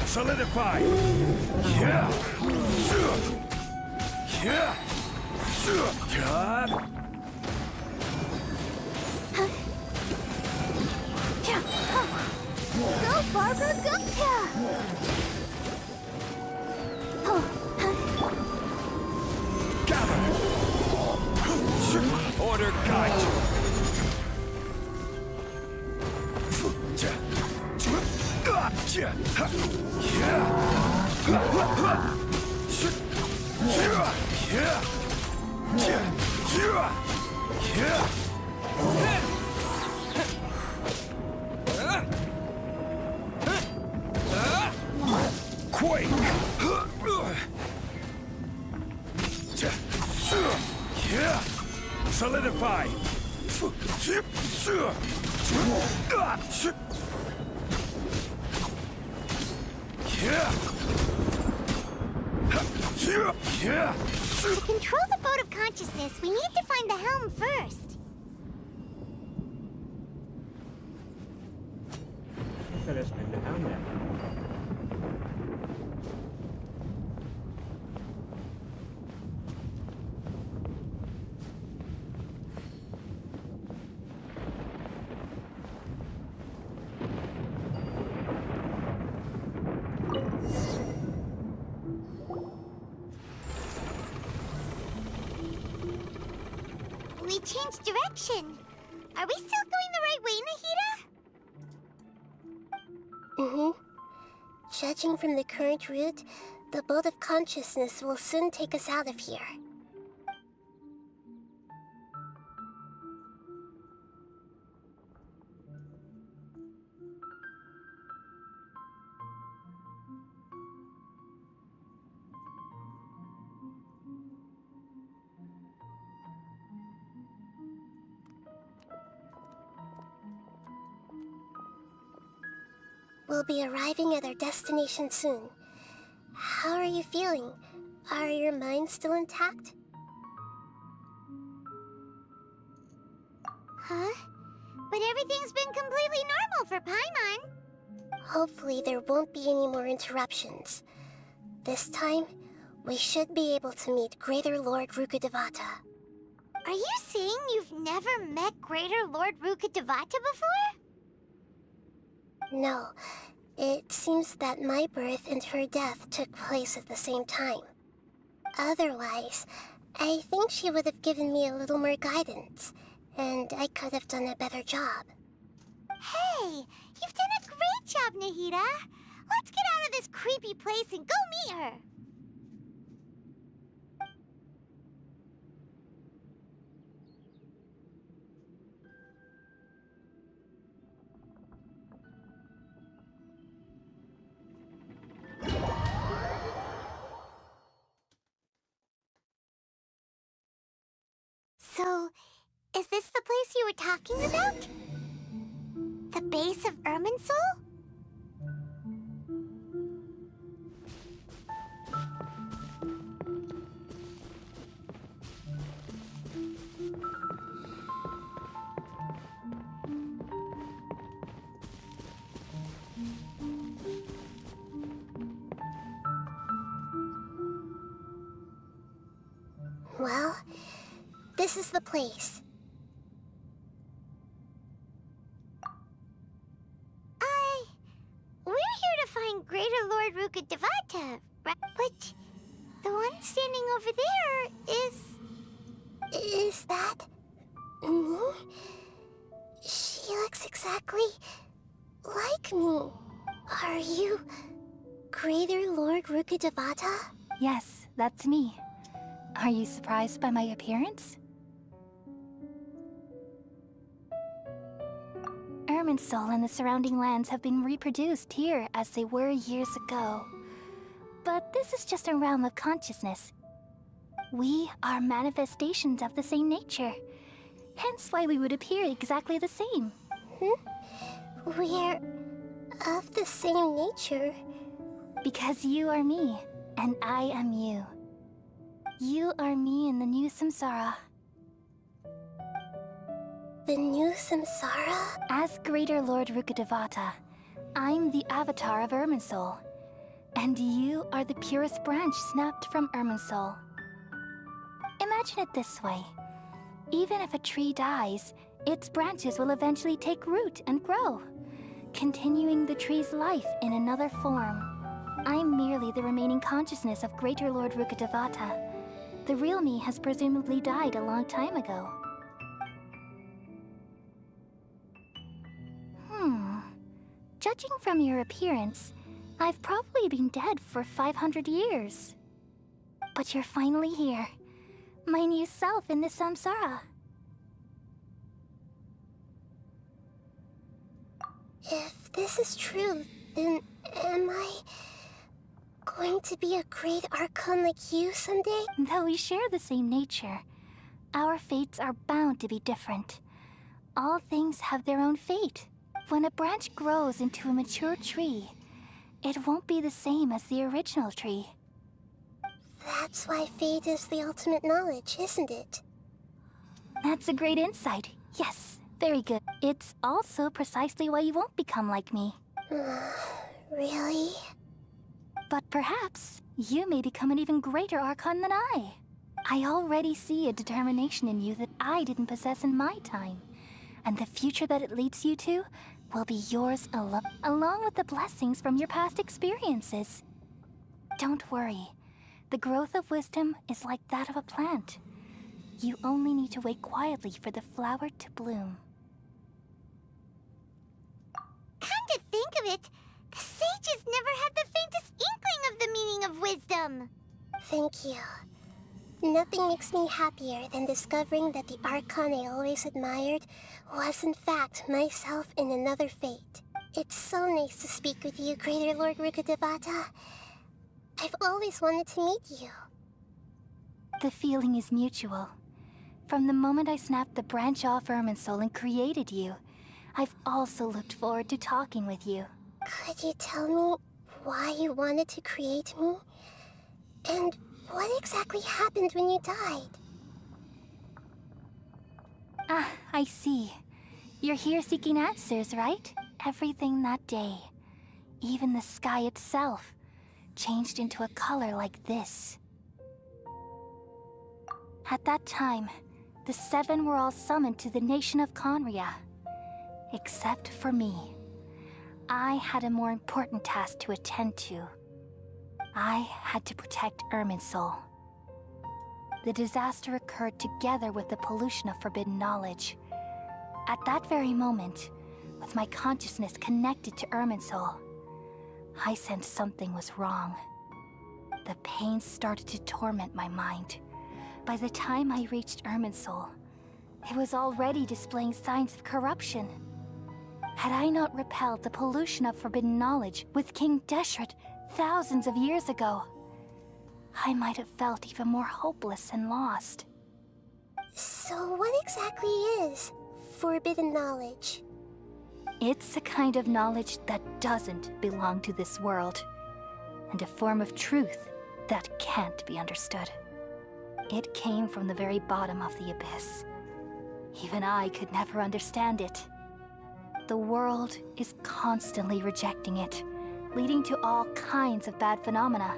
Solidify! Go, Barbara, go! Order guide you! Quake! Solidify! To control the boat of consciousness, we need to find the helm first. So let's find the helm then. We changed direction. Are we still going the right way, Nahida? Mm-hmm. Judging from the current route, the boat of consciousness will soon take us out of here. We'll be arriving at our destination soon. How are you feeling? Are your minds still intact? Huh? But everything's been completely normal for Paimon. Hopefully there won't be any more interruptions. This time, we should be able to meet Greater Lord Rukkhadevata. Are you saying you've never met Greater Lord Rukkhadevata before? No. It seems that my birth and her death took place at the same time. Otherwise, I think she would have given me a little more guidance, and I could have done a better job. Hey, you've done a great job, Nahida. Let's get out of this creepy place and go meet her. So, is this the place you were talking about? The base of Irminsul? Well, this is the place. We're here to find Greater Lord Rukkhadevata, right? But the one standing over there is... Is that... me? She looks exactly like me. Are you Greater Lord Rukkhadevata? Yes, that's me. Are you surprised by my appearance? Irminsul and the surrounding lands have been reproduced here as they were years ago. But this is just a realm of consciousness. We are manifestations of the same nature. Hence why we would appear exactly the same. We're of the same nature. Because you are me, and I am you. You are me in the new samsara. The new samsara? As Greater Lord Rukkhadevata, I'm the avatar of Irminsul. And you are the purest branch snapped from Irminsul. Imagine it this way. Even if a tree dies, its branches will eventually take root and grow, continuing the tree's life in another form. I'm merely the remaining consciousness of Greater Lord Rukkhadevata. The real me has presumably died a long time ago. Judging from your appearance, I've probably been dead for 500 years. But you're finally here. My new self in the samsara. If this is true, then am I going to be a great Archon like you someday? Though we share the same nature, our fates are bound to be different. All things have their own fate. When a branch grows into a mature tree, it won't be the same as the original tree. That's why fate is the ultimate knowledge, isn't it? That's a great insight. Yes, very good. It's also precisely why you won't become like me. Really? But perhaps you may become an even greater Archon than I. I already see a determination in you that I didn't possess in my time. And the future that it leads you to will be yours along with the blessings from your past experiences. Don't worry. The growth of wisdom is like that of a plant. You only need to wait quietly for the flower to bloom. Come to think of it, the sages never had the faintest inkling of the meaning of wisdom. Thank you. Nothing makes me happier than discovering that the Archon I always admired was in fact myself in another fate. It's so nice to speak with you, Greater Lord Rukkhadevata. I've always wanted to meet you. The feeling is mutual. From the moment I snapped the branch off Irminsul and created you, I've also looked forward to talking with you. Could you tell me why you wanted to create me? And what exactly happened when you died? Ah, I see. You're here seeking answers, right? Everything that day, even the sky itself, changed into a color like this. At that time, the seven were all summoned to the nation of Conria. Except for me. I had a more important task to attend to. I had to protect Irminsul. The disaster occurred together with the pollution of forbidden knowledge. At that very moment, with my consciousness connected to Irminsul, I sensed something was wrong. The pain started to torment my mind. By the time I reached Irminsul, it was already displaying signs of corruption. Had I not repelled the pollution of forbidden knowledge with King Deshret thousands of years ago, I might have felt even more hopeless and lost. So what exactly is forbidden knowledge? It's a kind of knowledge that doesn't belong to this world, and a form of truth that can't be understood. It came from the very bottom of the abyss. Even I could never understand it. The world is constantly rejecting it, leading to all kinds of bad phenomena.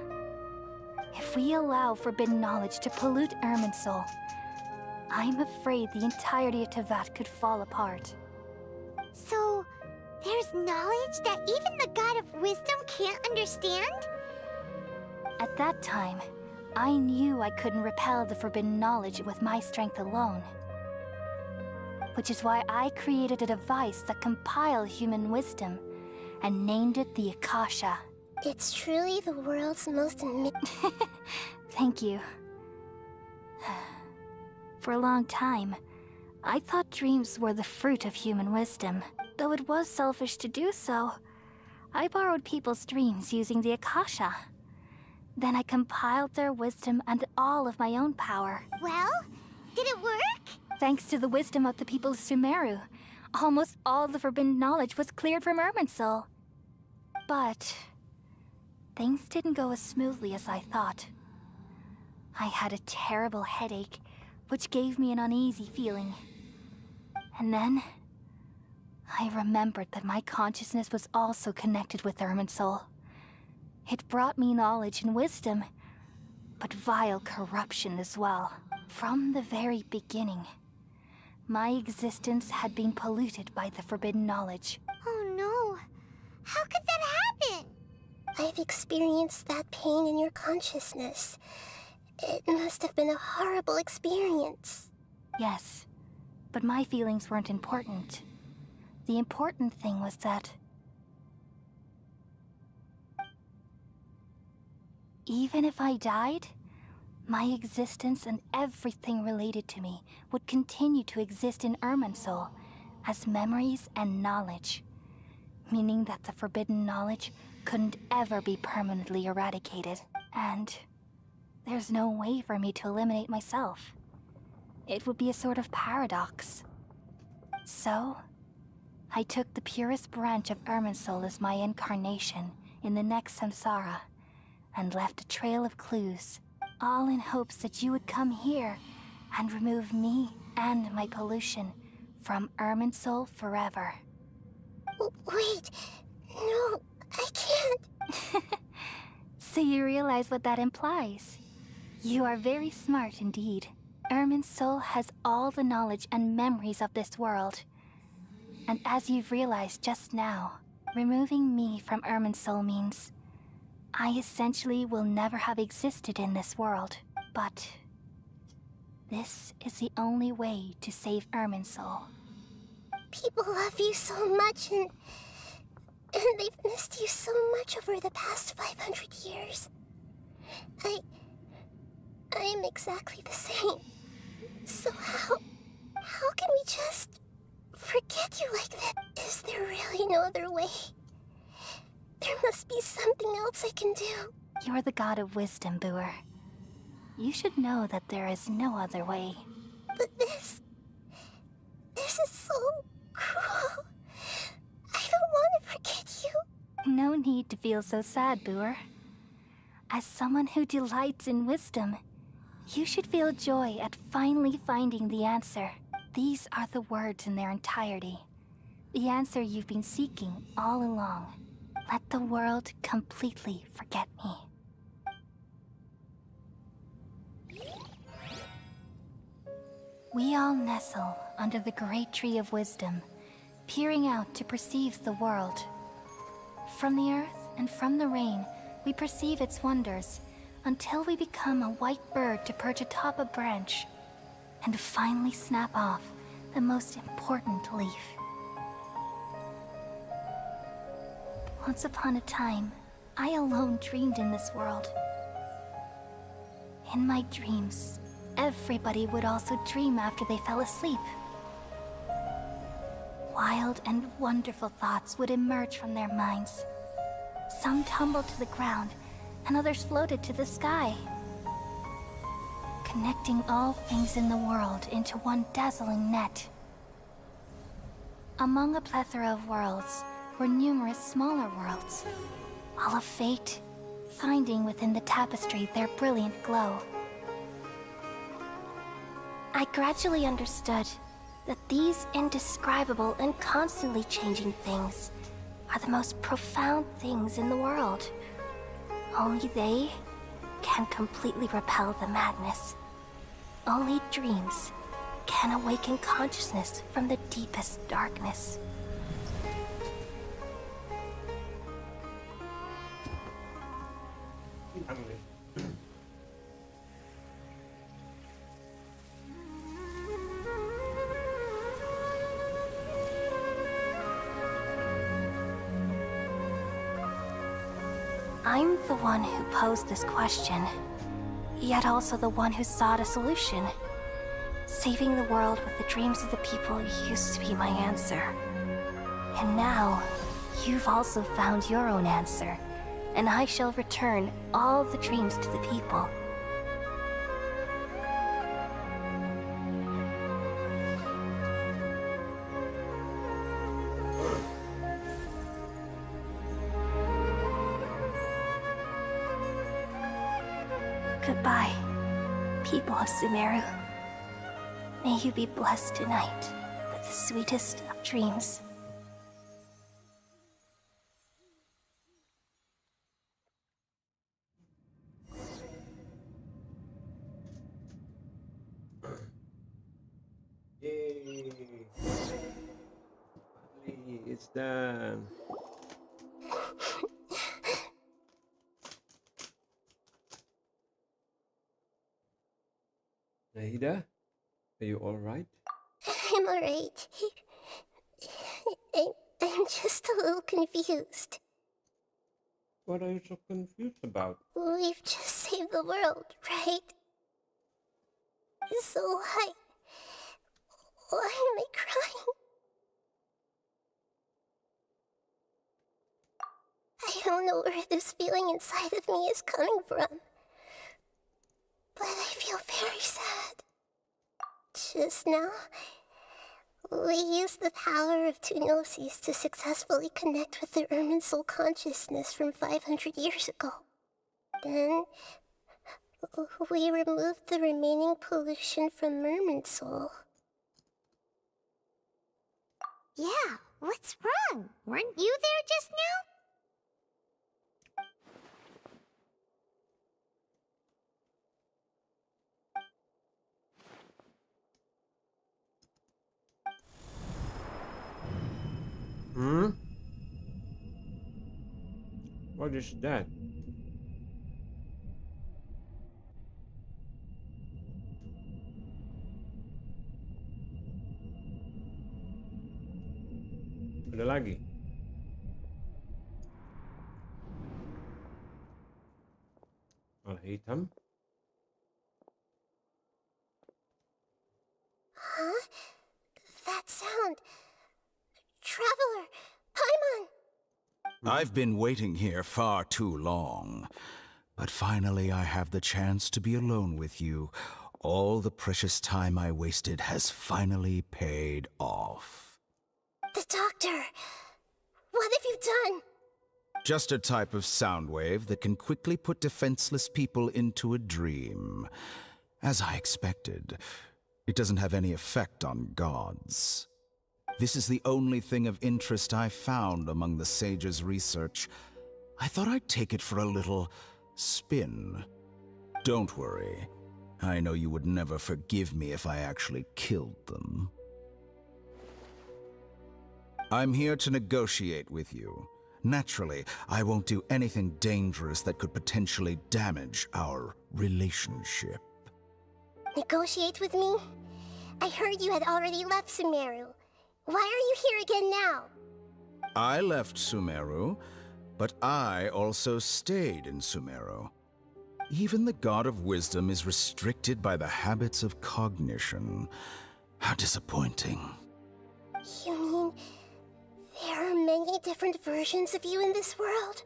If we allow forbidden knowledge to pollute Irminsul, I'm afraid the entirety of Tevat could fall apart. So, there's knowledge that even the God of Wisdom can't understand? At that time, I knew I couldn't repel the forbidden knowledge with my strength alone. Which is why I created a device that compiled human wisdom and named it the Akasha. It's truly the world's most Thank you. For a long time, I thought dreams were the fruit of human wisdom. Though it was selfish to do so, I borrowed people's dreams using the Akasha. Then I compiled their wisdom and all of my own power. Well, did it work? Thanks to the wisdom of the people of Sumeru, almost all the forbidden knowledge was cleared from Irminsul. But things didn't go as smoothly as I thought. I had a terrible headache, which gave me an uneasy feeling. And then I remembered that my consciousness was also connected with Irminsul. It brought me knowledge and wisdom, but vile corruption as well. From the very beginning, my existence had been polluted by the forbidden knowledge. Oh no. How could that happen? I've experienced that pain in your consciousness. It must have been a horrible experience. Yes, but my feelings weren't important. The important thing was that even if I died, my existence and everything related to me would continue to exist in Irminsul as memories and knowledge, meaning that the forbidden knowledge couldn't ever be permanently eradicated, and there's no way for me to eliminate myself. It would be a sort of paradox. So, I took the purest branch of Irminsul as my incarnation in the next samsara, and left a trail of clues. all in hopes that you would come here and remove me and my pollution from Irminsul forever. Wait, no, I can't. So you realize what that implies. You are very smart indeed. Irminsul has all the knowledge and memories of this world. And as you've realized just now, removing me from Irminsul means I essentially will never have existed in this world. But this is the only way to save Irminsul. People love you so much, and they've missed you so much over the past 500 years. I am exactly the same. So how can we just forget you like that? Is there really no other way? There must be something else I can do. You're the god of wisdom, Booer. You should know that there is no other way. But this is so cruel. I don't want to forget you. No need to feel so sad, Booer. As someone who delights in wisdom, you should feel joy at finally finding the answer. These are the words in their entirety. The answer you've been seeking all along. Let the world completely forget me. We all nestle under the great tree of wisdom, peering out to perceive the world. From the earth and from the rain, we perceive its wonders, until we become a white bird to perch atop a branch, and finally snap off the most important leaf. Once upon a time, I alone dreamed in this world. In my dreams, everybody would also dream after they fell asleep. Wild and wonderful thoughts would emerge from their minds. Some tumbled to the ground, and others floated to the sky, connecting all things in the world into one dazzling net. Among a plethora of worlds were numerous smaller worlds, all of fate, finding within the tapestry their brilliant glow. I gradually understood that these indescribable and constantly changing things are the most profound things in the world. Only they can completely repel the madness. Only dreams can awaken consciousness from the deepest darkness. I'm the one who posed this question, yet also the one who sought a solution. Saving the world with the dreams of the people used to be my answer. And now, you've also found your own answer, and I shall return all the dreams to the people. Goodbye, people of Sumeru. May you be blessed tonight with the sweetest of dreams. Yay! Finally, it's done. Nahida, are you all right? I'm alright. I'm just a little confused. What are you so confused about? We've just saved the world, right? So why am I crying? I don't know where this feeling inside of me is coming from, but I feel very sad. Just now, we used the power of two gnosis to successfully connect with the Irminsul consciousness from 500 years ago. Then, We removed the remaining pollution from Merman Soul. Yeah, what's wrong? Weren't you there just now? Hmm? What is that? Ada lagi. Warna hitam. Huh? That sound. Traveler! Paimon! I've been waiting here far too long. But finally I have the chance to be alone with you. All the precious time I wasted has finally paid off. The doctor! What have you done? Just a type of sound wave that can quickly put defenseless people into a dream. As I expected, it doesn't have any effect on gods. This is the only thing of interest I found among the sage's research. I thought I'd take it for a little spin. Don't worry. I know you would never forgive me if I actually killed them. I'm here to negotiate with you. Naturally, I won't do anything dangerous that could potentially damage our relationship. Negotiate with me? I heard you had already left Sumeru. Why are you here again now? I left Sumeru, but I also stayed in Sumeru. Even the God of Wisdom is restricted by the habits of cognition. How disappointing. You mean there are many different versions of you in this world?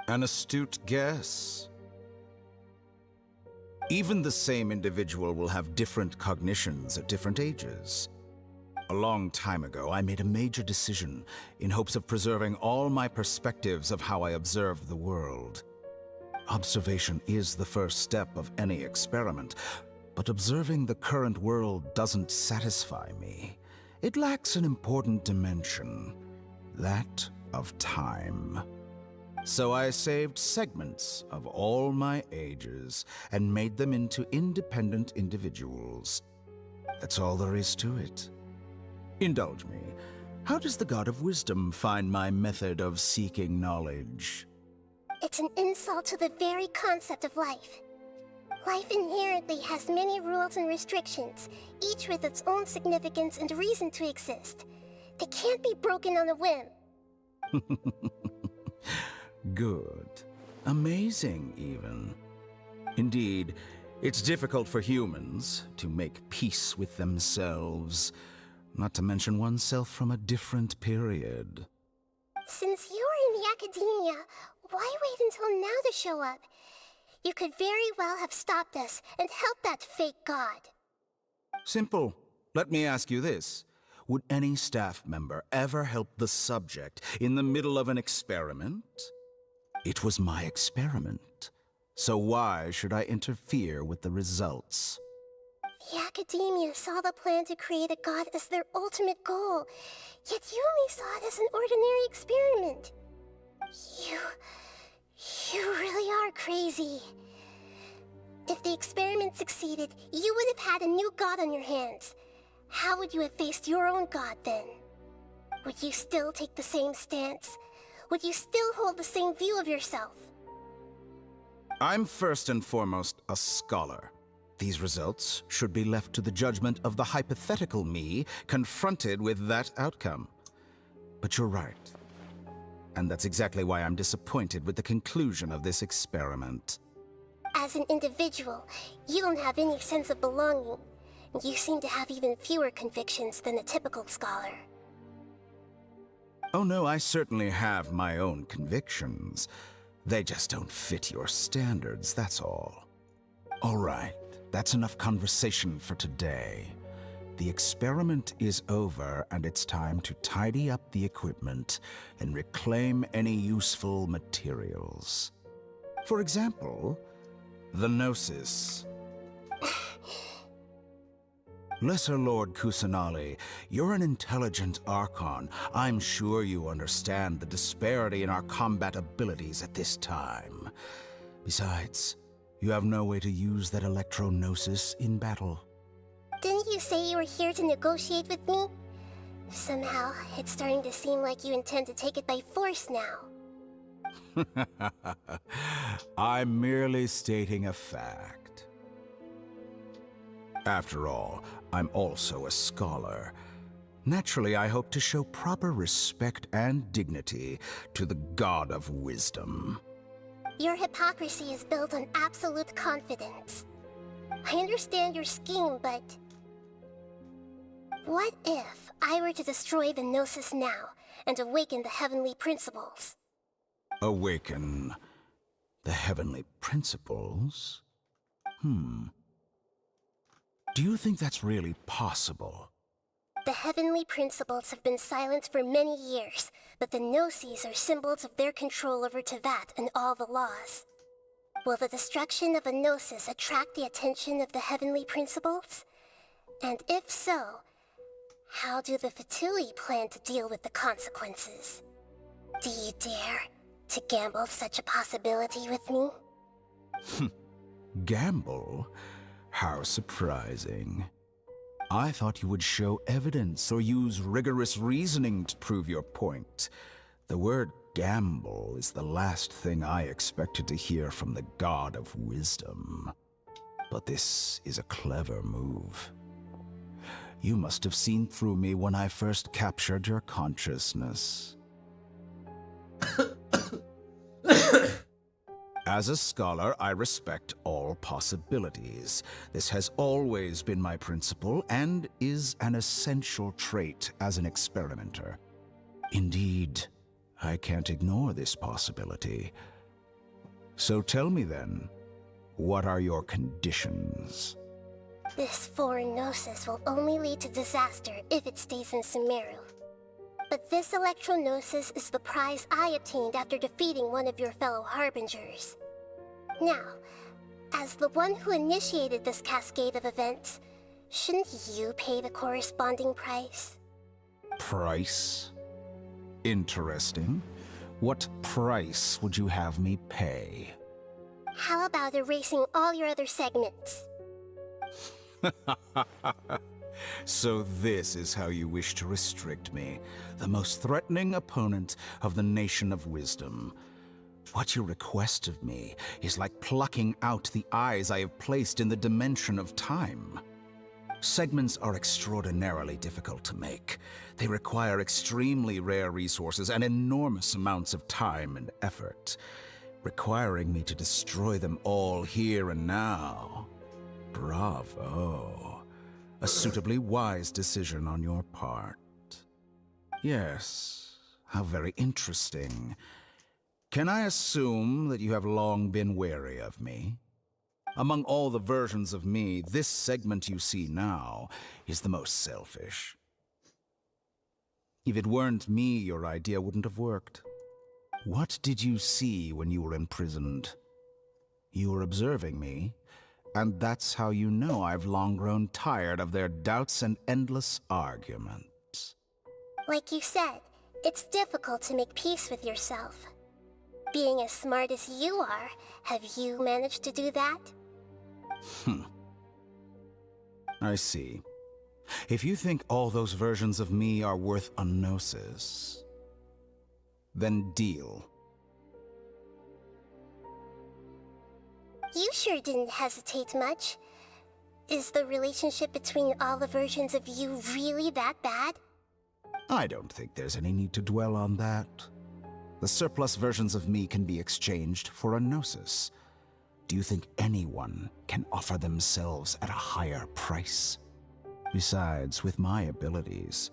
An astute guess. Even the same individual will have different cognitions at different ages. A long time ago, I made a major decision in hopes of preserving all my perspectives of how I observed the world. Observation is the first step of any experiment, but observing the current world doesn't satisfy me. It lacks an important dimension, that of time. So I saved segments of all my ages and made them into independent individuals. That's all there is to it. Indulge me. How does the God of Wisdom find my method of seeking knowledge? It's an insult to the very concept of life. Life inherently has many rules and restrictions, each with its own significance and reason to exist. They can't be broken on a whim. Good. Amazing, even. Indeed, it's difficult for humans to make peace with themselves, not to mention oneself from a different period. Since you're in the academia, why wait until now to show up? You could very well have stopped us and helped that fake god. Simple. Let me ask you this. Would any staff member ever help the subject in the middle of an experiment? It was my experiment. So why should I interfere with the results? The academia saw the plan to create a god as their ultimate goal, yet you only saw it as an ordinary experiment. You really are crazy. If the experiment succeeded, you would have had a new god on your hands. How would you have faced your own god then? Would you still take the same stance? Would you still hold the same view of yourself? I'm first and foremost a scholar. These results should be left to the judgment of the hypothetical me confronted with that outcome. But you're right. And that's exactly why I'm disappointed with the conclusion of this experiment. As an individual, you don't have any sense of belonging. You seem to have even fewer convictions than a typical scholar. Oh no, I certainly have my own convictions. They just don't fit your standards, that's all. All right, that's enough conversation for today. The experiment is over, and it's time to tidy up the equipment and reclaim any useful materials. For example, The Gnosis. Lesser Lord Kusanali, you're an intelligent Archon. I'm sure you understand the disparity in our combat abilities at this time. Besides, you have no way to use that Electro-Gnosis in battle. Didn't you say you were here to negotiate with me? Somehow, it's starting to seem like you intend to take it by force now. I'm merely stating a fact. After all, I'm also a scholar. Naturally, I hope to show proper respect and dignity to the God of Wisdom. Your hypocrisy is built on absolute confidence. I understand your scheme, but... what if I were to destroy the Gnosis now and awaken the heavenly principles? Awaken the heavenly principles? Do you think that's really possible? The heavenly principles have been silent for many years, but the Gnosis are symbols of their control over Tevat and all the laws. Will the destruction of a Gnosis attract the attention of the heavenly principles? And if so, how do the Fatui plan to deal with the consequences? Do you dare to gamble such a possibility with me? Gamble? How surprising. I thought you would show evidence or use rigorous reasoning to prove your point. The word gamble is the last thing I expected to hear from the God of Wisdom. But this is a clever move. You must have seen through me when I first captured your consciousness. As a scholar, I respect all possibilities. This has always been my principle and is an essential trait as an experimenter. Indeed, I can't ignore this possibility. So tell me then, what are your conditions? This foreign Gnosis will only lead to disaster if it stays in Sumeru. But this Electro-Gnosis is the prize I obtained after defeating one of your fellow Harbingers. Now, as the one who initiated this cascade of events, shouldn't you pay the corresponding price? Price? Interesting. What price would you have me pay? How about erasing all your other segments? So this is how you wish to restrict me, the most threatening opponent of the Nation of Wisdom. What you request of me is like plucking out the eyes I have placed in the dimension of time. Segments are extraordinarily difficult to make. They require extremely rare resources and enormous amounts of time and effort, requiring me to destroy them all here and now. Bravo. A suitably wise decision on your part. Yes, how very interesting. Can I assume that you have long been wary of me? Among all the versions of me, this segment you see now is the most selfish. If it weren't me, your idea wouldn't have worked. What did you see when you were imprisoned? You were observing me, and that's how you know I've long grown tired of their doubts and endless arguments. Like you said, it's difficult to make peace with yourself. Being as smart as you are, have you managed to do that? I see. If you think all those versions of me are worth a gnosis, then deal. You sure didn't hesitate much. Is the relationship between all the versions of you really that bad? I don't think there's any need to dwell on that. The surplus versions of me can be exchanged for a gnosis. Do you think anyone can offer themselves at a higher price? Besides, with my abilities,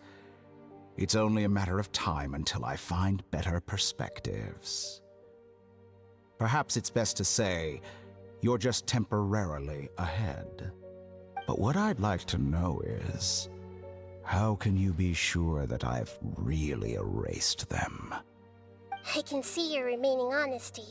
it's only a matter of time until I find better perspectives. Perhaps it's best to say, you're just temporarily ahead. But what I'd like to know is, how can you be sure that I've really erased them? I can see your remaining honesty.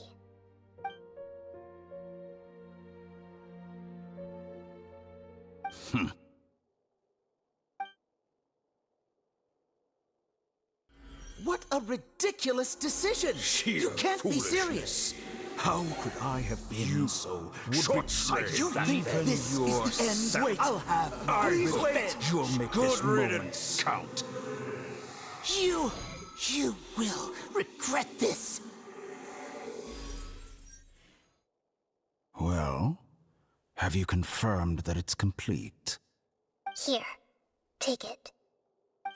What a ridiculous decision! You can't be serious! How could I have been so short-sighted? You think this is the end? Wait, I'll have Please revenge. You'll make Good this moment riddance. count. You will regret this. Well, have you confirmed that it's complete? Here, take it.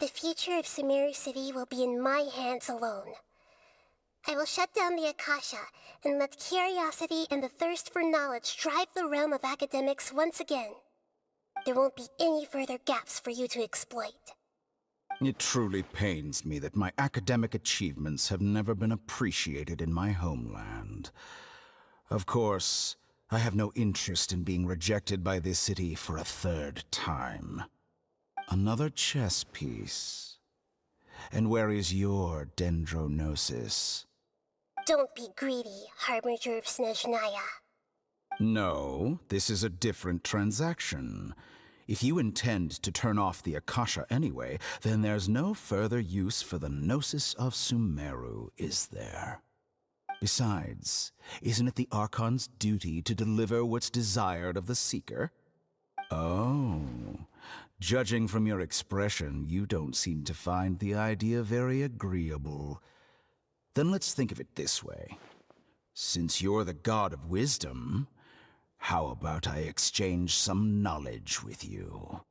The future of Sumeru City will be in my hands alone. I will shut down the Akasha and let curiosity and the thirst for knowledge drive the realm of academics once again. There won't be any further gaps for you to exploit. It truly pains me that my academic achievements have never been appreciated in my homeland. Of course, I have no interest in being rejected by this city for a third time. Another chess piece. And where is your dendronosis? Don't be greedy, Harbinger of Snezhnaya. No, this is a different transaction. If you intend to turn off the Akasha anyway, then there's no further use for the Gnosis of Sumeru, is there? Besides, isn't it the Archon's duty to deliver what's desired of the Seeker? Oh, judging from your expression, you don't seem to find the idea very agreeable. Then let's think of it this way. Since you're the god of wisdom, how about I exchange some knowledge with you?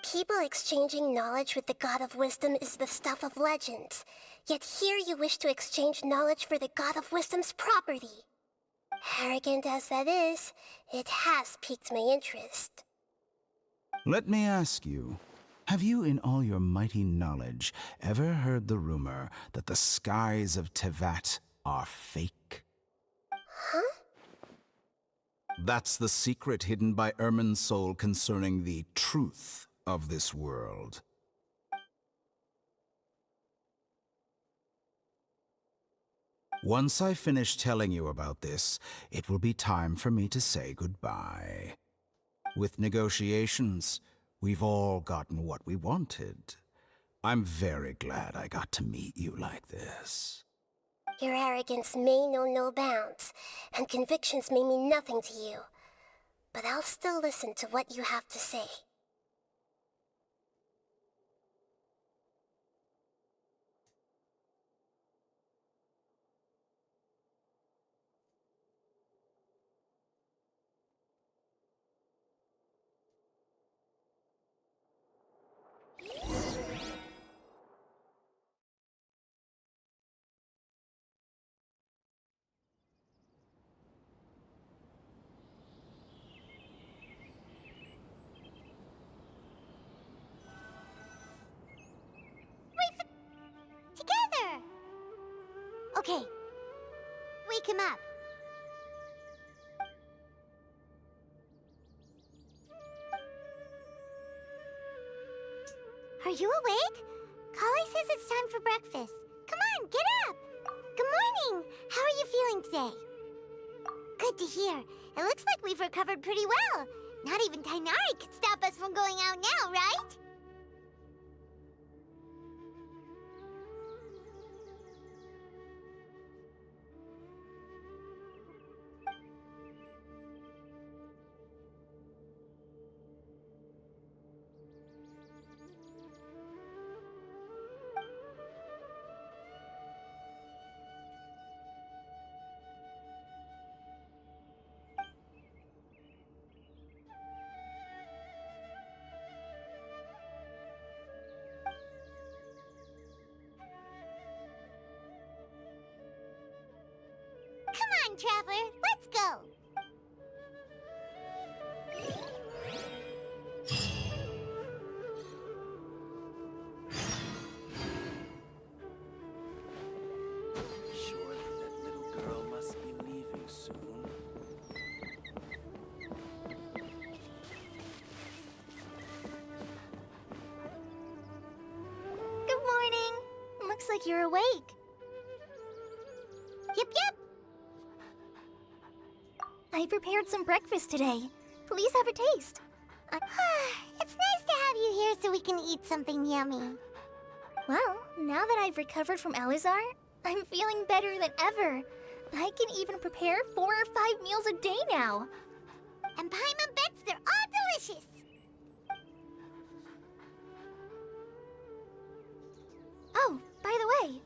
People exchanging knowledge with the god of wisdom is the stuff of legends. Yet here you wish to exchange knowledge for the god of wisdom's property. Arrogant as that is, it has piqued my interest. Let me ask you, have you in all your mighty knowledge ever heard the rumor that the skies of Tevat are fake? Huh? That's the secret hidden by Irminsul concerning the truth of this world. Once I finish telling you about this, it will be time for me to say goodbye. With negotiations, we've all gotten what we wanted. I'm very glad I got to meet you like this. Your arrogance may know no bounds, and convictions may mean nothing to you. But I'll still listen to what you have to say. Together! Okay. Wake him up. Are you awake? Kali says it's time for breakfast. Come on, get up! Good morning! How are you feeling today? Good to hear. It looks like we've recovered pretty well. Not even Tainari could stop us from going out now, right? Come on, Traveler, let's go! Surely that little girl must be leaving soon. Good morning. Looks like you're awake. Yep, yep! I prepared some breakfast today. Please have a taste. It's nice to have you here so we can eat something yummy. Well, now that I've recovered from Elazar, I'm feeling better than ever. I can even prepare 4 or 5 meals a day now. And Paimon bets they're all delicious. Oh, by the way,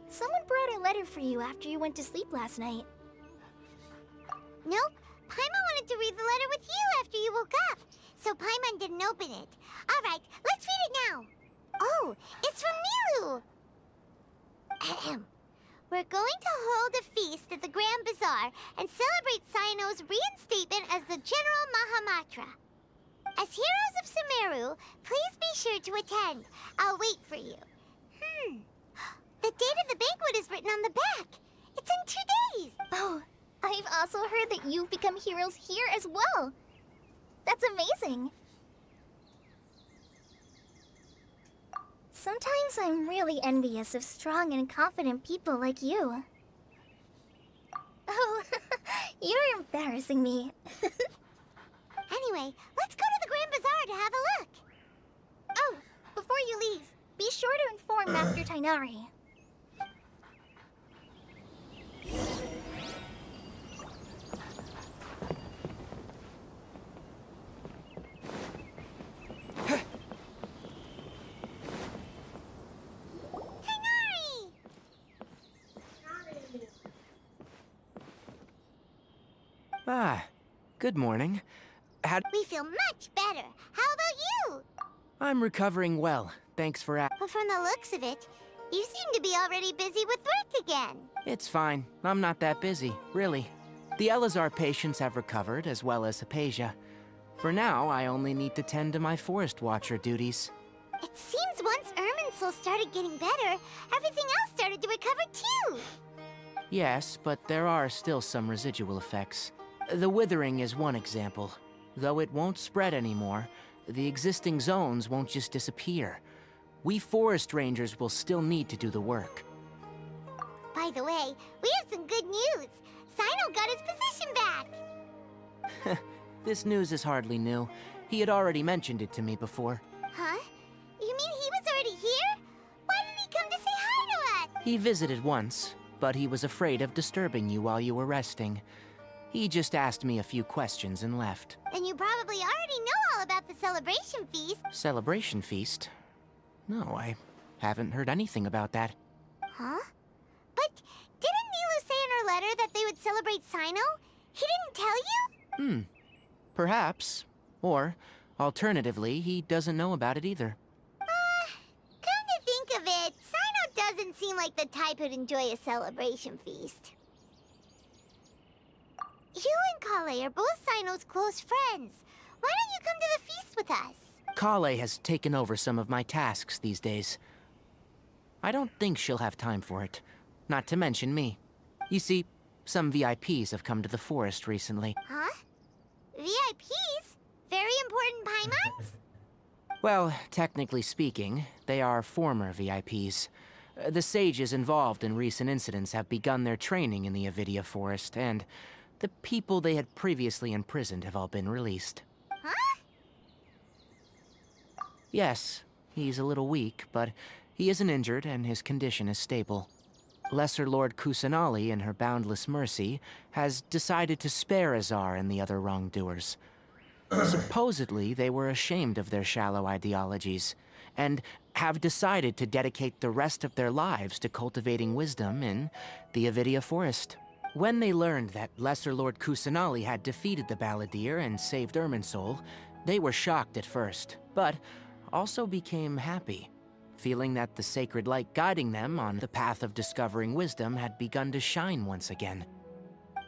someone brought a letter for you after you went to sleep last night. Nope. Paimon wanted to read the letter with you after you woke up, so Paimon didn't open it. All right, let's read it now. Oh, it's from Milu. Ahem. We're going to hold a feast at the Grand Bazaar and celebrate Sino's reinstatement as the General Mahamatra. As heroes of Sumeru, please be sure to attend. I'll wait for you. The date of the banquet is written on the back. It's in 2 days. Oh, I've also heard that you've become heroes here as well. That's amazing. Sometimes I'm really envious of strong and confident people like you. Oh, you're embarrassing me. Anyway, let's go to the Grand Bazaar to have a look. Oh, before you leave, be sure to inform Master Tainari. Ah, good morning. We feel much better. How about you? I'm recovering well. Thanks for But from the looks of it, you seem to be already busy with work again. It's fine. I'm not that busy, really. The Elazar patients have recovered, as well as Hypatia. For now, I only need to tend to my Forest Watcher duties. It seems once Irminsul started getting better, everything else started to recover too. Yes, but there are still some residual effects. The withering is one example. Though it won't spread anymore, the existing zones won't just disappear. We forest rangers will still need to do the work. By the way, we have some good news. Sino got his position back. This news is hardly new. He had already mentioned it to me before. Huh? You mean he was already here? Why didn't he come to say hi to us? He visited once, but he was afraid of disturbing you while you were resting. He just asked me a few questions and left. Then you probably already know all about the celebration feast. Celebration feast? No, I haven't heard anything about that. Huh? But didn't Nyelesain say in her letter that they would celebrate Sino? He didn't tell you? Perhaps. Or, alternatively, he doesn't know about it either. Come to think of it, Sino doesn't seem like the type who'd enjoy a celebration feast. You and Kale are both Sino's close friends. Why don't you come to the feast with us? Kale has taken over some of my tasks these days. I don't think she'll have time for it. Not to mention me. You see, some VIPs have come to the forest recently. Huh? VIPs? Very important Paimons? Well, technically speaking, they are former VIPs. The sages involved in recent incidents have begun their training in the Avidia Forest, and the people they had previously imprisoned have all been released. Huh? Yes, he's a little weak, but he isn't injured and his condition is stable. Lesser Lord Kusanali, in her boundless mercy, has decided to spare Azar and the other wrongdoers. Supposedly, they were ashamed of their shallow ideologies, and have decided to dedicate the rest of their lives to cultivating wisdom in the Avidia Forest. When they learned that Lesser Lord Kusanali had defeated the Balladeer and saved Irminsul, they were shocked at first, but also became happy, feeling that the sacred light guiding them on the path of discovering wisdom had begun to shine once again.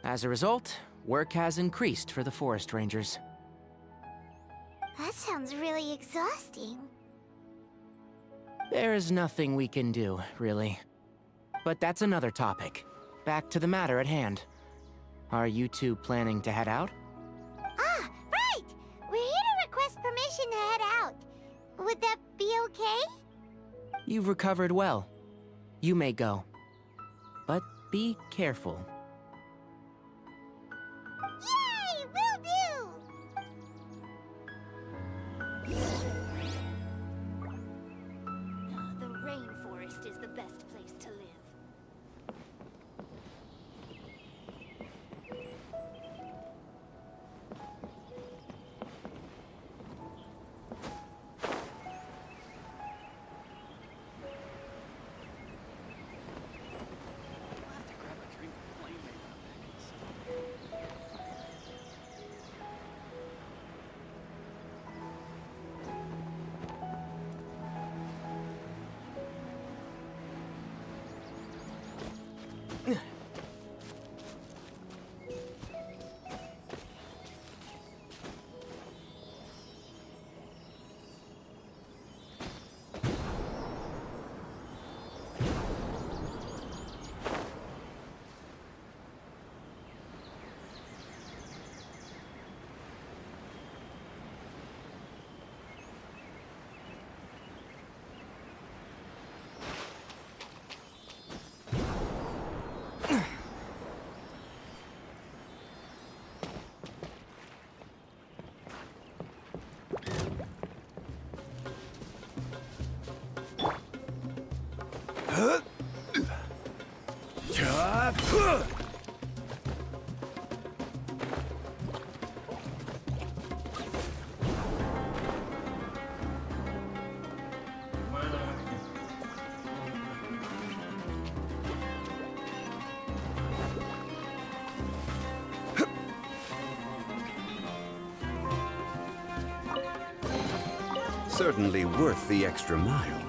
As a result, work has increased for the Forest Rangers. That sounds really exhausting. There's nothing we can do, really. But that's another topic. Back to the matter at hand. Are you two planning to head out? Ah, right! We're here to request permission to head out. Would that be okay? You've recovered well. You may go. But be careful. Yay! Will do! Certainly worth the extra mile.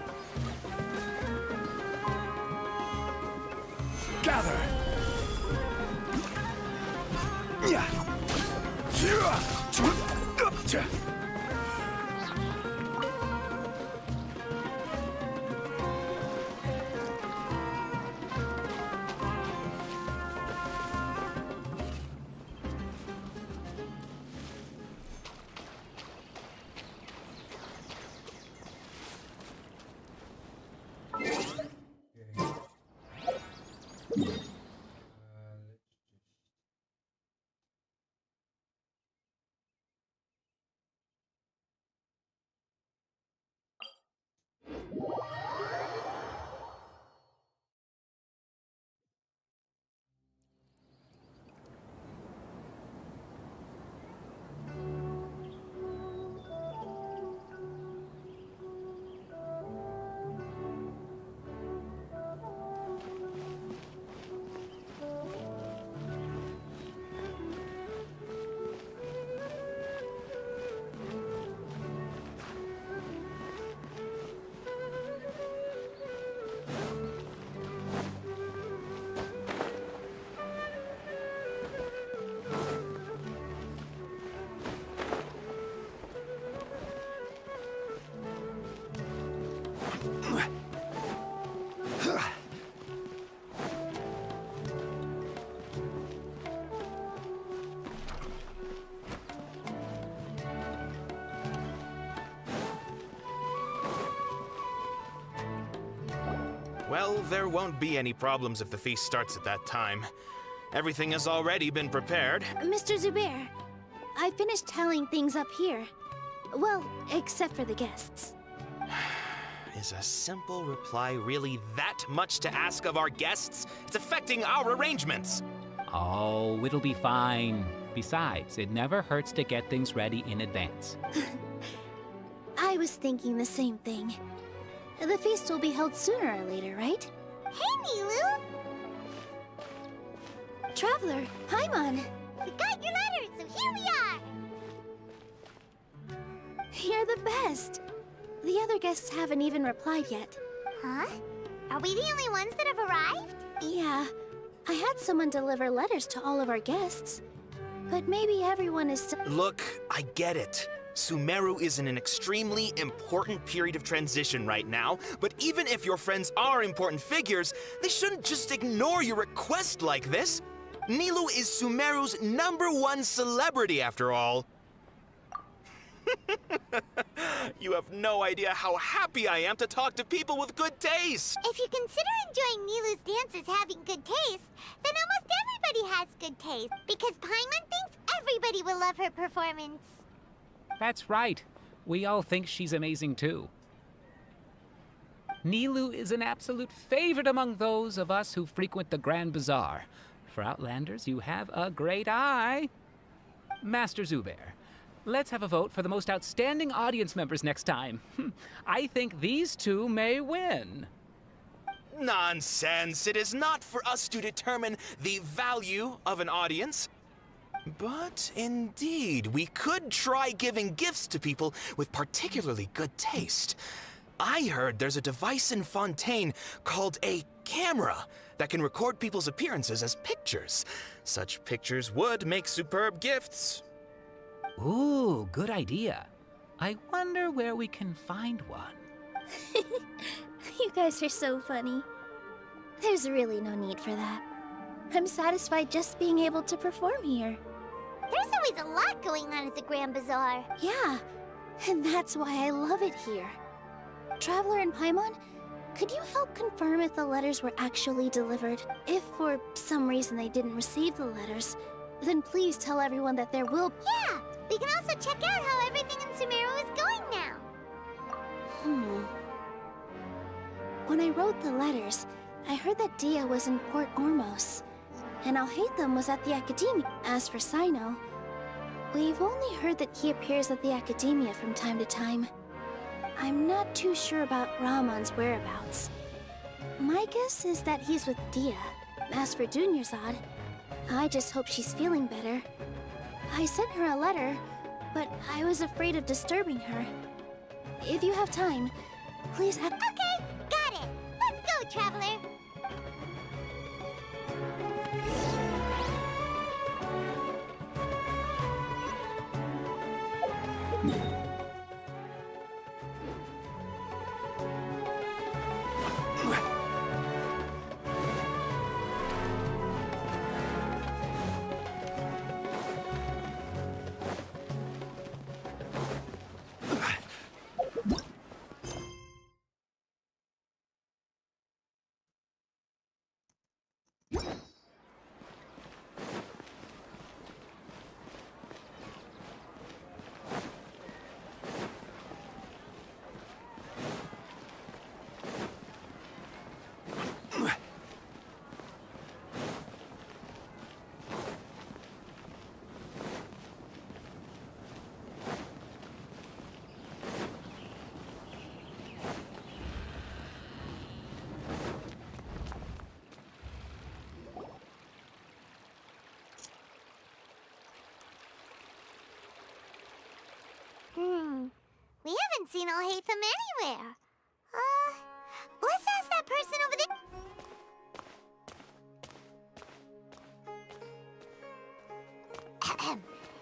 Gather! Well, there won't be any problems if the feast starts at that time. Everything has already been prepared. Mr. Zubair, I finished tallying things up here. Well, except for the guests. Is a simple reply really that much to ask of our guests? It's affecting our arrangements. Oh, it'll be fine. Besides, it never hurts to get things ready in advance. I was thinking the same thing. The feast will be held sooner or later, right? Hey, Nilu! Traveler, Paimon! We got your letters, so here we are! You're the best! The other guests haven't even replied yet. Huh? Are we the only ones that have arrived? Yeah. I had someone deliver letters to all of our guests. But maybe everyone is still— Look, I get it. Sumeru is in an extremely important period of transition right now, but even if your friends are important figures, they shouldn't just ignore your request like this. Nilu is Sumeru's #1 celebrity, after all. You have no idea how happy I am to talk to people with good taste. If you consider enjoying Nilu's dances having good taste, then almost everybody has good taste, because Paimon thinks everybody will love her performance. That's right. We all think she's amazing too. Nilu is an absolute favorite among those of us who frequent the Grand Bazaar. For Outlanders, you have a great eye. Master Zubair, let's have a vote for the most outstanding audience members next time. I think these two may win. Nonsense. It is not for us to determine the value of an audience. But indeed, we could try giving gifts to people with particularly good taste. I heard there's a device in Fontaine called a camera that can record people's appearances as pictures. Such pictures would make superb gifts. Ooh, good idea. I wonder where we can find one. You guys are so funny. There's really no need for that. I'm satisfied just being able to perform here. There's always a lot going on at the Grand Bazaar. Yeah, and that's why I love it here. Traveler and Paimon, could you help confirm if the letters were actually delivered? If for some reason they didn't receive the letters, then please tell everyone that there will— Yeah, we can also check out how everything in Sumeru is going now. What when I wrote the letters, I heard that Dia was in Port Ormos, and Alhaitham was at the Academia. As for Sino, we've only heard that he appears at the Academia from time to time. I'm not too sure about Rahman's whereabouts. My guess is that he's with Dia. As for Dunyarzad, I just hope she's feeling better. I sent her a letter, but I was afraid of disturbing her. If you have time, please have— Okay, got it. Let's go, Traveler. We haven't seen Alhaitham anywhere. Let's ask that person over there.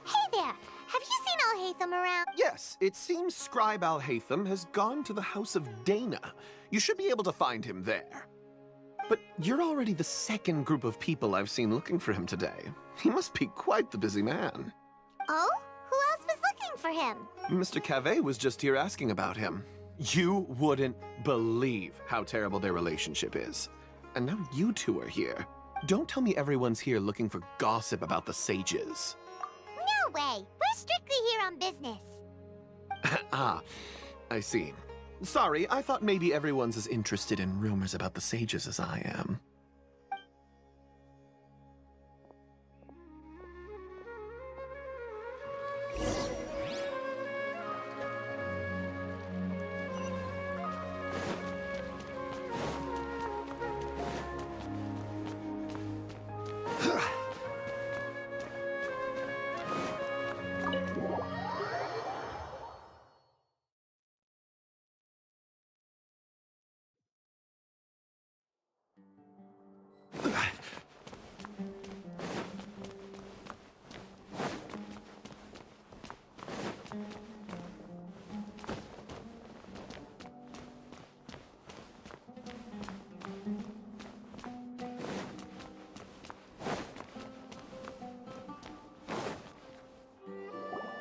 Hey there, have you seen Alhaitham around? Yes, it seems Scribe Alhaitham has gone to the House of Dana. You should be able to find him there. But you're already the second group of people I've seen looking for him today. He must be quite the busy man. Oh? Who else was looking for him? Mr. Cavey was just here asking about him. You wouldn't believe how terrible their relationship is. And now you two are here. Don't tell me everyone's here looking for gossip about the sages. No way. We're strictly here on business. Ah, I see. Sorry, I thought maybe everyone's as interested in rumors about the sages as I am.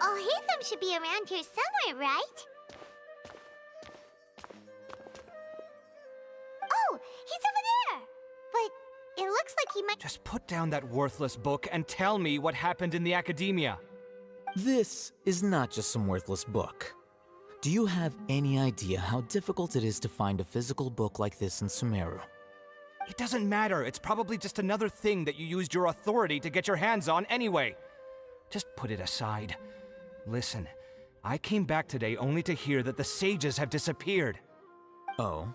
Alhaitham should be around here somewhere, right? Oh, he's over there! But it looks like he might— Just put down that worthless book and tell me what happened in the Academia. This is not just some worthless book. Do you have any idea how difficult it is to find a physical book like this in Sumeru? It doesn't matter. It's probably just another thing that you used your authority to get your hands on anyway. Just put it aside. Listen, I came back today only to hear that the sages have disappeared. Oh,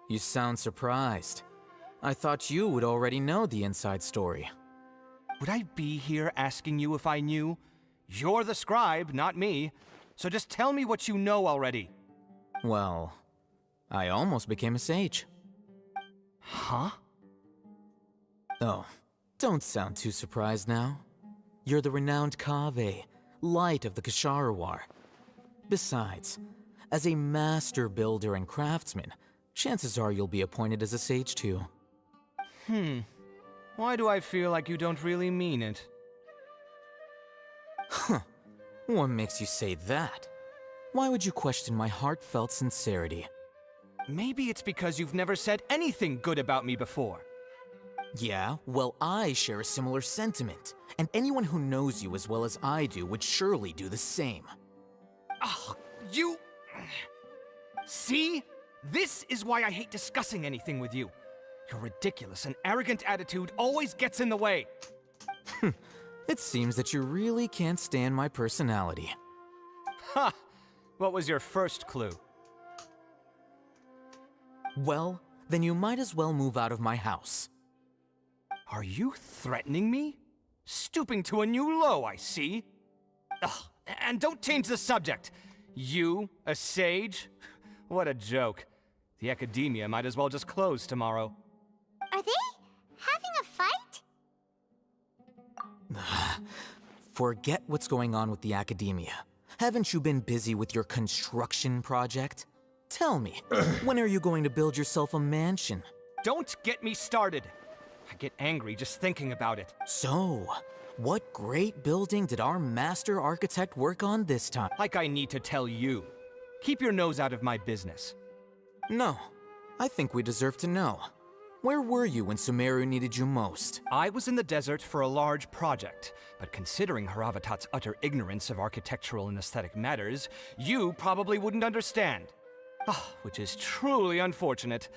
you sound surprised. I thought you would already know the inside story. Would I be here asking you if I knew? You're the scribe, not me. So just tell me what you know already. Well, I almost became a sage. Huh? Oh, don't sound too surprised now. You're the renowned Kaveh, light of the Ksharawar. Besides, as a master builder and craftsman, chances are you'll be appointed as a sage too. Why do I feel like you don't really mean it? Huh. What makes you say that? Why would you question my heartfelt sincerity? Maybe it's because you've never said anything good about me before. Yeah, well, I share a similar sentiment, and anyone who knows you as well as I do would surely do the same. Oh, you... See? This is why I hate discussing anything with you. Your ridiculous and arrogant attitude always gets in the way. It seems that you really can't stand my personality. Ha! What was your first clue? Well, then you might as well move out of my house. Are you threatening me? Stooping to a new low, I see. Ugh, and don't change the subject. You, a sage? What a joke. The academia might as well just close tomorrow. Are they having a fight? Forget what's going on with the academia. Haven't you been busy with your construction project? Tell me, when are you going to build yourself a mansion? Don't get me started. I get angry just thinking about it. So, what great building did our master architect work on this time? Like I need to tell you. Keep your nose out of my business. No, I think we deserve to know. Where were you when Sumeru needed you most? I was in the desert for a large project, but considering Haravatat's utter ignorance of architectural and aesthetic matters, you probably wouldn't understand. Which is truly unfortunate.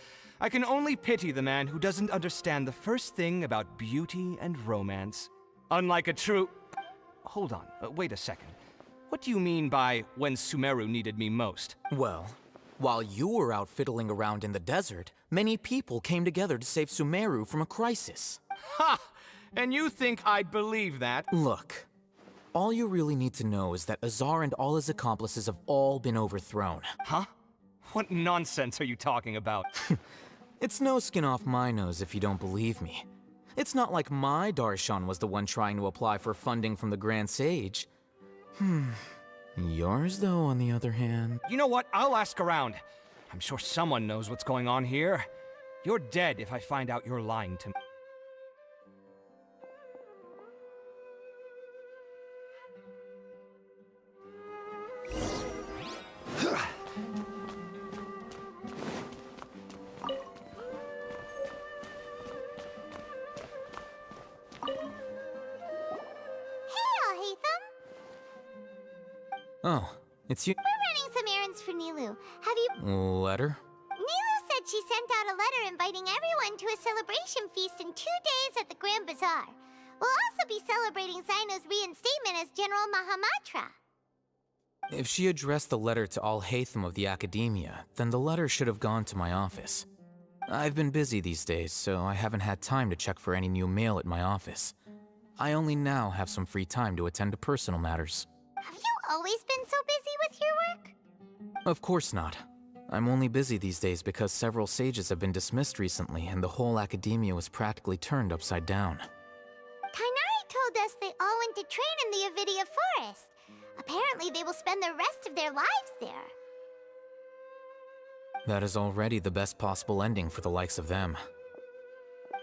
I can only pity the man who doesn't understand the first thing about beauty and romance. Unlike a true... Hold on, wait a second. What do you mean by when Sumeru needed me most? Well, while you were out fiddling around in the desert, many people came together to save Sumeru from a crisis. Ha! And you think I'd believe that? Look, all you really need to know is that Azar and all his accomplices have all been overthrown. Huh? What nonsense are you talking about? It's no skin off my nose if you don't believe me. It's not like my Darshan was the one trying to apply for funding from the Grand Sage. Yours, though, on the other hand... You know what? I'll ask around. I'm sure someone knows what's going on here. You're dead if I find out you're lying to me. Oh, it's you... We're running some errands for Nilu. Have you... Letter? Nilu said she sent out a letter inviting everyone to a celebration feast in 2 days at the Grand Bazaar. We'll also be celebrating Zaino's reinstatement as General Mahamatra. If she addressed the letter to Al Haytham of the Academia, then the letter should have gone to my office. I've been busy these days, so I haven't had time to check for any new mail at my office. I only now have some free time to attend to personal matters. Have you always been so busy with your work? Of course not. I'm only busy these days because several sages have been dismissed recently and the whole academia was practically turned upside down. Kainari told us they all went to train in the Avidia Forest. Apparently they will spend the rest of their lives there. That is already the best possible ending for the likes of them.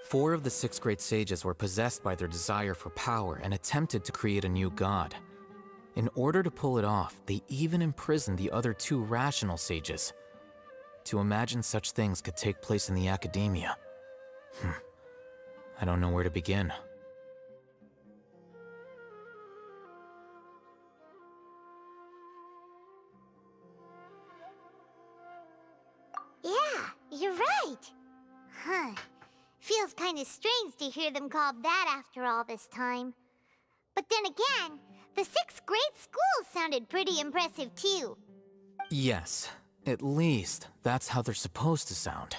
4 of the 6 great sages were possessed by their desire for power and attempted to create a new god. In order to pull it off, they even imprisoned the other 2 rational sages. To imagine such things could take place in the academia. I don't know where to begin. Yeah, you're right. Feels kind of strange to hear them called that after all this time. But then again, the 6 great schools sounded pretty impressive too. Yes, at least that's how they're supposed to sound.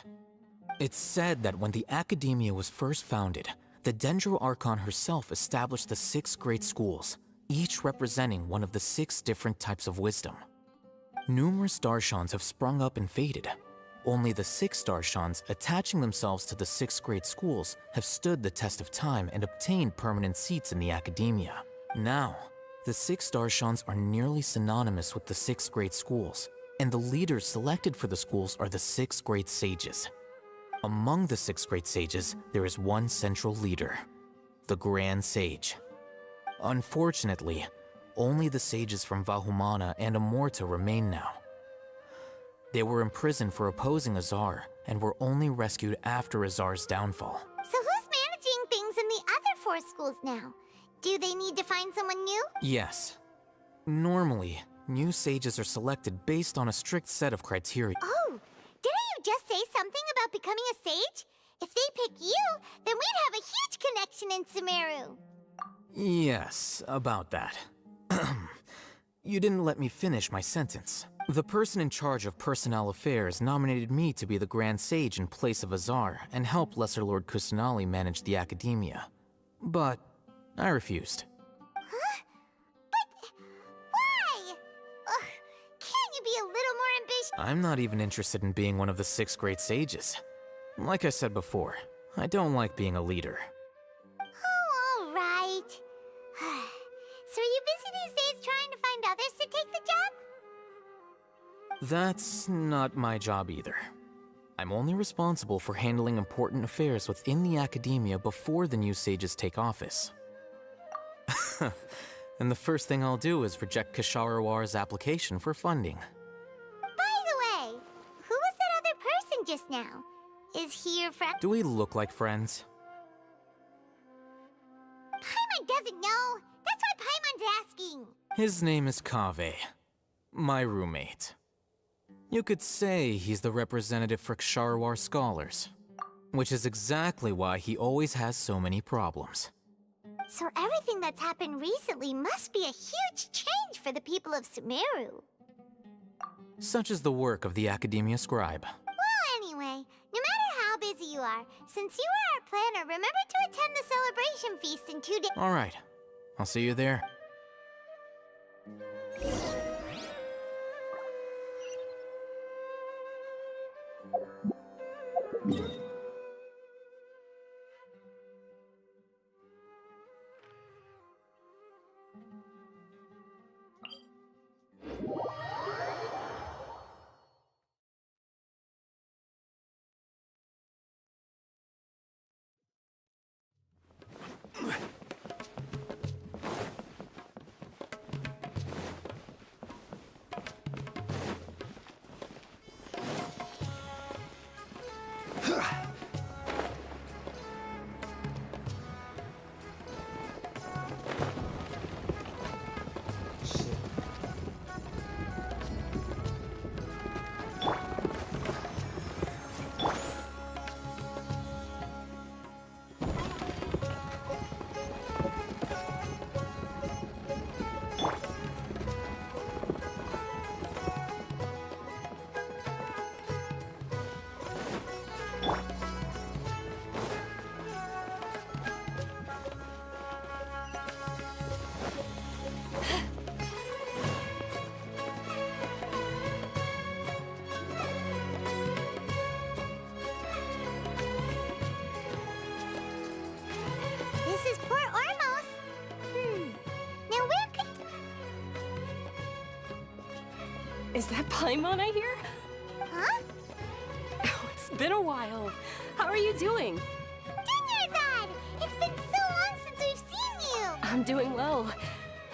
It's said that when the Academia was first founded, the Dendro Archon herself established the 6 great schools, each representing one of the 6 different types of wisdom. Numerous Darshans have sprung up and faded. Only the 6 Darshans attaching themselves to the 6 great schools have stood the test of time and obtained permanent seats in the Academia. Now, the 6 Darshans are nearly synonymous with the 6 great schools, and the leaders selected for the schools are the 6 great sages. Among the 6 great sages, there is one central leader, the Grand Sage. Unfortunately, only the sages from Vahumana and Amorta remain now. They were imprisoned for opposing Azar, and were only rescued after Azar's downfall. So who's managing things in the other 4 schools now? Do they need to find someone new? Yes. Normally, new sages are selected based on a strict set of criteria. Oh, did I just say something about becoming a sage? If they pick you, then we'd have a huge connection in Sumeru. Yes, about that. You didn't let me finish my sentence. The person in charge of personnel affairs nominated me to be the Grand Sage in place of Azar and help Lesser Lord Kusanali manage the academia. But I refused. Huh? But why? Ugh, can't you be a little more ambitious? I'm not even interested in being one of the 6 great sages. Like I said before, I don't like being a leader. Oh, all right. So are you busy these days trying to find others to take the job? That's not my job either. I'm only responsible for handling important affairs within the academia before the new sages take office. And the first thing I'll do is reject Kasharawar's application for funding. By the way, who was that other person just now? Is he your friend? Do we look like friends? Paimon doesn't know. That's why Paimon's asking. His name is Kaveh, my roommate. You could say he's the representative for Ksharawar scholars, which is exactly why he always has so many problems. So everything that's happened recently must be a huge change for the people of Sumeru. Such is the work of the Academia Scribe. Well, anyway, no matter how busy you are, since you are our planner, remember to attend the celebration feast in 2 days. All right, I'll see you there. This is Port Ormos. Now where could... Is that Paimon I hear? Huh? Oh, it's been a while. How are you doing? Nyelesain! It's been so long since we've seen you! I'm doing well.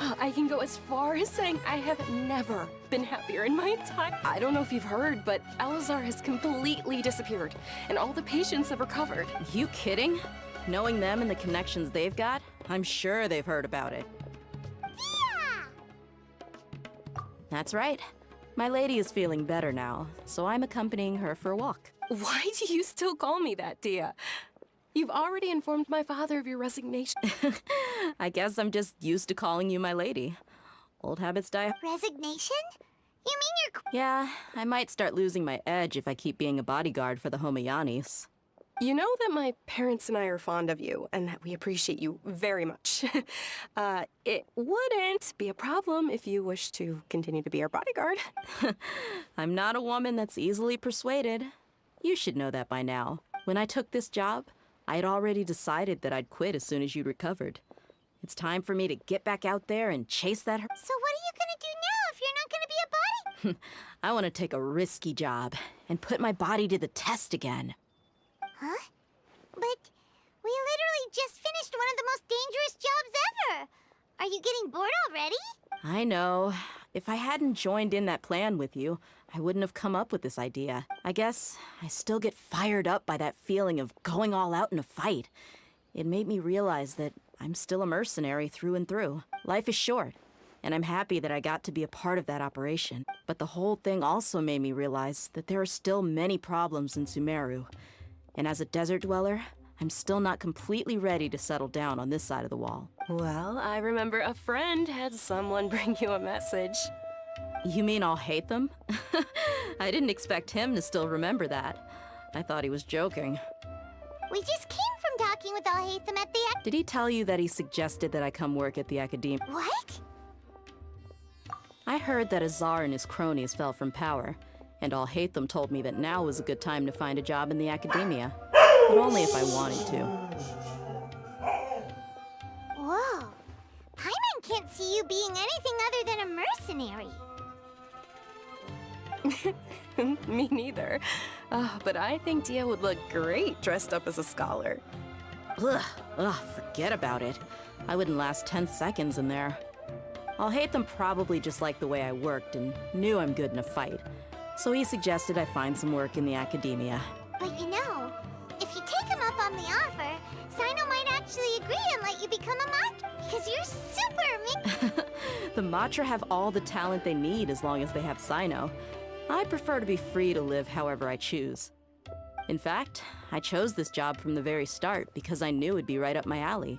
I can go as far as saying I have never been happier in my entire... I don't know if you've heard, but Elazar has completely disappeared, and all the patients have recovered. You kidding? Knowing them and the connections they've got, I'm sure they've heard about it. Yeah! That's right. My lady is feeling better now, so I'm accompanying her for a walk. Why do you still call me that, Dia? You've already informed my father of your resignation. I guess I'm just used to calling you my lady. Old habits die. Resignation? You mean you're... Yeah, I might start losing my edge if I keep being a bodyguard for the Homayanis. You know that my parents and I are fond of you, and that we appreciate you very much. It wouldn't be a problem if you wish to continue to be our bodyguard. I'm not a woman that's easily persuaded. You should know that by now. When I took this job, I had already decided that I'd quit as soon as you'd recovered. It's time for me to get back out there and chase that her- So what are you gonna do now if you're not gonna be a body? I want to take a risky job and put my body to the test again. Huh? But we literally just finished one of the most dangerous jobs ever! Are you getting bored already? I know. If I hadn't joined in that plan with you, I wouldn't have come up with this idea. I guess I still get fired up by that feeling of going all out in a fight. It made me realize that I'm still a mercenary through and through. Life is short. and I'm happy that I got to be a part of that operation. But the whole thing also made me realize that there are still many problems in Sumeru. And as a desert dweller, I'm still not completely ready to settle down on this side of the wall. Well, I remember a friend had someone bring you a message. You mean I'll hate them? I didn't expect him to still remember that. I thought he was joking. We just came from talking with Alhaitham at the Did he tell you that he suggested that I come work at the academia? What? I heard that Azar and his cronies fell from power, and Alhaitham told me that now was a good time to find a job in the academia, but only if I wanted to. Whoa. Paimon can't see you being anything other than a mercenary. Me neither. But I think Dia would look great dressed up as a scholar. Ugh, forget about it. I wouldn't last 10 seconds in there. Alhaitham probably just liked the way I worked and knew I'm good in a fight. So he suggested I find some work in the academia. But you know, if you take him up on the offer, Sino might actually agree and let you become a Matra, because you're super The Matra have all the talent they need as long as they have Sino. I prefer to be free to live however I choose. In fact, I chose this job from the very start because I knew it'd be right up my alley.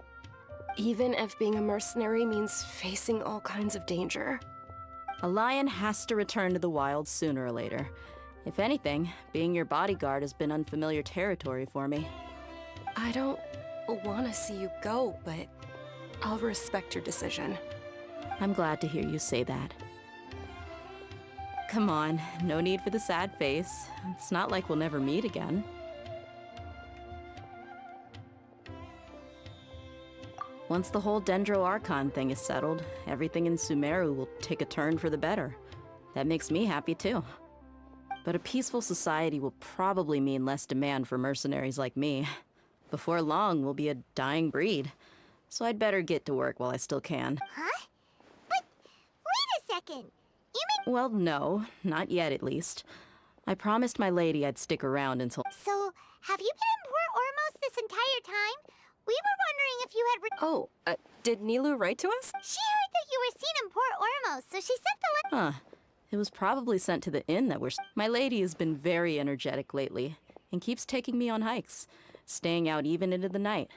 Even if being a mercenary means facing all kinds of danger. A lion has to return to the wild sooner or later. If anything, being your bodyguard has been unfamiliar territory for me. I don't want to see you go, but I'll respect your decision. I'm glad to hear you say that. Come on, no need for the sad face. It's not like we'll never meet again. Once the whole Dendro Archon thing is settled, everything in Sumeru will take a turn for the better. That makes me happy too. But a peaceful society will probably mean less demand for mercenaries like me. Before long, we'll be a dying breed. So I'd better get to work while I still can. Huh? But wait a second. You mean... Well, no, not yet at least. I promised my lady I'd stick around until... So, have you been in Port Ormos this entire time? We were wondering if you had... Did Nilou write to us? She heard that you were seen in Port Ormos, so she sent the Huh. It was probably sent to the inn that we're... My lady has been very energetic lately, and keeps taking me on hikes, staying out even into the night.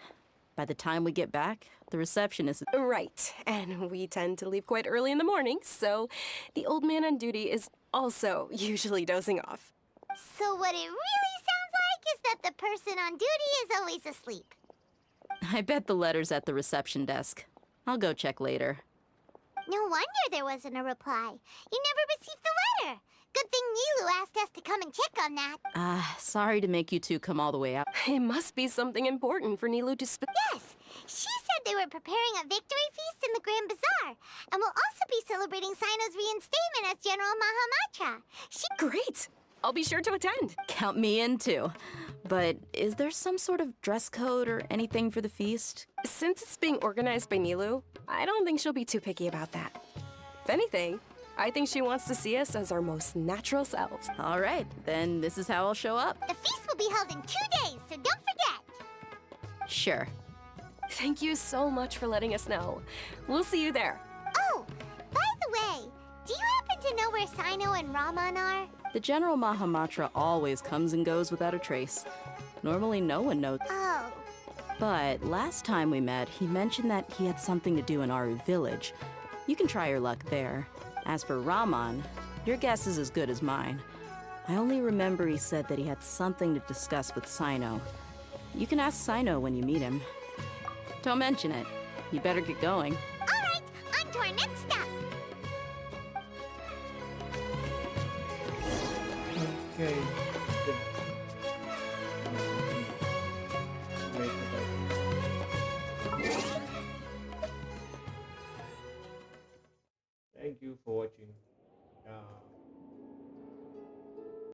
By the time we get back, the receptionist... Right, and we tend to leave quite early in the morning, so the old man on duty is also usually dozing off. So what it really sounds like is that the person on duty is always asleep. I bet the letter's at the reception desk. I'll go check later. No wonder there wasn't a reply. You never received the letter. Good thing Nilou asked us to come and check on that. Sorry to make you two come all the way out. It must be something important for Nilou to Yes! She said they were preparing a victory feast in the Grand Bazaar, and will also be celebrating Sino's reinstatement as General Mahamatra. Great! I'll be sure to attend. Count me in too. But is there some sort of dress code or anything for the feast? Since it's being organized by Nilou, I don't think she'll be too picky about that. If anything, I think she wants to see us as our most natural selves. All right, then this is how I'll show up. The feast will be held in 2 days, so don't forget. Sure. Thank you so much for letting us know. We'll see you there. Oh, by the way, do you happen to know where Sino and Raman are? The General Mahamatra always comes and goes without a trace. Normally no one knows. Oh. But last time we met, he mentioned that he had something to do in Aru village. You can try your luck there. As for Raman, your guess is as good as mine. I only remember he said that he had something to discuss with Sino. You can ask Sino when you meet him. Don't mention it. You better get going. All right, on to our next stop. Okay.